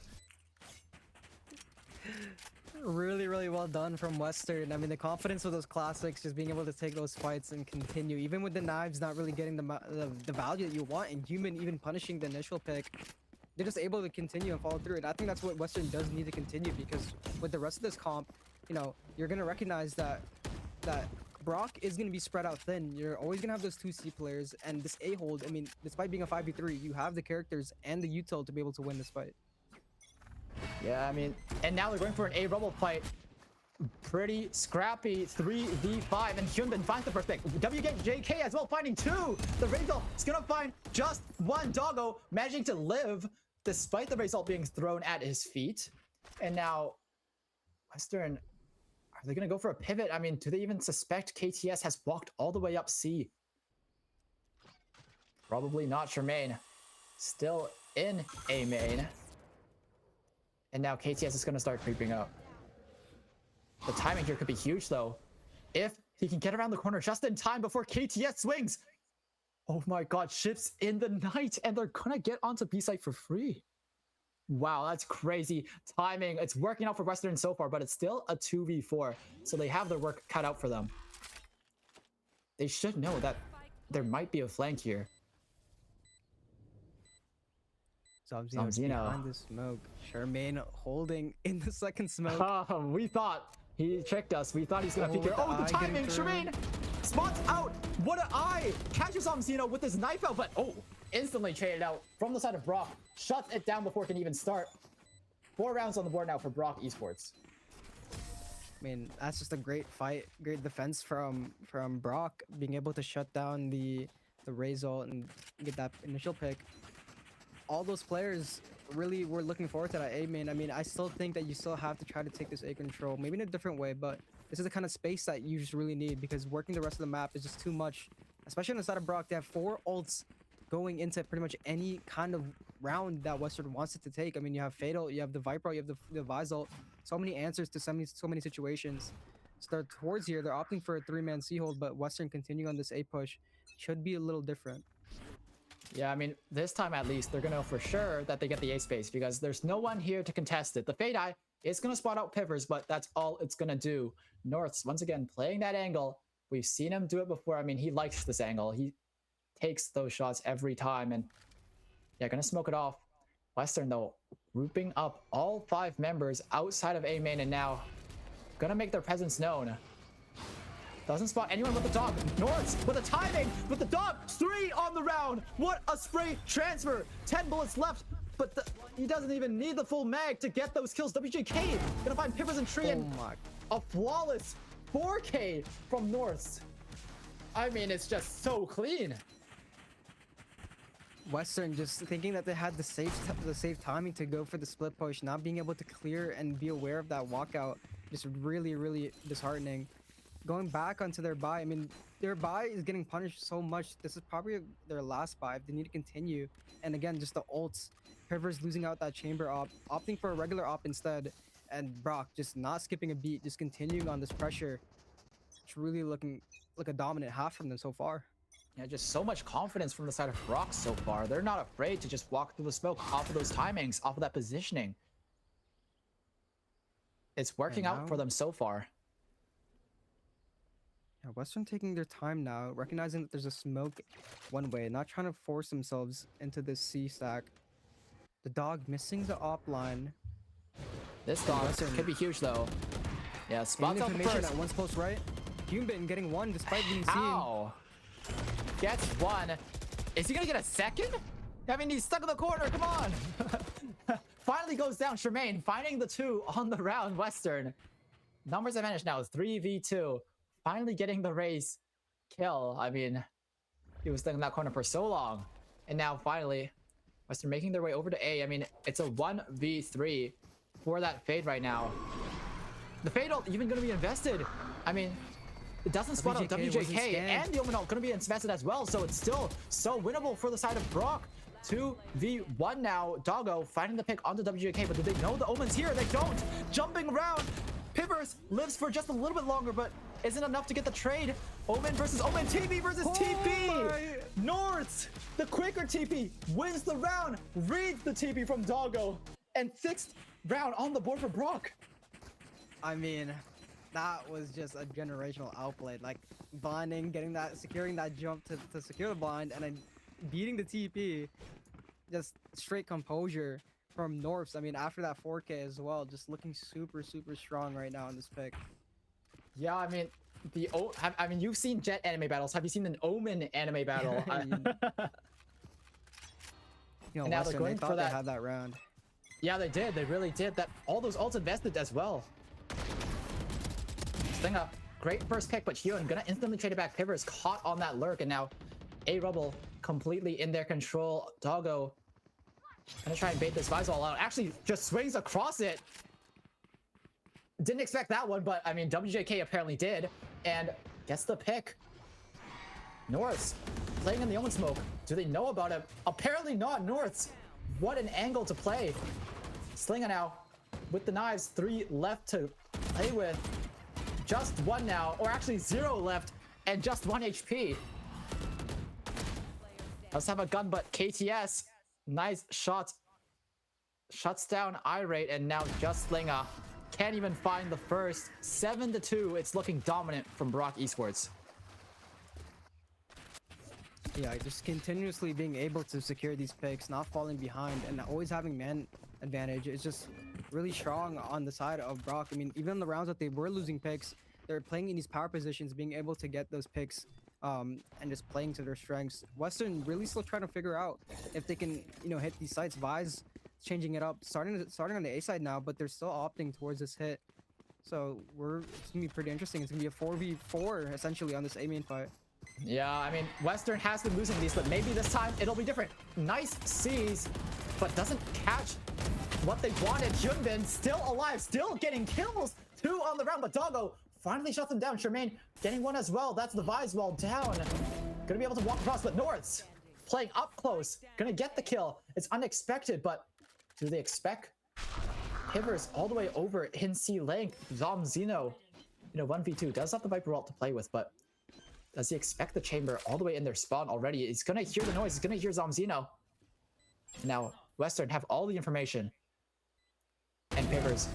Speaker 2: Really, really well done from Western. I mean, the confidence with those classics, just being able to take those fights and continue, even with the knives not really getting the value that you want, and Human even punishing the initial pick, they're just able to continue and follow through. And I think that's what Western does need to continue, because with the rest of this comp, you know, you're gonna recognize that Brock is going to be spread out thin. You're always going to have those 2 C players, and this A hold, I mean, despite being a 5v3, you have the characters and the util to be able to win this fight.
Speaker 1: Yeah, I mean, and now they're going for an A rubble fight. Pretty scrappy 3v5, and Hyunbin finds the first pick. WJK as well, finding 2. The Razor is going to find just 1. Doggo managing to live despite the Razor being thrown at his feet. And now Western, are they going to go for a pivot? I mean, do they even suspect KTS has walked all the way up C? Probably not. Shermaine still in A main. And now KTS is going to start creeping up. The timing here could be huge, though. If he can get around the corner just in time before KTS swings. Oh my god, ships in the night, and they're going to get onto B site for free. Wow, that's crazy timing. It's working out for Western so far, but it's still a 2v4. So they have their work cut out for them. They should know that there might be a flank here.
Speaker 2: Zomzino behind the smoke. Shermaine holding in the second smoke.
Speaker 1: We thought he tricked us. We thought he's gonna peek here. Oh, the timing! Shermaine spots out. What an eye! Catches Zomzino with his knife out, but instantly traded out from the side of Brock. Shuts it down before it can even start. 4 rounds on the board now for Brock Esports.
Speaker 2: I mean, that's just a great fight, great defense from Brock, being able to shut down the Razor and get that initial pick. All those players really were looking forward to that A main. I mean, I still think that you still have to try to take this A control, maybe in a different way, but this is the kind of space that you just really need, because working the rest of the map is just too much. Especially on the side of Brock, they have 4 ults going into pretty much any kind of round that Western wants it to take. I mean, you have Fatal, you have the Viper, you have the Visol. So many answers to so many situations. So they're towards here. They're opting for a 3-man C-hold, but Western continuing on this A push should be a little different.
Speaker 1: Yeah, I mean, this time at least, they're going to know for sure that they get the A space because there's no one here to contest it. The Fade Eye is going to spot out Pivers, but that's all it's going to do. North's, once again, playing that angle. We've seen him do it before. I mean, he likes this angle. He takes those shots every time, and yeah, going to smoke it off. Western, though, grouping up all 5 members outside of A main, and now going to make their presence known. Doesn't spot anyone with the dog. Nords with the timing, with the dog. 3 on the round. What a spray transfer. 10 bullets left, but he doesn't even need the full mag to get those kills. WJK gonna find Pivers and Tree, and a flawless 4K from Nords. I mean, it's just so clean.
Speaker 2: Western just thinking that they had the safe timing to go for the split push, not being able to clear and be aware of that walkout, just really disheartening. Going back onto their buy, I mean, their buy is getting punished so much. This is probably their last buy. They need to continue. And again, just the ults. Pivers losing out that chamber op, opting for a regular op instead. And Brock just not skipping a beat, just continuing on this pressure. It's really looking like a dominant half from them so far.
Speaker 1: Yeah, just so much confidence from the side of Brock so far. They're not afraid to just walk through the smoke off of those timings, off of that positioning. It's working out for them so far.
Speaker 2: Yeah, Western taking their time now, recognizing that there's a smoke one way, not trying to force themselves into this C stack. The dog missing the op line.
Speaker 1: This dog could be huge though. Yeah, spots out the first.
Speaker 2: At one's close right. Human getting one despite being seen.
Speaker 1: Ow. Gets one. Is he gonna get a second? I mean, he's stuck in the corner. Come on. Finally goes down. Tremaine finding the 2 on the round. Western numbers advantage now. 3v2. Finally getting the race kill. I mean, he was stuck in that corner for so long. And now finally, Western making their way over to A. I mean, it's a 1v3 for that Fade right now. The Fade ult even going to be invested. I mean, it doesn't spot out WJK, and the Omen ult going to be invested as well. So it's still so winnable for the side of Brock. 2v1 now. Doggo finding the pick onto WJK, but do they know the Omen's here? They don't. Jumping around. Pivers lives for just a little bit longer, but isn't enough to get the trade. Omen versus Omen. TP versus TP. North, the quicker TP, wins the round. Reads the TP from Doggo. And 6th round on the board for Brock.
Speaker 2: I mean, that was just a generational outplay. Like, bonding, getting that, securing that jump to secure the blind, and then beating the TP. Just straight composure from Norths. I mean, after that 4K as well, just looking super strong right now in this pick.
Speaker 1: Yeah, I mean, you've seen Jet anime battles. Have you seen an Omen anime battle?
Speaker 2: You know,
Speaker 1: and now they're going for that.
Speaker 2: They had that round.
Speaker 1: Yeah, they did. They really did. That all those ults invested as well. Sting up. Great first pick, but Hyun gonna instantly trade it back. Pivers caught on that lurk, and now A Rubble completely in their control. Doggo gonna try and bait this Visol out. Actually, just swings across it. Didn't expect that one, but I mean, WJK apparently did, and gets the pick. Norths playing in the Omen smoke. Do they know about it? Apparently not. Norths. What an angle to play. Slinga now with the knives. 3 left to play with. Just 1 now, or actually 0 left, and just 1 HP. Does have a gun, but KTS, nice shot. Shuts down Irate, and now just Slinga can't even find the first. 7-2. It's looking dominant from Brock Esports.
Speaker 2: Yeah, just continuously being able to secure these picks, not falling behind, and always having man advantage is just really strong on the side of Brock. I mean, even in the rounds that they were losing picks, they're playing in these power positions, being able to get those picks and just playing to their strengths. Western really still trying to figure out if they can, you know, hit these sites. Vise changing it up, starting on the A side now, but they're still opting towards this hit. So it's gonna be pretty interesting. It's gonna be a 4v4 essentially on this A main fight.
Speaker 1: Yeah, I mean, Western has been losing these, but maybe this time it'll be different. Nice C's, but doesn't catch what they wanted. Hyunbin still alive, still getting kills. 2 on the round, but Doggo finally shuts him down. Tremaine getting 1 as well. That's the Vise wall down. Gonna be able to walk across, but Norths playing up close, gonna get the kill. It's unexpected, but do they expect Pivers all the way over in C length? Zomzino, 1v2 does have the Viper ult to play with, but does he expect the chamber all the way in their spawn already? He's gonna hear the noise. He's gonna hear Zomzino. Now Western have all the information, and Pivers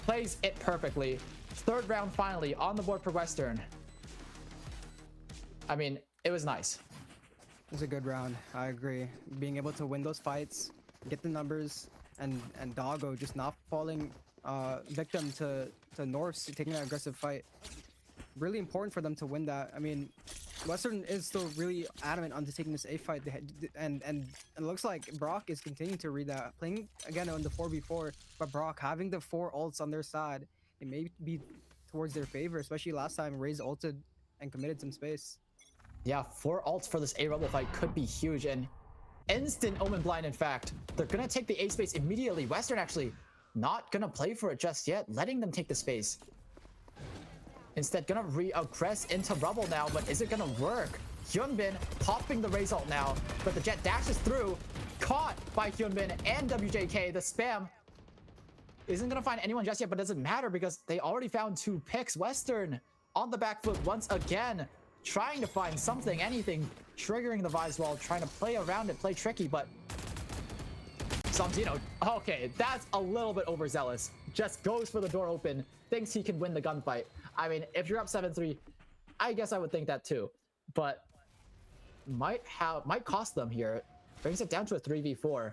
Speaker 1: plays it perfectly. Third round finally on the board for Western. I mean, it was nice.
Speaker 2: It was a good round. I agree. Being able to win those fights, get the numbers, and Doggo just not falling victim to Norse taking that aggressive fight. Really important for them to win that. I mean, Western is still really adamant on taking this A fight, and it looks like Brock is continuing to read that. Playing again on the 4v4, but Brock having the 4 ults on their side, it may be towards their favor, especially last time Raze ulted and committed some space.
Speaker 1: Yeah, 4 ults for this A Rebel fight could be huge, and instant Omen Blind, in fact. They're gonna take the A space immediately. Western actually not gonna play for it just yet, letting them take the space. Instead, gonna re-aggress into Rubble now, but is it gonna work? Hyunbin popping the Raze ult now, but the Jet dashes through, caught by Hyunbin and WJK. The spam isn't gonna find anyone just yet, but doesn't matter because they already found 2 picks. Western on the back foot once again, trying to find something, anything, triggering the Vise wall, trying to play around it, play tricky, but Zomzino, okay, that's a little bit overzealous. Just goes for the door open, thinks he can win the gunfight. I mean, if you're up 7-3, I guess I would think that too, but might cost them here. Brings it down to a 3v4.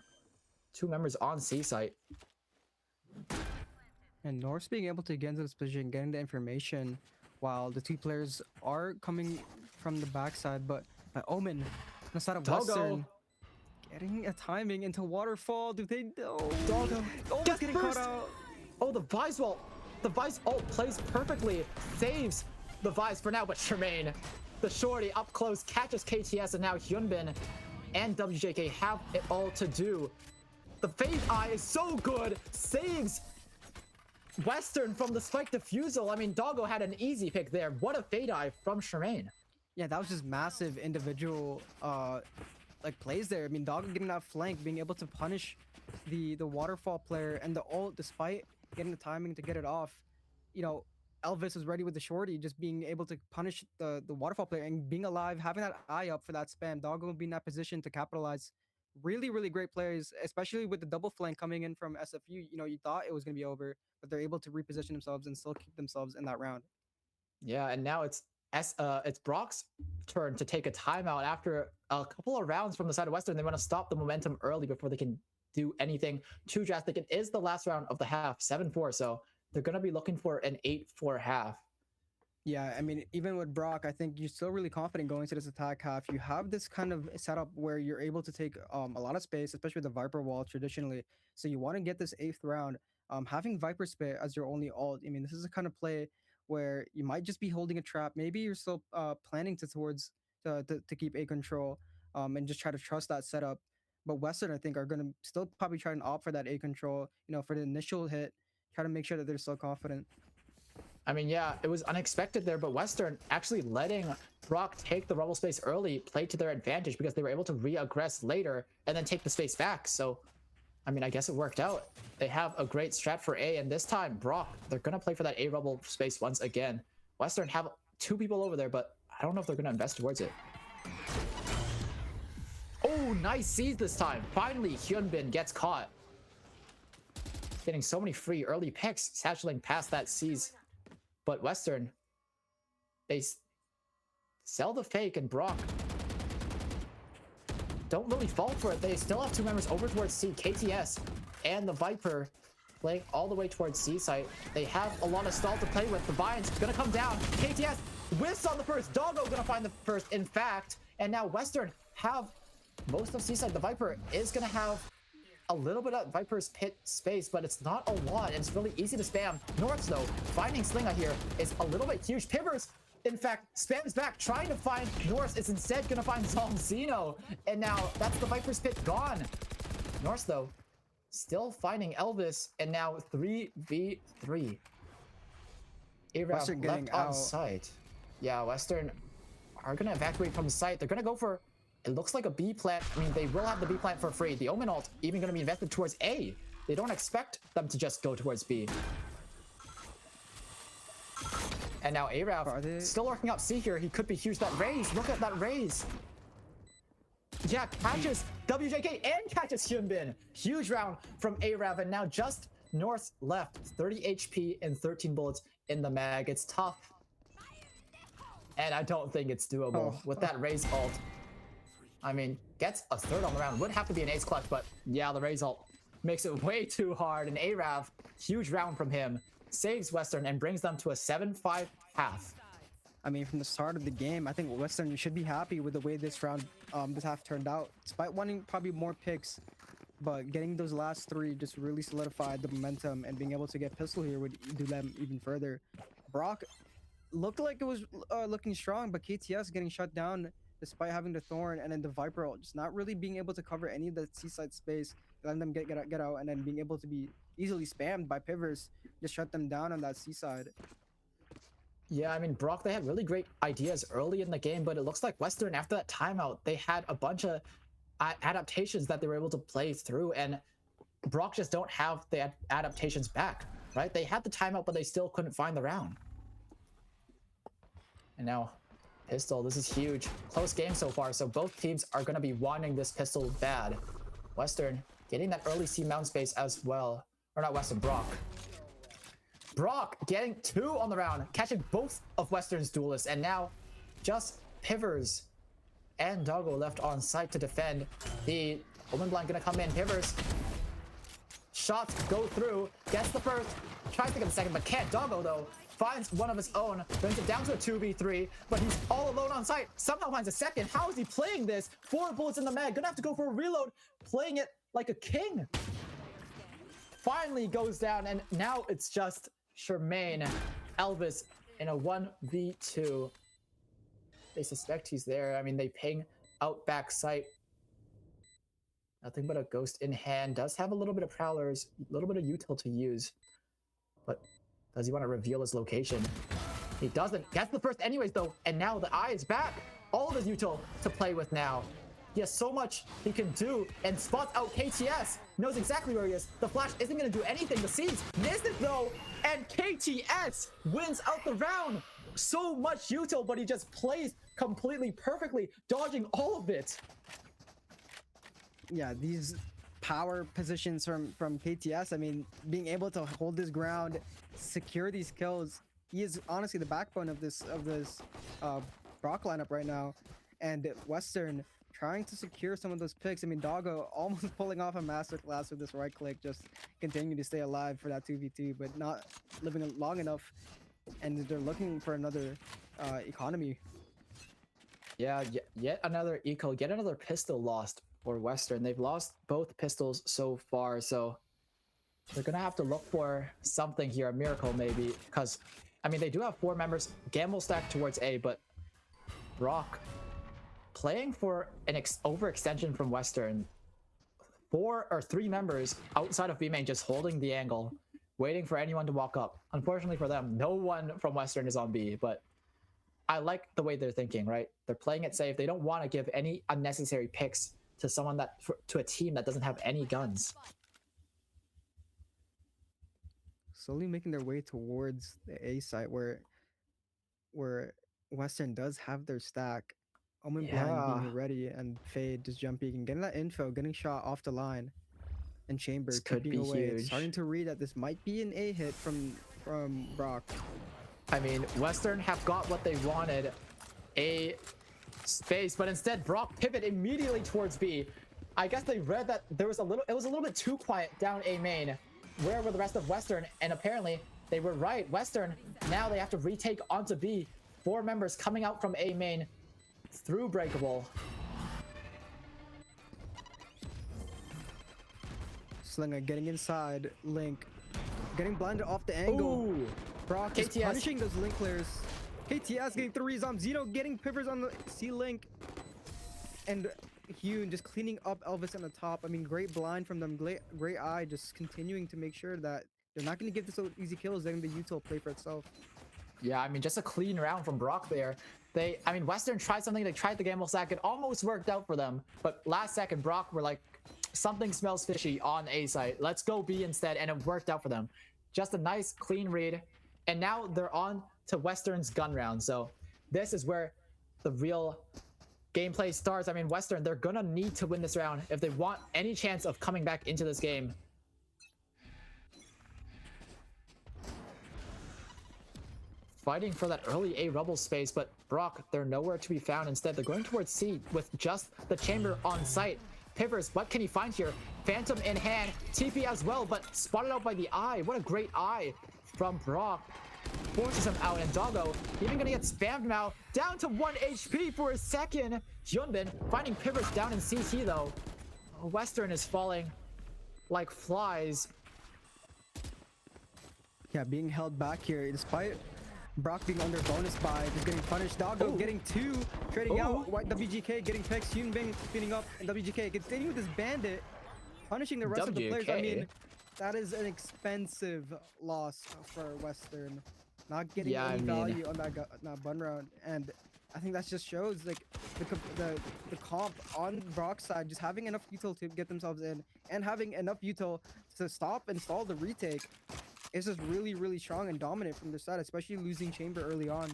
Speaker 1: 2 members on C site.
Speaker 2: And Norse being able to get into this position, getting the information, while the 2 players are coming from the backside, but Omen, on the side of Western, getting a timing into Waterfall. Do they? Oh,
Speaker 1: Doggo
Speaker 2: Omen's getting caught out.
Speaker 1: Oh, the Vise ult. The Vise ult plays perfectly. Saves the Vise for now, but Tremaine, the shorty up close, catches KTS, and now Hyunbin and WJK have it all to do. The Fade Eye is so good. Saves Western from the spike defusal. I mean, Doggo had an easy pick there. What a Fade Eye from Tremaine.
Speaker 2: Yeah, that was just massive individual like plays there. I mean, Doggo getting that flank, being able to punish the Waterfall player, and the ult, despite getting the timing to get it off. Elvis was ready with the shorty, just being able to punish the Waterfall player and being alive, having that eye up for that spam. Doggo will be in that position to capitalize. Really, really great players, especially with the double flank coming in from SFU. You thought it was going to be over, but they're able to reposition themselves and still keep themselves in that round.
Speaker 1: Yeah, and now it's Brock's turn to take a timeout after a couple of rounds from the side of Western. They want to stop the momentum early before they can do anything too drastic. It is the last round of the half, 7-4, so they're going to be looking for an 8-4 half.
Speaker 2: Yeah, I mean, even with Brock, I think you're still really confident going into this attack half. You have this kind of setup where you're able to take a lot of space, especially with the Viper wall traditionally. So you want to get this 8th round. Having Viper Spit as your only ult, I mean, this is a kind of play where you might just be holding a trap. Maybe you're still planning to keep A control and just try to trust that setup. But Western, I think, are going to still probably try and opt for that A control, for the initial hit, try to make sure that they're still confident.
Speaker 1: I mean, yeah, it was unexpected there, but Western actually letting Brock take the rubble space early played to their advantage because they were able to re-aggress later and then take the space back. So, I mean, I guess it worked out. They have a great strat for A, and this time, Brock, they're going to play for that A rubble space once again. Western have 2 people over there, but I don't know if they're going to invest towards it. Oh, nice seize this time. Finally, Hyunbin gets caught. Getting so many free early picks, satcheling past that seize. But Western, they sell the fake, and Brock don't really fall for it. They still have 2 members over towards C, KTS and the Viper playing all the way towards C site. They have a lot of stall to play with. The Vines gonna come down. KTS whiffs on the first. Doggo gonna find the first, in fact. And now Western have most of C site. The Viper is gonna have a little bit of Viper's pit space, but it's not a lot, and it's really easy to spam. North, though, finding Slinga here is a little bit huge. Pivers, in fact, spams back, trying to find North. Is instead going to find Zomzino, and now that's the Viper's pit gone. North, though, still finding Elvis, and now 3v3.
Speaker 2: Western
Speaker 1: left
Speaker 2: getting
Speaker 1: on
Speaker 2: out.
Speaker 1: site. Yeah, Western are going to evacuate from the site. They're going to go for it looks like a B plant. I mean, they will have the B plant for free. The Omen ult even going to be invested towards A. They don't expect them to just go towards B. And now Arav still working up C here. He could be huge. That raise. Look at that raise. Yeah, catches WJK and catches Hyunbin. Huge round from Arav. And now just north left. 30 HP and 13 bullets in the mag. It's tough. And I don't think it's doable with that raise ult. I mean, gets a third on the round. Would have to be an ace clutch, but yeah, the raise ult makes it way too hard. And Arav, huge round from him, saves Western and brings them to a 7-5 half.
Speaker 2: I mean, from the start of the game, I think Western should be happy with the way this round, this half turned out. Despite wanting probably more picks, but getting those last three just really solidified the momentum, and being able to get pistol here would do them even further. Brock looked like it was looking strong, but KTS getting shut down despite having the Thorn, and then the Viper ult, just not really being able to cover any of the seaside space, letting them get out, and then being able to be easily spammed by Pivers, just shut them down on that seaside.
Speaker 1: Yeah, I mean, Brock, they had really great ideas early in the game, but it looks like Western, after that timeout, they had a bunch of adaptations that they were able to play through, and Brock just don't have the adaptations back, right? They had the timeout, but they still couldn't find the round. And now, pistol, this is huge. Close game so far, so both teams are going to be wanting this pistol bad. Western getting that early C mount space as well. Or not Western, Brock. Brock getting 2 on the round, catching both of Western's duelists, and now just Pivers and Doggo left on site to defend. The Omen Blind gonna come in. Pivers, shots go through, gets the first, tries to get the second, but can't. Doggo though finds one of his own, brings it down to a 2v3, but he's all alone on site. Somehow finds a second. How is he playing this? 4 bullets in the mag, gonna have to go for a reload, playing it like a king. Finally goes down, and now it's just Charmaine, Elvis in a 1v2. They suspect he's there. I mean, they ping out back sight. Nothing but a ghost in hand. Does have a little bit of prowlers, a little bit of util to use. But does he want to reveal his location? He doesn't. Gets the first anyways though, and now the eye is back. All of his util to play with now. He has so much he can do, and spots out KTS. Knows exactly where he is. The flash isn't going to do anything. The seeds missed it though, and KTS wins out the round. So much util, but he just plays completely perfectly, dodging all of it.
Speaker 2: Yeah, these power positions from KTS, I mean, being able to hold his ground, secure these kills, he is honestly the backbone of this Brock lineup right now. And Western trying to secure some of those picks. I mean, Doggo almost pulling off a masterclass with this right click, just continuing to stay alive for that 2v2, but not living long enough. And they're looking for another economy.
Speaker 1: Yeah, yet another eco, yet another pistol lost for Western. They've lost both pistols so far, so they're gonna have to look for something here, a miracle maybe, because I mean, they do have 4 members, gamble stack towards A, but Brock playing for an overextension from Western. 4 or 3 members outside of B main just holding the angle, waiting for anyone to walk up. Unfortunately for them, no one from Western is on B, but I like the way they're thinking, right? They're playing it safe. They don't want to give any unnecessary picks to someone to a team that doesn't have any guns.
Speaker 2: Slowly making their way towards the A site where Western does have their stack. Omen Blind being ready, and Fade just jumping and getting that info, getting shot off the line. And Chamber
Speaker 1: could be
Speaker 2: away.
Speaker 1: huge.
Speaker 2: It's starting to read that this might be an A hit from Brock.
Speaker 1: I mean, Western have got what they wanted, A space, but instead Brock pivot immediately towards B. I guess they read that it was a little bit too quiet down A main. Where were the rest of Western? And apparently they were right. Western, now they have to retake onto B. 4 members coming out from A main through Breakable.
Speaker 2: Slinger getting inside, Link getting blinded off the angle.
Speaker 1: Ooh.
Speaker 2: Brock is
Speaker 1: KTS
Speaker 2: punishing those Link players. KTS getting 3 on Zeno, getting Pivers on the C-Link. And Hune just cleaning up Elvis on the top. I mean, great blind from them. Great eye, just continuing to make sure that they're not going to give this easy kills. Letting the util play for itself.
Speaker 1: Yeah, I mean, just a clean round from Brock there. I mean, Western tried something. They tried the gamble sack. It almost worked out for them. But last second, Brock were like, something smells fishy on A site. Let's go B instead. And it worked out for them. Just a nice, clean read. And now they're on to Western's gun round. So this is where the real gameplay starts. I mean, Western, they're going to need to win this round if they want any chance of coming back into this game. Fighting for that early A rubble space, but Brock, they're nowhere to be found. Instead, they're going towards C with just the chamber on site. Pivers, what can he find here? Phantom in hand, TP as well, but spotted out by the eye. What a great eye from Brock. Forces him out, and Doggo even gonna get spammed now. Down to 1 HP for a second. Hyunbin finding Pivers down in CT though. Western is falling like flies.
Speaker 2: Yeah, being held back here despite Brock being under bonus buy, just getting punished. Doggo getting 2, trading out. White WGK getting picked. Hyunbin spinning up, and WGK continuing with this bandit, punishing the rest of the players. I mean, that is an expensive loss for Western. Not getting any value on that bun round, and I think that just shows like the comp on Brock's side, just having enough util to get themselves in, and having enough util to stop and stall the retake. It's just really, really strong and dominant from their side, especially losing chamber early on.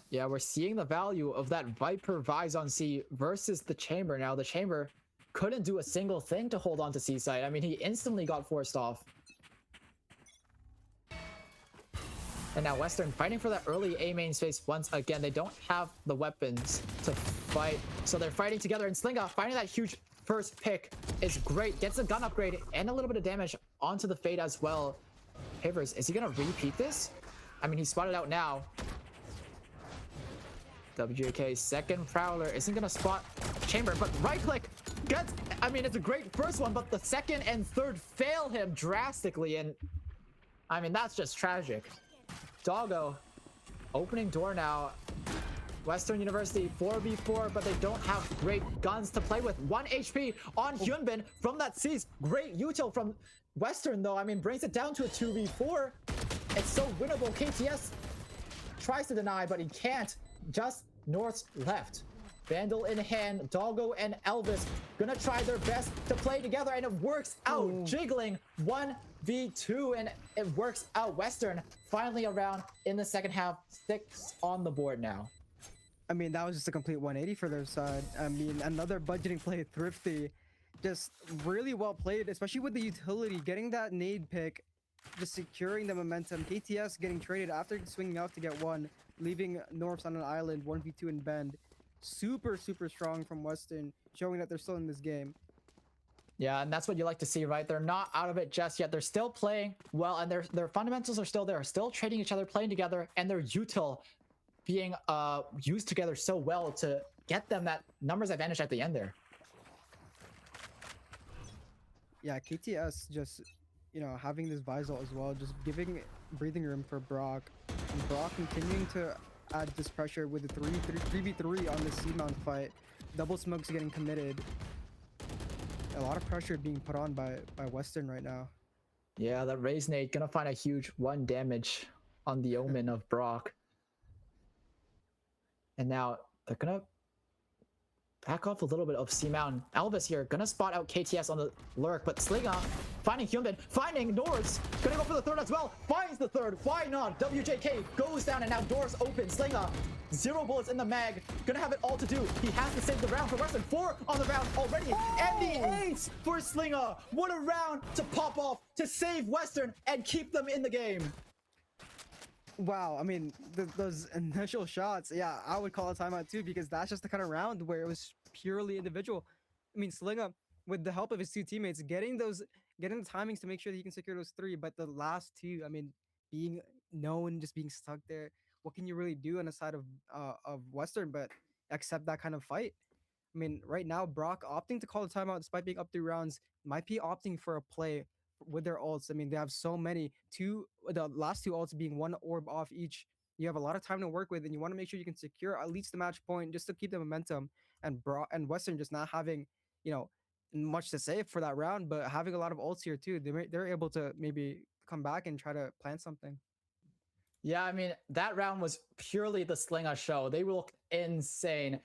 Speaker 1: Yeah, we're seeing the value of that Viper Vise on C versus the chamber. Now the chamber couldn't do a single thing to hold on to C side. I mean, he instantly got forced off. And now Western fighting for that early A main space once again. They don't have the weapons to fight, so they're fighting together. And Slinga finding that huge first pick is great. Gets a gun upgrade and a little bit of damage onto the Fade as well. Pivers, is he gonna repeat this? I mean, he's spotted out now. WJK's second Prowler isn't gonna spot chamber, but right click gets, I mean, it's a great first one, but the second and third fail him drastically, and I mean, that's just tragic. Doggo opening door now. Western University 4v4, but they don't have great guns to play with. 1 HP on Hyunbin from that C's. Great util from Western though. I mean, brings it down to a 2v4. It's so winnable. KTS tries to deny, but he can't. Just North's left. Vandal in hand. Doggo and Elvis gonna try their best to play together, and it works out. Jiggling 1v2, and it works out. Western finally around in the second half. 6 on the board now.
Speaker 2: I mean, that was just a complete 180 for their side. I mean, another budgeting play, Thrifty. Just really well played, especially with the utility. Getting that nade pick, just securing the momentum. KTS getting traded after swinging out to get 1, leaving Norths on an island, 1v2 in Bend. Super, super strong from Western, showing that they're still in this game.
Speaker 1: Yeah, and that's what you like to see, right? They're not out of it just yet. They're still playing well, and their fundamentals are still there. Still trading each other, playing together, and their util being used together so well to get them that numbers advantage at the end there.
Speaker 2: Yeah, KTS just, you know, having this Visal as well, just giving breathing room for Brock. And Brock continuing to add this pressure with the 3v3 on the C-mount fight. Double smokes getting committed. A lot of pressure being put on by Western right now.
Speaker 1: Yeah, that Raise Nade gonna find a huge 1 damage on the Omen of Brock. And now they're gonna back off a little bit of C-Mountain. Elvis here gonna spot out KTS on the lurk, but Slinga finding Hyunbin, finding Norris, gonna go for the third as well, finds the third, why not? WJK goes down, and now doors open. Slinga, 0 bullets in the mag, gonna have it all to do. He has to save the round for Western. 4 on the round already, and the ace for Slinga. What a round to pop off to save Western and keep them in the game.
Speaker 2: Wow, I mean, those initial shots, yeah, I would call a timeout too, because that's just the kind of round where it was purely individual. I mean, Slinga, with the help of his 2 teammates, getting the timings to make sure that he can secure those 3, but the last 2, I mean, being known, just being stuck there, what can you really do on the side of Western but accept that kind of fight? I mean, right now, Brock opting to call the timeout despite being up 3 rounds might be opting for a play with their ults. I mean, they have so many. The last 2 ults being 1 orb off each. You have a lot of time to work with, and you want to make sure you can secure at least the match point just to keep the momentum. And Western just not having, you know, much to say for that round, but having a lot of ults here too. They're able to maybe come back and try to plan something.
Speaker 1: Yeah, I mean, that round was purely the Slinga show. They looked insane.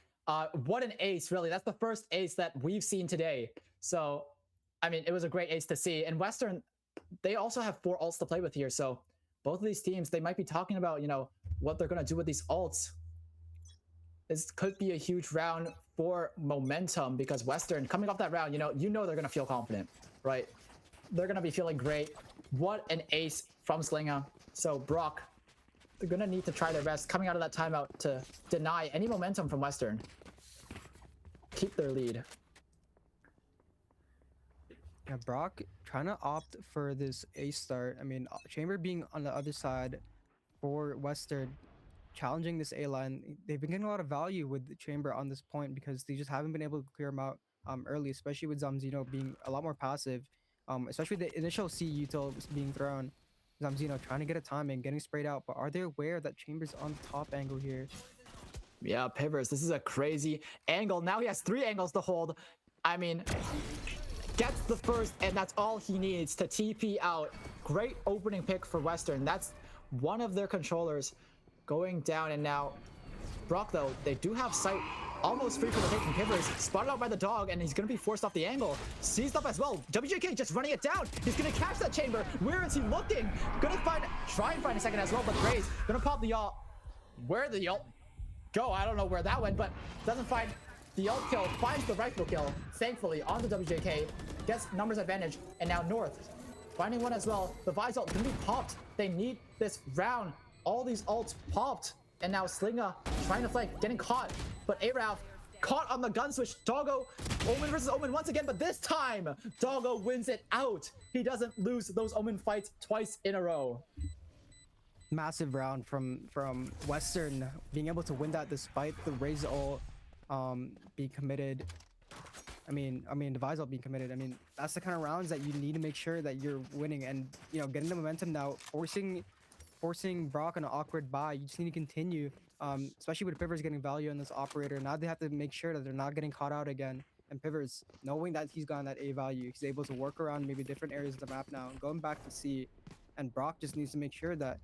Speaker 1: What an ace, really. That's the first ace that we've seen today. So, I mean, it was a great ace to see. And Western, they also have 4 ults to play with here. So, both of these teams, they might be talking about, what they're going to do with these ults. This could be a huge round for momentum because Western, coming off that round, they're going to feel confident, right? They're going to be feeling great. What an ace from Slinga. So, Brock, they're going to need to try their best coming out of that timeout to deny any momentum from Western. Keep their lead.
Speaker 2: Yeah, Brock trying to opt for this ace start. I mean, Chamber being on the other side for Western, challenging this A line. They've been getting a lot of value with the Chamber on this point because they just haven't been able to clear him out early, especially with Zamzino being a lot more passive. Especially the initial C util being thrown. Zamzino trying to get a timing, getting sprayed out, but are they aware that Chamber's on the top angle here?
Speaker 1: Yeah, Pivers, this is a crazy angle. Now he has 3 angles to hold. I mean, gets the first, and that's all he needs to TP out. Great opening pick for Western. That's one of their controllers going down, and now Brock, though, they do have sight almost free for the taking. Pivers spotted out by the dog, and he's going to be forced off the angle. Seized up as well. WJK just running it down. He's going to catch that chamber. Where is he looking? Going to try and find a second as well, but Grays going to pop the ult. Where did the ult go? I don't know where that went, but doesn't find the ult kill. Finds the rifle kill, thankfully, on the WJK. Gets numbers advantage, and now North finding one as well. The Vise ult going to be popped. They need this round. All these ults popped. And now Slinga trying to flank, getting caught. But Araf caught on the gun switch. Doggo, Omen versus Omen once again, but this time, Doggo wins it out. He doesn't lose those Omen fights twice in a row.
Speaker 2: Massive round from Western being able to win that despite the Raze ult being committed. I mean, the Vise ult being committed. I mean, that's the kind of rounds that you need to make sure that you're winning and, getting the momentum now, forcing Brock on an awkward buy. You just need to continue, especially with Pivers getting value on this operator. Now they have to make sure that they're not getting caught out again. And Pivers, knowing that he's gotten that A value, he's able to work around maybe different areas of the map now, going back to C. And Brock just needs to make sure that,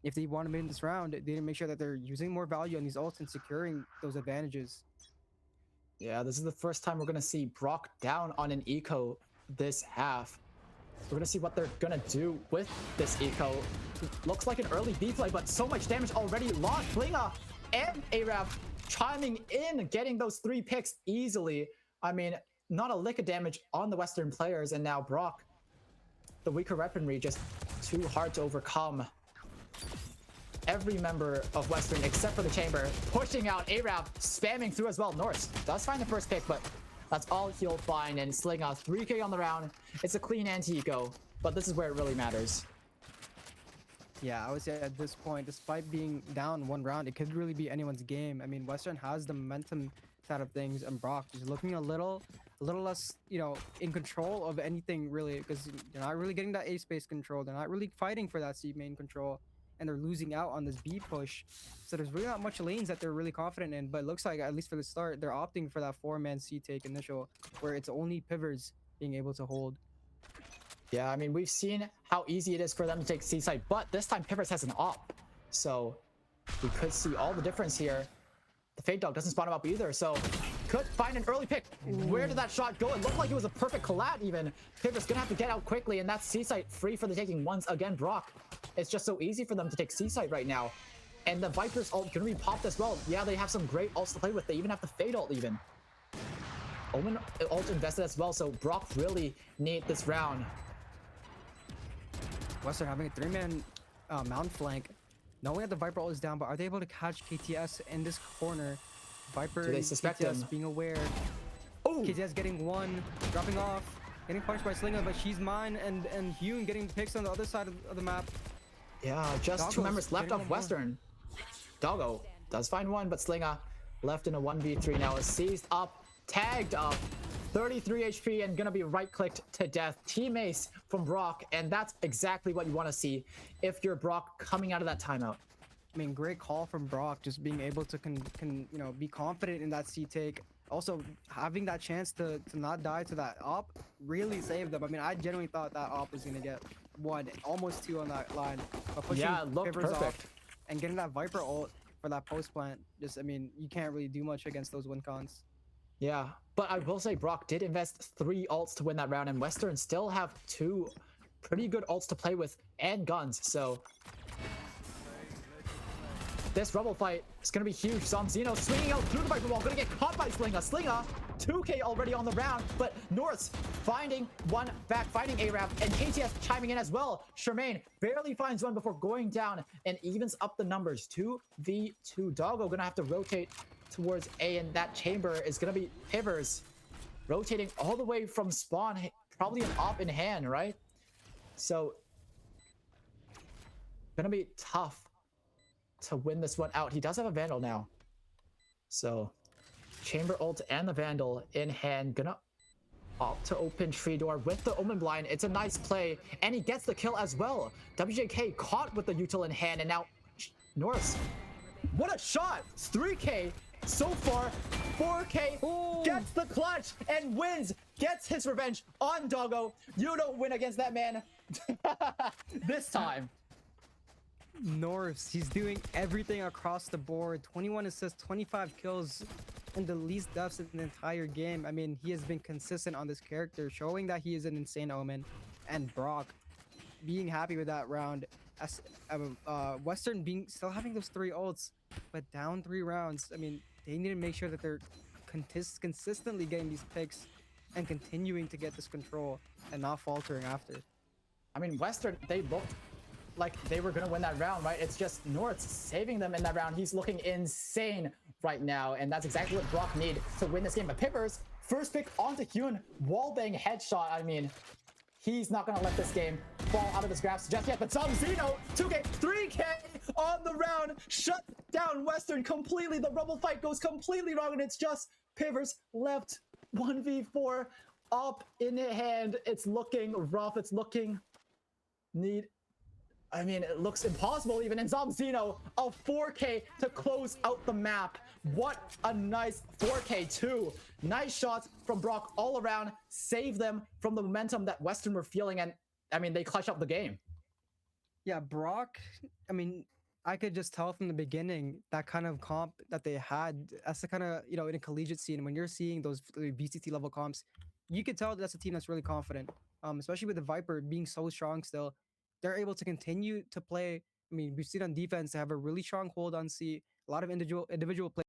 Speaker 2: if they want to win this round, they need to make sure that they're using more value on these ults and securing those advantages.
Speaker 1: Yeah, this is the first time we're going to see Brock down on an eco this half. We're going to see what they're going to do with this eco. Looks like an early B play, but so much damage already lost. Slinga and Araf chiming in, getting those 3 picks easily. I mean, not a lick of damage on the Western players, and now Brock, the weaker weaponry, just too hard to overcome. Every member of Western, except for the Chamber, pushing out. Araf spamming through as well. Norse does find the first pick, but that's all he'll find. And Slinga, 3k on the round. It's a clean anti-eco, but this is where it really matters.
Speaker 2: Yeah, I would say at this point, despite being down 1 round, it could really be anyone's game. I mean, Western has the momentum side of things, and Brock is looking a little less, in control of anything really, because they're not really getting that A space control. They're not really fighting for that C main control, and they're losing out on this B push. So there's really not much lanes that they're really confident in, but it looks like, at least for the start, they're opting for that 4-man C take initial, where it's only Pivers being able to hold.
Speaker 1: Yeah, I mean, we've seen how easy it is for them to take C site, but this time Pivers has an op. So we could see all the difference here. The Fade Dog doesn't spot him up either, so could find an early pick. Where did that shot go? It looked like it was a perfect collat even. Pivers gonna have to get out quickly, and that's C site free for the taking once again. Brock, it's just so easy for them to take C site right now. And the Viper's ult gonna be popped as well. Yeah, they have some great ults to play with. They even have the Fade ult even. Omen ult invested as well, so Brock really need this round.
Speaker 2: Western having a 3-man mount flank, knowing that the Viper ult is down, but are they able to catch KTS in this corner? Viper,
Speaker 1: Do they suspect
Speaker 2: KTS
Speaker 1: him?
Speaker 2: being aware.
Speaker 1: Oh!
Speaker 2: KTS getting 1, dropping off, getting punched by Slinga, but she's mine, and Hune getting picks on the other side of the map.
Speaker 1: Yeah, just
Speaker 2: Doggo's
Speaker 1: 2 members left
Speaker 2: getting
Speaker 1: of
Speaker 2: one more.
Speaker 1: Western. Doggo does find 1, but Slinga left in a 1v3 now is seized up, tagged up. 33 HP and gonna be right-clicked to death. Team ace from Brock, and that's exactly what you want to see if you're Brock coming out of that timeout.
Speaker 2: I mean, great call from Brock, just being able to be confident in that C take. Also, having that chance to not die to that op really saved them. I mean, I genuinely thought that op was gonna get 1, almost 2 on that line. But pushing
Speaker 1: Yeah, it looked
Speaker 2: Pivers
Speaker 1: perfect.
Speaker 2: off and getting that Viper ult for that post plant, just I mean, you can't really do much against those win cons.
Speaker 1: Yeah, but I will say Brock did invest 3 ults to win that round, and Western still have 2 pretty good ults to play with and guns. So this Rebel fight is going to be huge. Zeno swinging out through the Viper wall, going to get caught by Slinga. Slinga, 2k already on the round, but Norse finding one back, finding Arab, and KTS chiming in as well. Charmaine barely finds one before going down and evens up the numbers. 2v2. Doggo going to have to rotate towards A, and that chamber is going to be Pivers rotating all the way from spawn, probably an op in hand, right? So gonna be tough to win this one out. He does have a Vandal now, so chamber ult and the Vandal in hand, gonna opt to open tree door with the Omen blind. It's a nice play, and he gets the kill as well. WJK caught with the util in hand, and now Norse, what a shot! 3k so far. 4k.
Speaker 2: Ooh.
Speaker 1: Gets the clutch and wins, gets his revenge on Doggo. You don't win against that man this time.
Speaker 2: Norse, he's doing everything across the board. 21 assists, 25 kills, and the least deaths in the entire game. I mean, he has been consistent on this character, showing that he is an insane Omen. And Brock being happy with that round. As Western being still having those 3 ults, but down 3 rounds. I mean, they need to make sure that they're consistently getting these picks and continuing to get this control and not faltering after.
Speaker 1: I mean, Western, they looked like they were gonna win that round, right? It's just North saving them in that round. He's looking insane right now, and that's exactly what Brock needs to win this game. But Pivers, first pick onto Hyun, wallbang headshot. I mean, he's not gonna let this game fall out of his grasp just yet. But Zeno, 2k, 3k on the round, shut down Western completely. The Rebel fight goes completely wrong, and it's just Pivers left 1v4 up in hand. It's looking rough. It's looking I mean, it looks impossible even in Zeno, a 4k to close out the map. What a nice 4k too. Nice shots from Brock all around, save them from the momentum that Western were feeling, and I mean, they clutch up the game.
Speaker 2: Yeah, Brock, I mean, I could just tell from the beginning that kind of comp that they had. That's the kind of, you know, in a collegiate scene, when you're seeing those VCT level comps, you could tell that's a team that's really confident. Especially with the Viper being so strong still, they're able to continue to play. I mean, we've seen on defense they have a really strong hold on C, a lot of individual play.